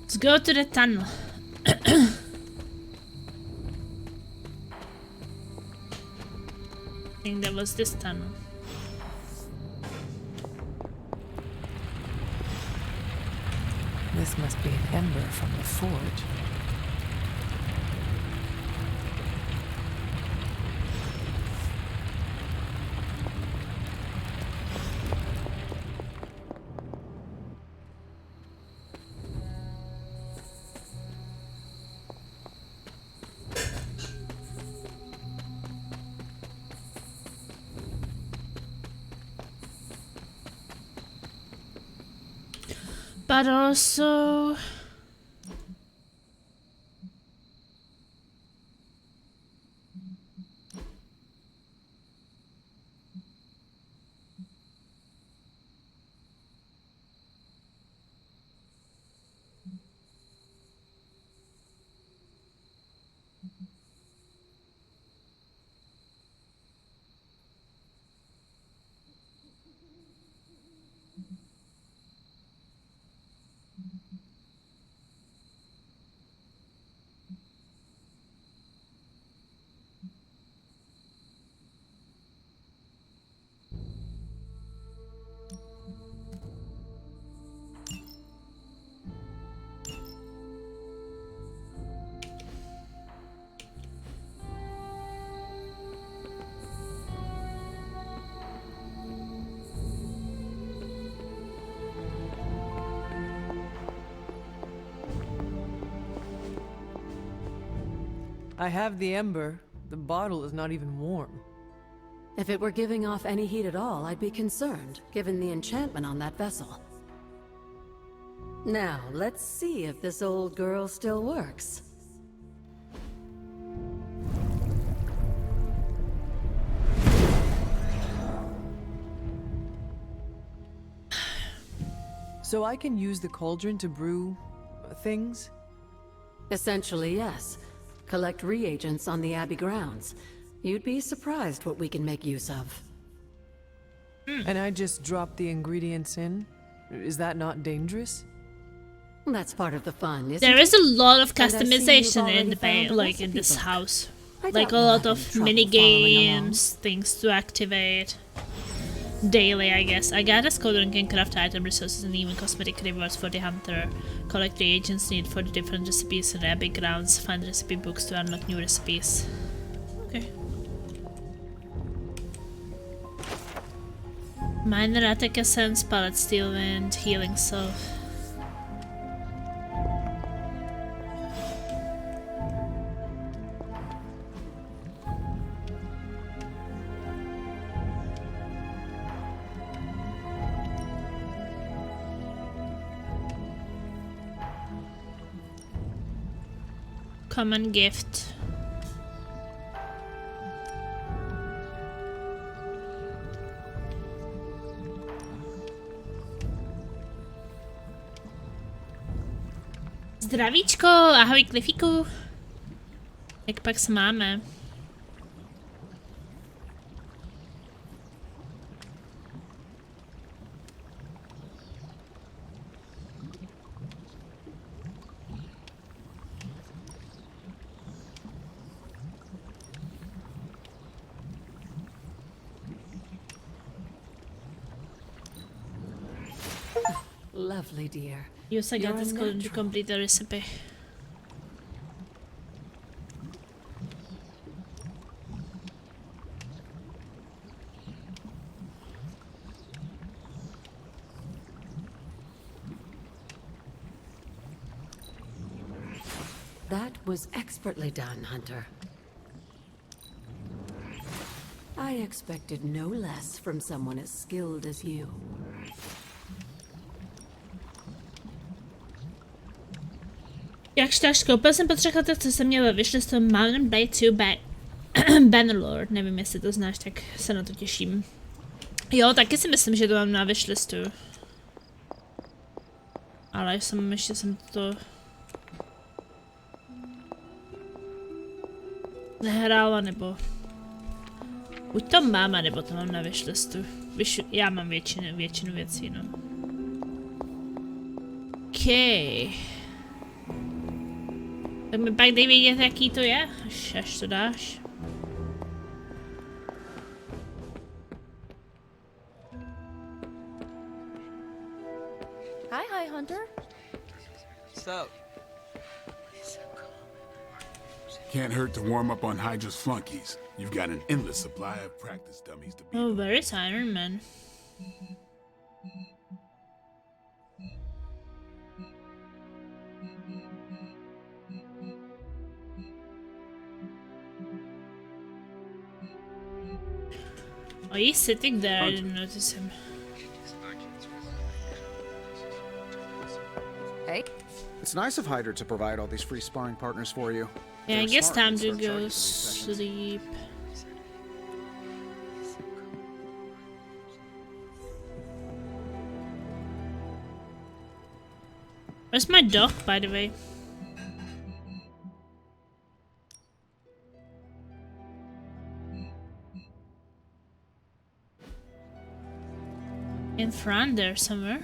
S1: Let's go to the tunnel. I think that was this tunnel.
S3: This must be an ember from the forge.
S1: But also...
S3: I have the ember. The bottle is not even warm.
S7: If it were giving off any heat at all, I'd be concerned, given the enchantment on that vessel. Now, let's see if this old girl still works.
S3: So I can use the cauldron to brew things?
S7: Essentially, yes. Collect reagents on the Abbey grounds. You'd be surprised what we can make use of.
S3: And I just drop the ingredients in? Is that not dangerous?
S7: That's part of the fun, isn't
S1: There
S7: it?
S1: is a lot of
S7: And I see you've
S1: customization in
S7: already
S1: the
S7: found a
S1: like in
S7: recipe
S1: this
S7: book.
S1: house.
S7: I
S1: Like a
S7: doubt we'll
S1: lot
S7: have
S1: of
S7: any trouble
S1: mini
S7: following along.
S1: games, things to activate. Daily, I guess. I got a cauldron can craft item resources and even cosmetic rewards for the hunter. Collect reagents needed for the different recipes in Abbey grounds. Find recipe books to unlock new recipes. Okay. Minor attack essence, pallet steel wind, healing self. Common gift. Zdravíčko, ahoj Cliffíku. Jak pak se máme?
S7: Lovely, dear.
S1: Use a
S7: You're
S1: get this
S7: a
S1: cauldron to
S7: natural.
S1: complete the recipe.
S7: That was expertly done, Hunter. I I expected no less from someone as skilled as you.
S1: Jak čtáš, koupil jsem po 3 letech, co jsem měl ve wishlist Mount and Blade 2 Bannerlord. Nevím, jestli to znáš, tak se na to těším. Jo, taky si myslím, že to mám na wishlistu. Ale ještě jsem to nehrála, nebo buď to mám, nebo to mám na wishlistu. Já mám většinu věcí, no. Okay. Tak mi pak dej vědět, jaký to je, až to dáš.
S13: Hi, Hunter.
S14: What's up?
S8: Can't hurt to warm up on Hydra's flunkies. You've got an endless supply of practice dummies to beat.
S1: Oh, very Iron Man. Oh, he's sitting there. I didn't notice him.
S13: Hey.
S5: It's nice of Hydra to provide all these free sparring partners for you.
S1: Yeah, I
S5: They're
S1: guess
S5: smart
S1: time
S5: and
S1: to
S5: start
S1: go
S5: charging for these sessions.
S1: sleep. Where's my dog, by the way? In front there somewhere.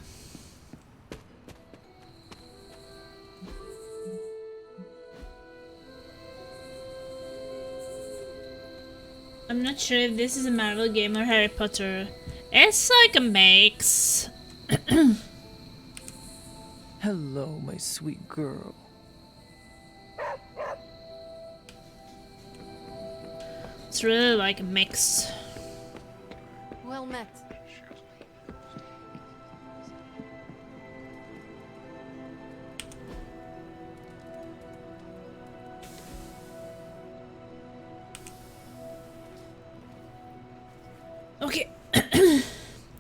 S1: I'm not sure if this is a Marvel game or Harry Potter. It's like a mix.
S3: Hello, my sweet girl.
S1: It's really like a mix.
S9: Well met.
S1: Okay.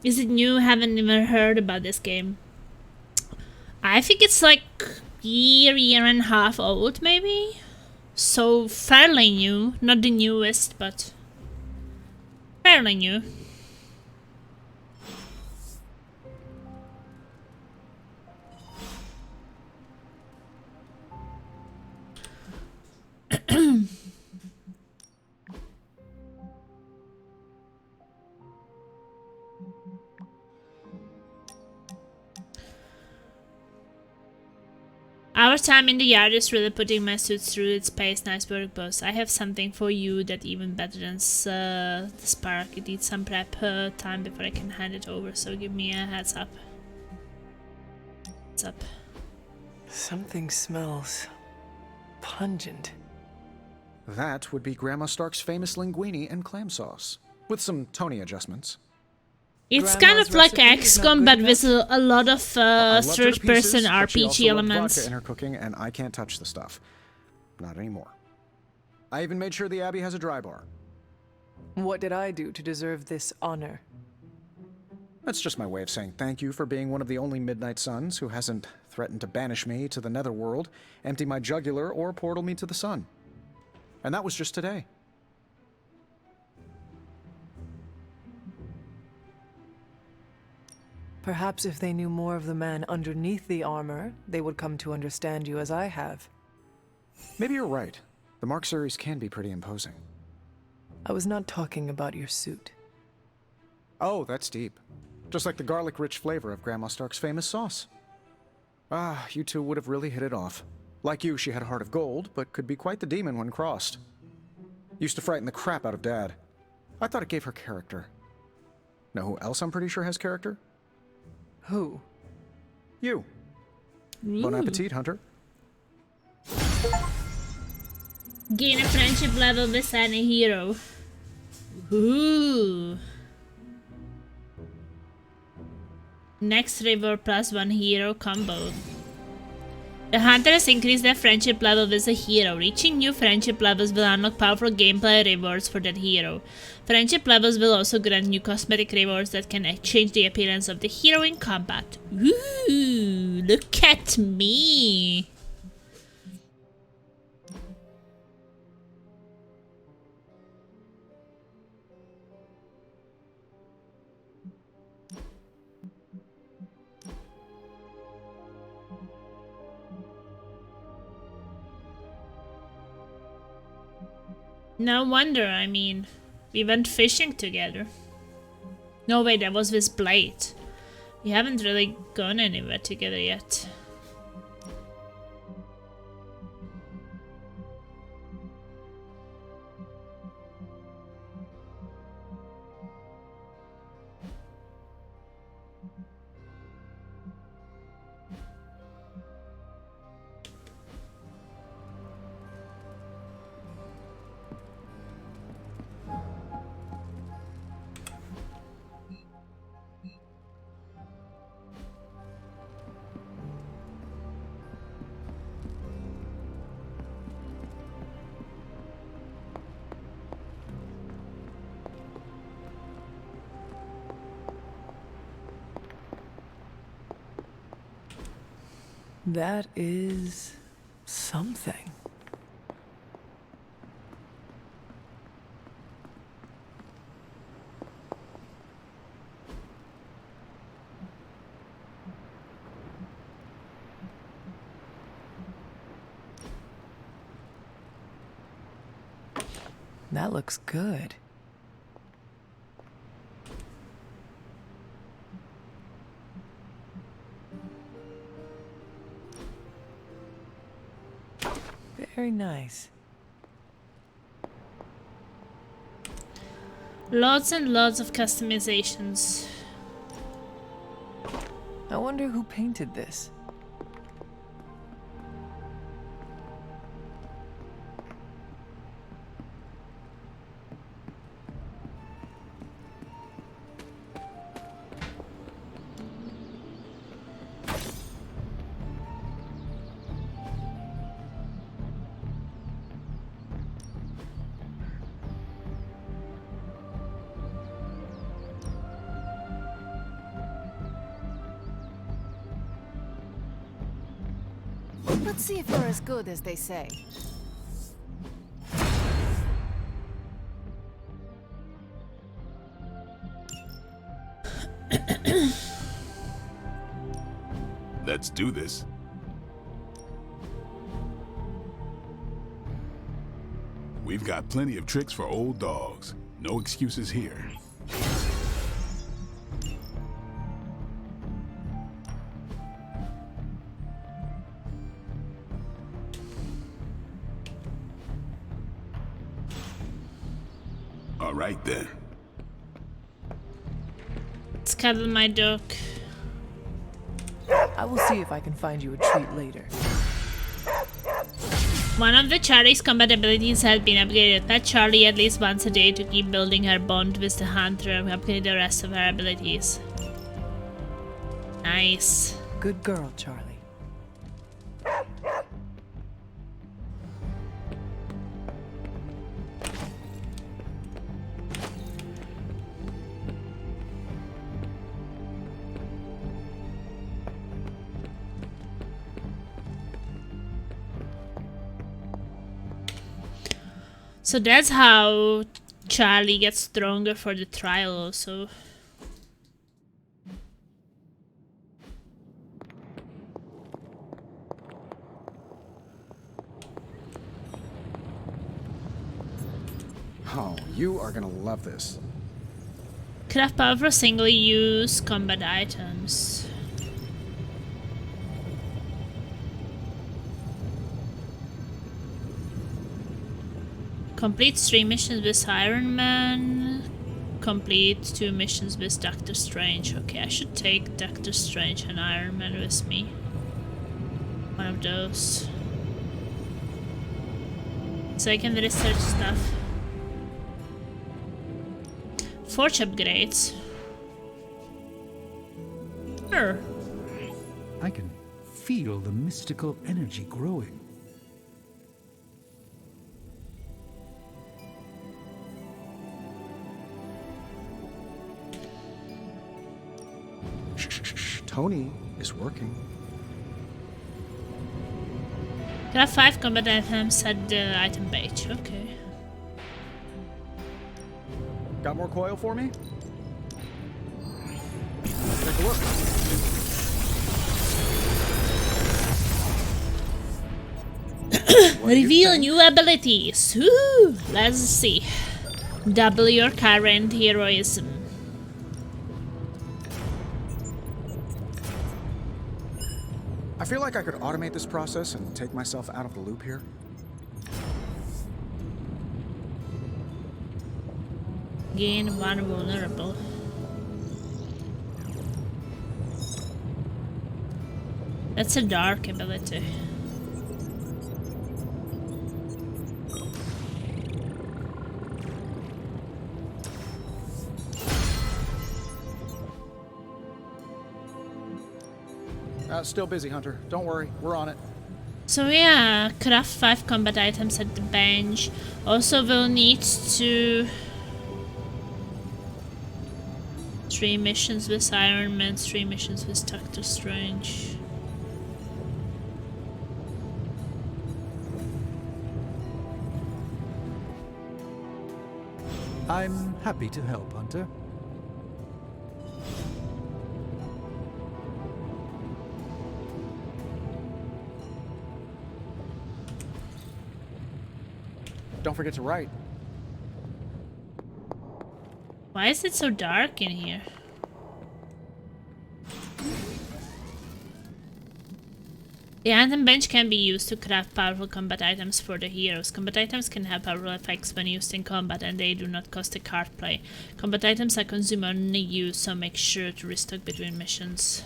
S1: Is it new? Haven't even heard about this game. I think it's like year and a half old, maybe? So fairly new. Not the newest, but fairly new. Our time in the yard is really putting my suit through its pace. Nice work, boss. I have something for you that even better than the spark. It needs some prep time before I can hand it over, so give me a heads up. What's up?
S3: Something smells pungent.
S5: That would be Grandma Stark's famous linguine and clam sauce, with some Tony adjustments.
S1: It's kind of like XCOM, but with a lot of third-person RPG elements.
S5: Vodka in her cooking, and I can't touch the stuff. Not anymore. I even made sure the Abbey has a dry bar.
S3: What did I do to deserve this honor?
S5: That's just my way of saying thank you for being one of the only Midnight Suns who hasn't threatened to banish me to the Netherworld, empty my jugular, or portal me to the sun. And that was just today.
S3: Perhaps if they knew more of the man underneath the armor, they would come to understand you as I have.
S5: Maybe you're right. The Mark series can be pretty imposing.
S3: I was not talking about your suit.
S5: Oh, that's deep. Just like the garlic-rich flavor of Grandma Stark's famous sauce. Ah, you two would have really hit it off. Like you, she had a heart of gold, but could be quite the demon when crossed. Used to frighten the crap out of Dad. I thought it gave her character. Know who else I'm pretty sure has character?
S3: Who?
S5: You. Bon appetit, Hunter.
S1: Gain a friendship level with any hero. Ooh. Next river +1 hero combo. The hunters increase their friendship level with a hero. Reaching new friendship levels will unlock powerful gameplay rewards for that hero. Friendship levels will also grant new cosmetic rewards that can change the appearance of the hero in combat. Ooh, look at me! No wonder, I mean, we went fishing together. No, wait, that was with Blade. We haven't really gone anywhere together yet.
S3: That is something. That looks good. Very nice.
S1: Lots and lots of customizations.
S3: I wonder who painted this.
S7: Let's see if you're as good as they say.
S8: Let's do this. We've got plenty of tricks for old dogs. No excuses here. All right then.
S1: Let's cuddle my dog.
S3: I will see if I can find you a treat later.
S1: One of the Charlie's combat abilities has been upgraded. Pet Charlie at least once a day to keep building her bond with the hunter and upgrade the rest of her abilities. Nice.
S3: Good girl, Charlie.
S1: So that's how Charlie gets stronger for the trial also.
S5: Oh, you are gonna love this.
S1: Craft powerful single use combat items. Complete 3 missions with Iron Man. Complete 2 missions with Doctor Strange. Okay, I should take Doctor Strange and Iron Man with me. One of those. So I can research stuff. Forge upgrades. Sure.
S4: I can feel the mystical energy growing.
S5: Shh. Tony is working.
S1: Can I have 5 combat items at the item page? Okay.
S5: Got more coil for me? Take a look.
S1: Reveal new abilities. Woo! Let's see. Double your current heroism.
S5: I feel like I could automate this process and take myself out of the loop here.
S1: Gain 1 vulnerable. That's a dark ability.
S5: Still busy, Hunter. Don't worry, we're on it.
S1: So yeah, craft 5 combat items at the bench. Also we'll need to... 3 missions with Iron Man, 3 missions with Doctor Strange.
S4: I'm happy to help, Hunter.
S5: Don't forget to write.
S1: Why is it so dark in here? The item bench can be used to craft powerful combat items for the heroes. Combat items can have powerful effects when used in combat, and they do not cost a card play. Combat items are consumed only used, so make sure to restock between missions.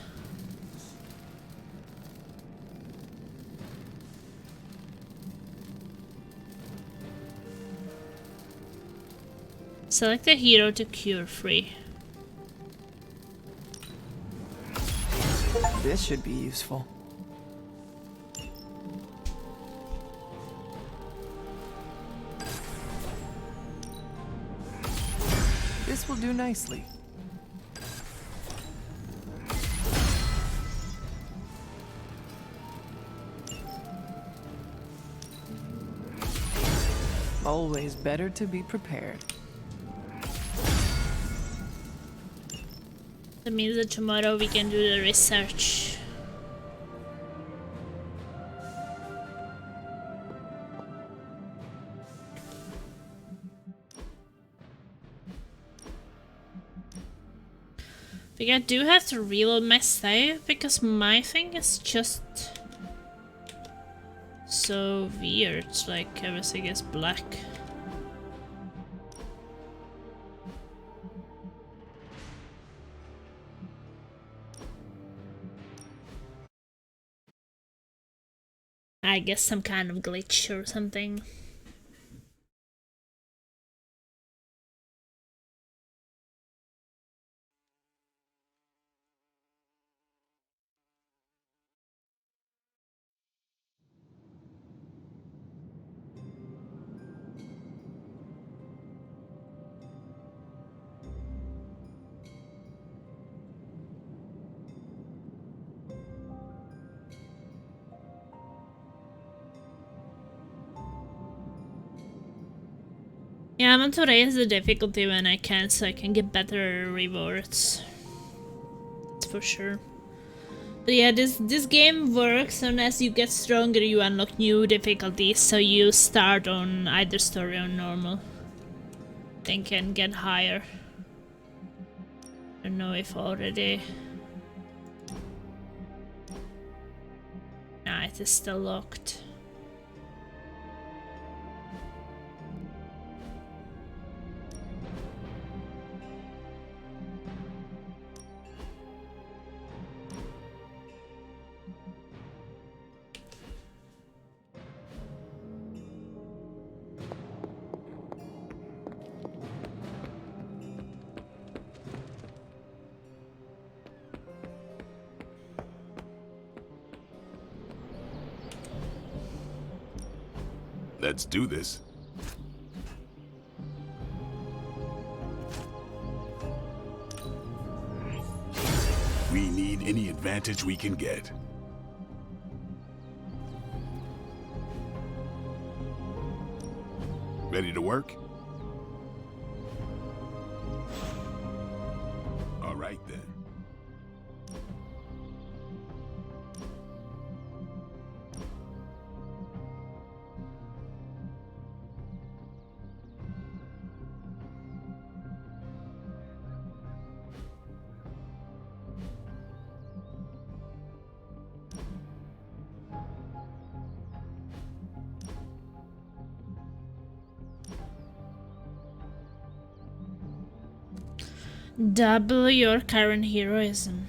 S1: Select a hero to cure free.
S3: This should be useful. This will do nicely. Always better to be prepared.
S1: That means that tomorrow we can do the research. But I do have to reload my save because my thing is just so weird, like everything is black. I guess some kind of glitch or something. Yeah, I want to raise the difficulty when I can so I can get better rewards. That's for sure. But yeah, this game works, and as you get stronger you unlock new difficulties, so you start on either story or normal. Then can get higher. I don't know if already... Nah, it is still locked.
S8: Let's do this. We need any advantage we can get. Ready to work? All right then.
S1: Double your current heroism.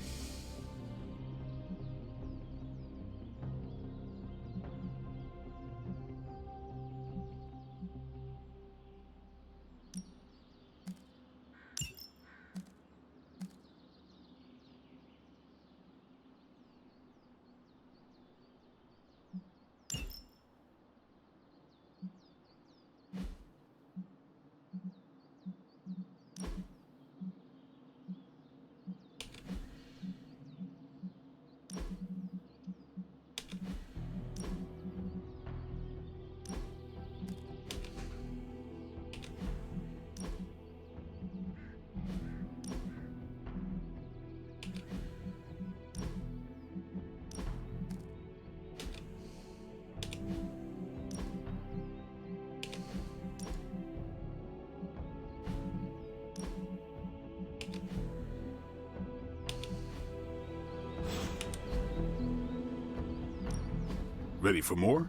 S8: Ready for more?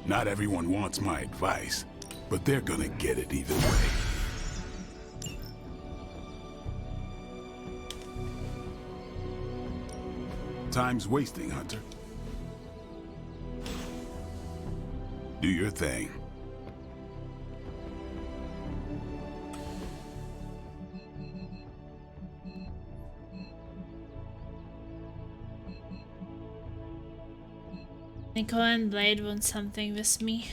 S8: Not everyone wants my advice, but they're gonna get it either way. Time's wasting, Hunter. Do your thing.
S1: Nico and Blade want something with me.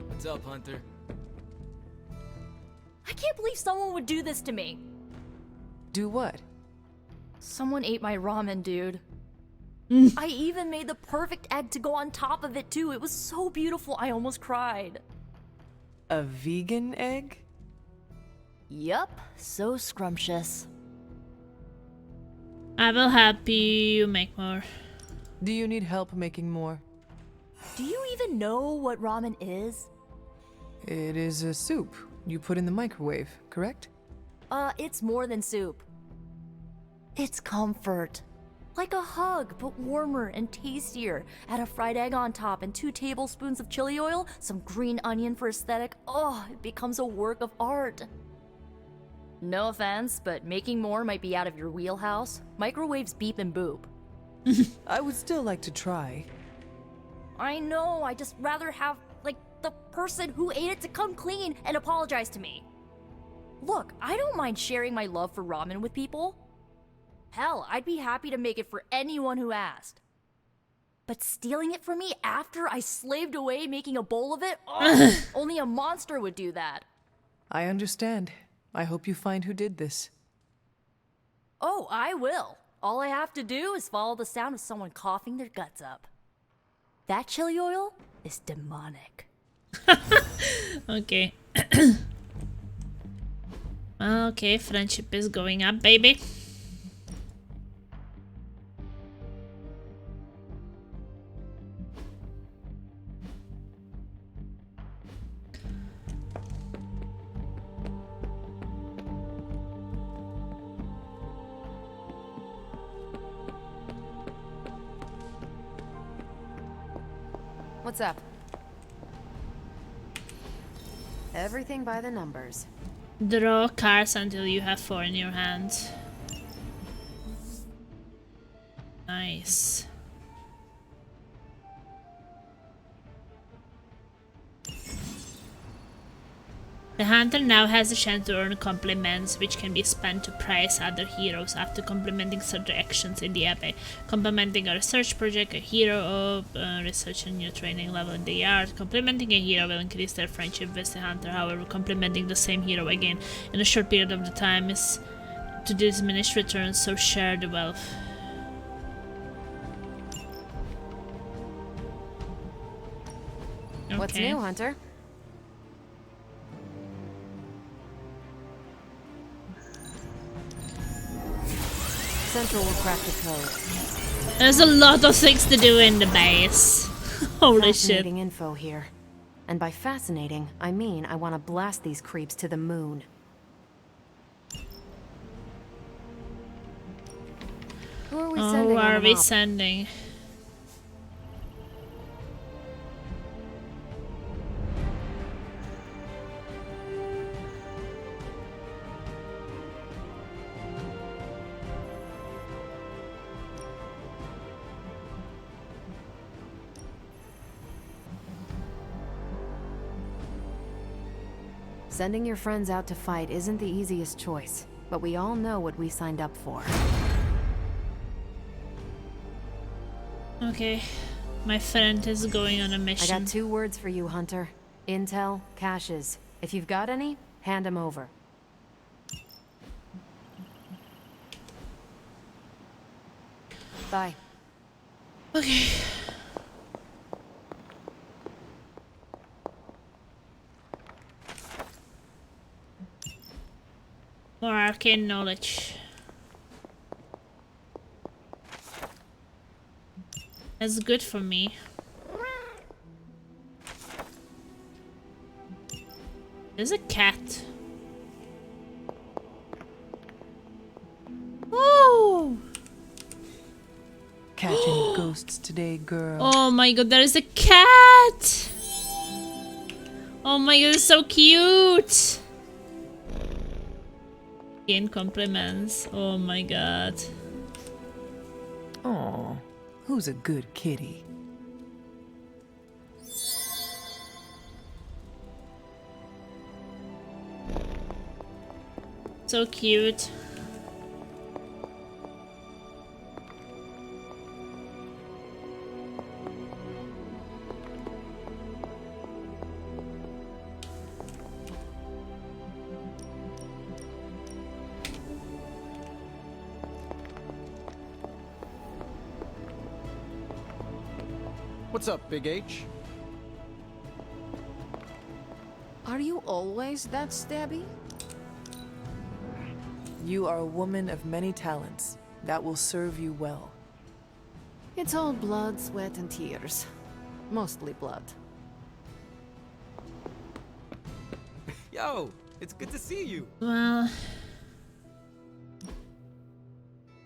S14: What's up, Hunter?
S13: I can't believe someone would do this to me.
S3: Do what?
S13: Someone ate my ramen, dude. I even made the perfect egg to go on top of it, too. It was so beautiful, I almost cried.
S3: A vegan egg?
S13: Yup, so scrumptious.
S1: I will help you make more.
S3: Do you need help making more?
S13: Do you even know what ramen is?
S3: It is a soup you put in the microwave, correct?
S13: It's more than soup. It's comfort. Like a hug, but warmer and tastier. Add a fried egg on top and 2 tablespoons of chili oil, some green onion for aesthetic. Oh, it becomes a work of art. No offense, but making more might be out of your wheelhouse. Microwaves beep and boop.
S3: I would still like to try.
S13: I know, I just rather have, like, the person who ate it to come clean and apologize to me. Look, I don't mind sharing my love for ramen with people. Hell, I'd be happy to make it for anyone who asked. But stealing it from me after I slaved away making a bowl of it? Oh, only a monster would do that.
S3: I understand. I hope you find who did this.
S13: Oh, I will. All I have to do is follow the sound of someone coughing their guts up. That chili oil is demonic.
S1: Okay. Okay, friendship is going up, baby.
S2: What's up? Everything by the numbers.
S1: Draw cards until you have 4 in your hand. Nice. The hunter now has a chance to earn compliments, which can be spent to praise other heroes after complimenting certain actions in the abbey. Complimenting a research project, a hero, research a new training level in the yard. Complimenting a hero will increase their friendship with the hunter. However, complimenting the same hero again in a short period of the time is to diminish returns, so share the wealth.
S2: What's new, Hunter? Central will crack the code.
S1: There's a lot of things to do in the base. Holy shit.
S2: Fascinating info here. And by fascinating, I mean I want to blast these creeps to the moon. Who are we sending?
S1: Who are we
S2: up?
S1: sending?
S2: Sending your friends out to fight isn't the easiest choice, but we all know what we signed up for.
S1: Okay, my friend is going on a mission.
S2: I got 2 words for you, Hunter. Intel, caches. If you've got any, hand them over. Bye.
S1: Okay. More arcane knowledge. That's good for me. There's a cat. Oh!
S3: Catch any ghosts today, girl?
S1: Oh my god, there is a cat! Oh my god, it's so cute! Gain compliments. Oh my god.
S3: Aw, who's a good kitty?
S1: So cute.
S5: What's up, Big H?
S9: Are you always that stabby?
S3: You are a woman of many talents. That will serve you well.
S9: It's all blood, sweat, and tears. Mostly blood.
S14: Yo, it's good to see you.
S1: Well...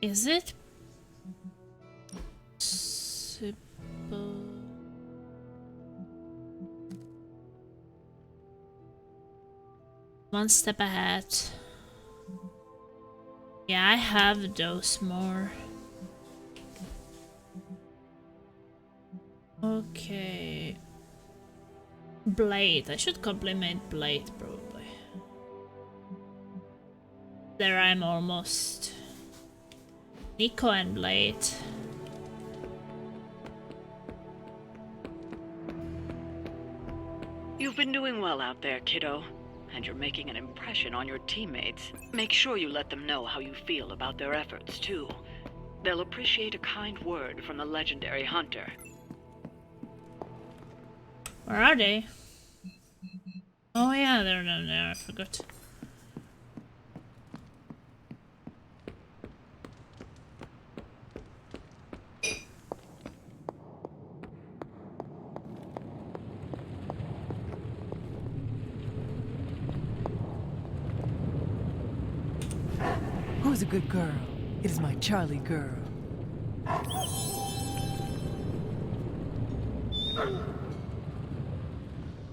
S1: Is it? One step ahead. Yeah, I have those more. Okay. Blade. I should compliment Blade, probably. There I'm almost. Nico and Blade.
S15: You've been doing well out there, kiddo. And you're making an impression on your teammates. Make sure you let them know how you feel about their efforts, too. They'll appreciate a kind word from the legendary hunter.
S1: Where are they? Oh yeah, they're down there, I forgot.
S3: Who's a good girl? It is my Charlie girl.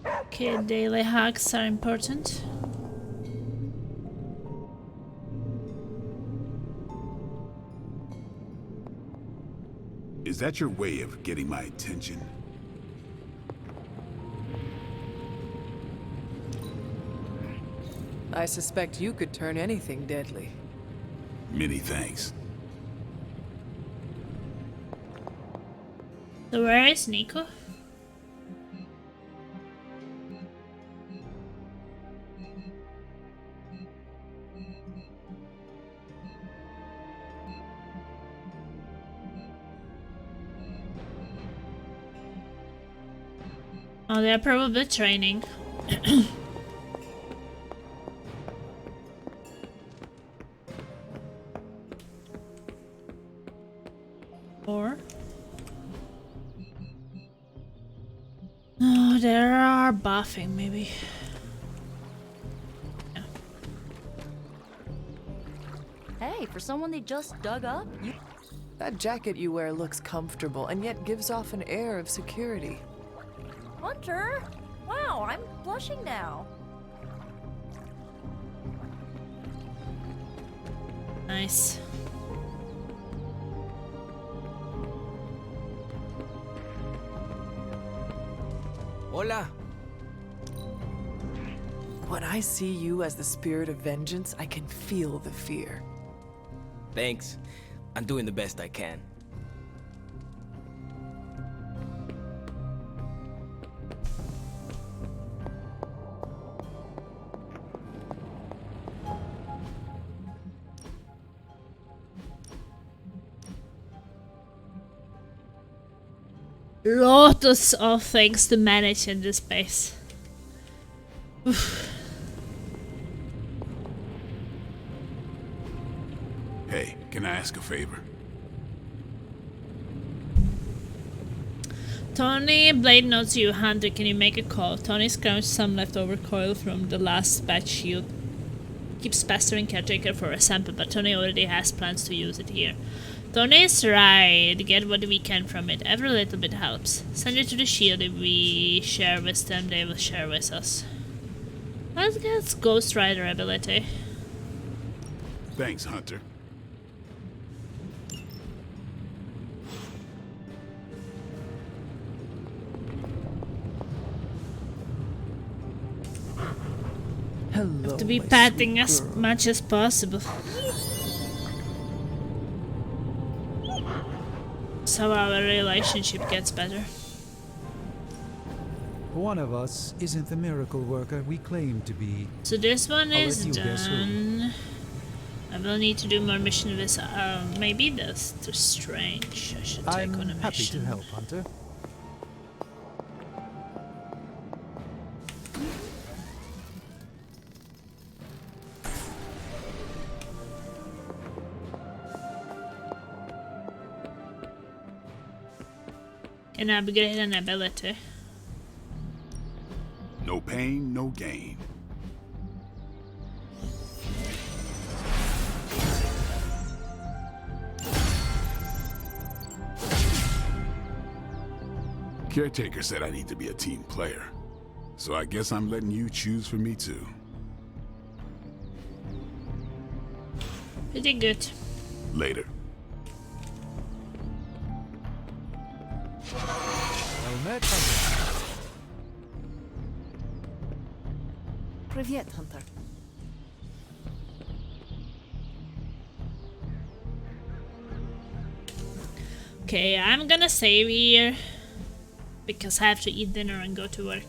S1: Okay, daily hacks are important.
S8: Is that your way of getting my attention?
S3: I suspect you could turn anything deadly.
S8: Many thanks.
S1: So where is Nico? Oh, they're probably training. Or... oh, they are buffing, maybe. Yeah.
S13: Hey, for someone they just dug up, you...
S3: That jacket you wear looks comfortable and yet gives off an air of security.
S13: Hunter! Wow, I'm blushing now.
S1: Nice.
S14: Hola.
S3: When I see you as the spirit of vengeance, I can feel the fear.
S14: Thanks. I'm doing the best I can.
S1: Lots of things to manage in this space.
S8: Hey, can I ask a favor?
S1: Tony, Blade notes you. Hunter, can you make a call? Tony scrounged some leftover coil from the last batch shield. Keeps pestering Caretaker for a sample, but Tony already has plans to use it here. Tony is right. Get what we can from it. Every little bit helps. Send it to the shield. If we share with them, they will share with us. Let's get Ghost Rider ability.
S8: Thanks, Hunter.
S3: Hello,
S1: To be
S3: my
S1: patting
S3: sweet
S1: as
S3: girl.
S1: much as possible. So our relationship gets better.
S4: One of us isn't the miracle worker we claim to be.
S1: So this one
S4: I'll
S1: is
S4: let you guess who.
S1: done. I will need to do more mission with maybe that's too strange. I should take
S4: I'm
S1: on a
S4: happy
S1: mission.
S4: to help, Hunter.
S1: Can upgrade an ability.
S8: No pain, no gain. Caretaker said I need to be a team player. So I guess I'm letting you choose for me too.
S1: Pretty good.
S8: Later.
S4: Well met, Hunter.
S3: Привет, Hunter.
S1: Okay, I'm gonna save here because I have to eat dinner and go to work.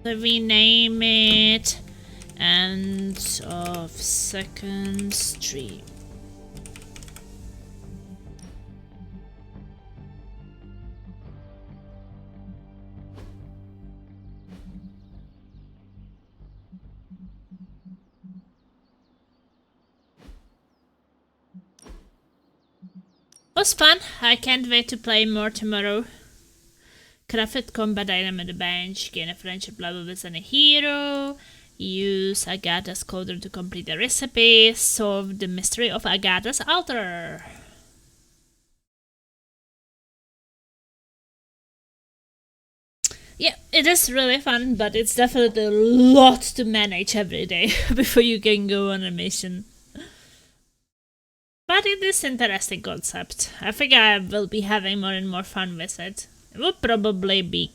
S1: So we name it End of Second Stream. Was fun. I can't wait to play more tomorrow. Crafted combat item at the bench. Gain a friendship level with any hero. Use Agatha's coder to complete the recipe. Solve the mystery of Agatha's altar. Yeah, it is really fun, but it's definitely a lot to manage every day before you can go on a mission. But it is an interesting concept. I think I will be having more and more fun with it. It will probably be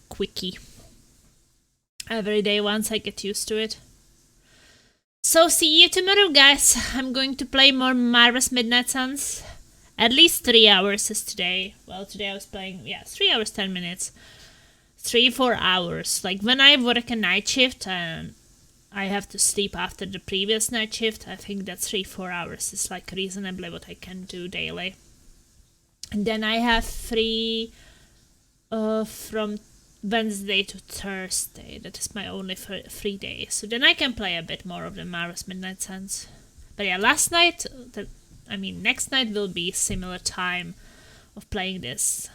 S1: quickie every day once I get used to it. So see you tomorrow, guys. I'm going to play more Marvel's Midnight Suns. At least 3 hours is today. Well, today I was playing, 3 hours 10 minutes. 3-4 hours. Like when I work a night shift and I have to sleep after the previous night shift, I think that 3-4 hours is like reasonably what I can do daily. And then I have free from Wednesday to Thursday. That is my only free day. So then I can play a bit more of the Marvel's Midnight Suns. But yeah, next night will be similar time of playing this.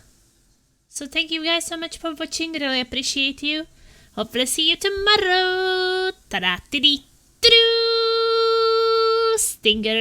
S1: So thank you guys so much for watching. Really appreciate you. Hopefully see you tomorrow. Ta-da-ti-dee-doo-doo. Stinger.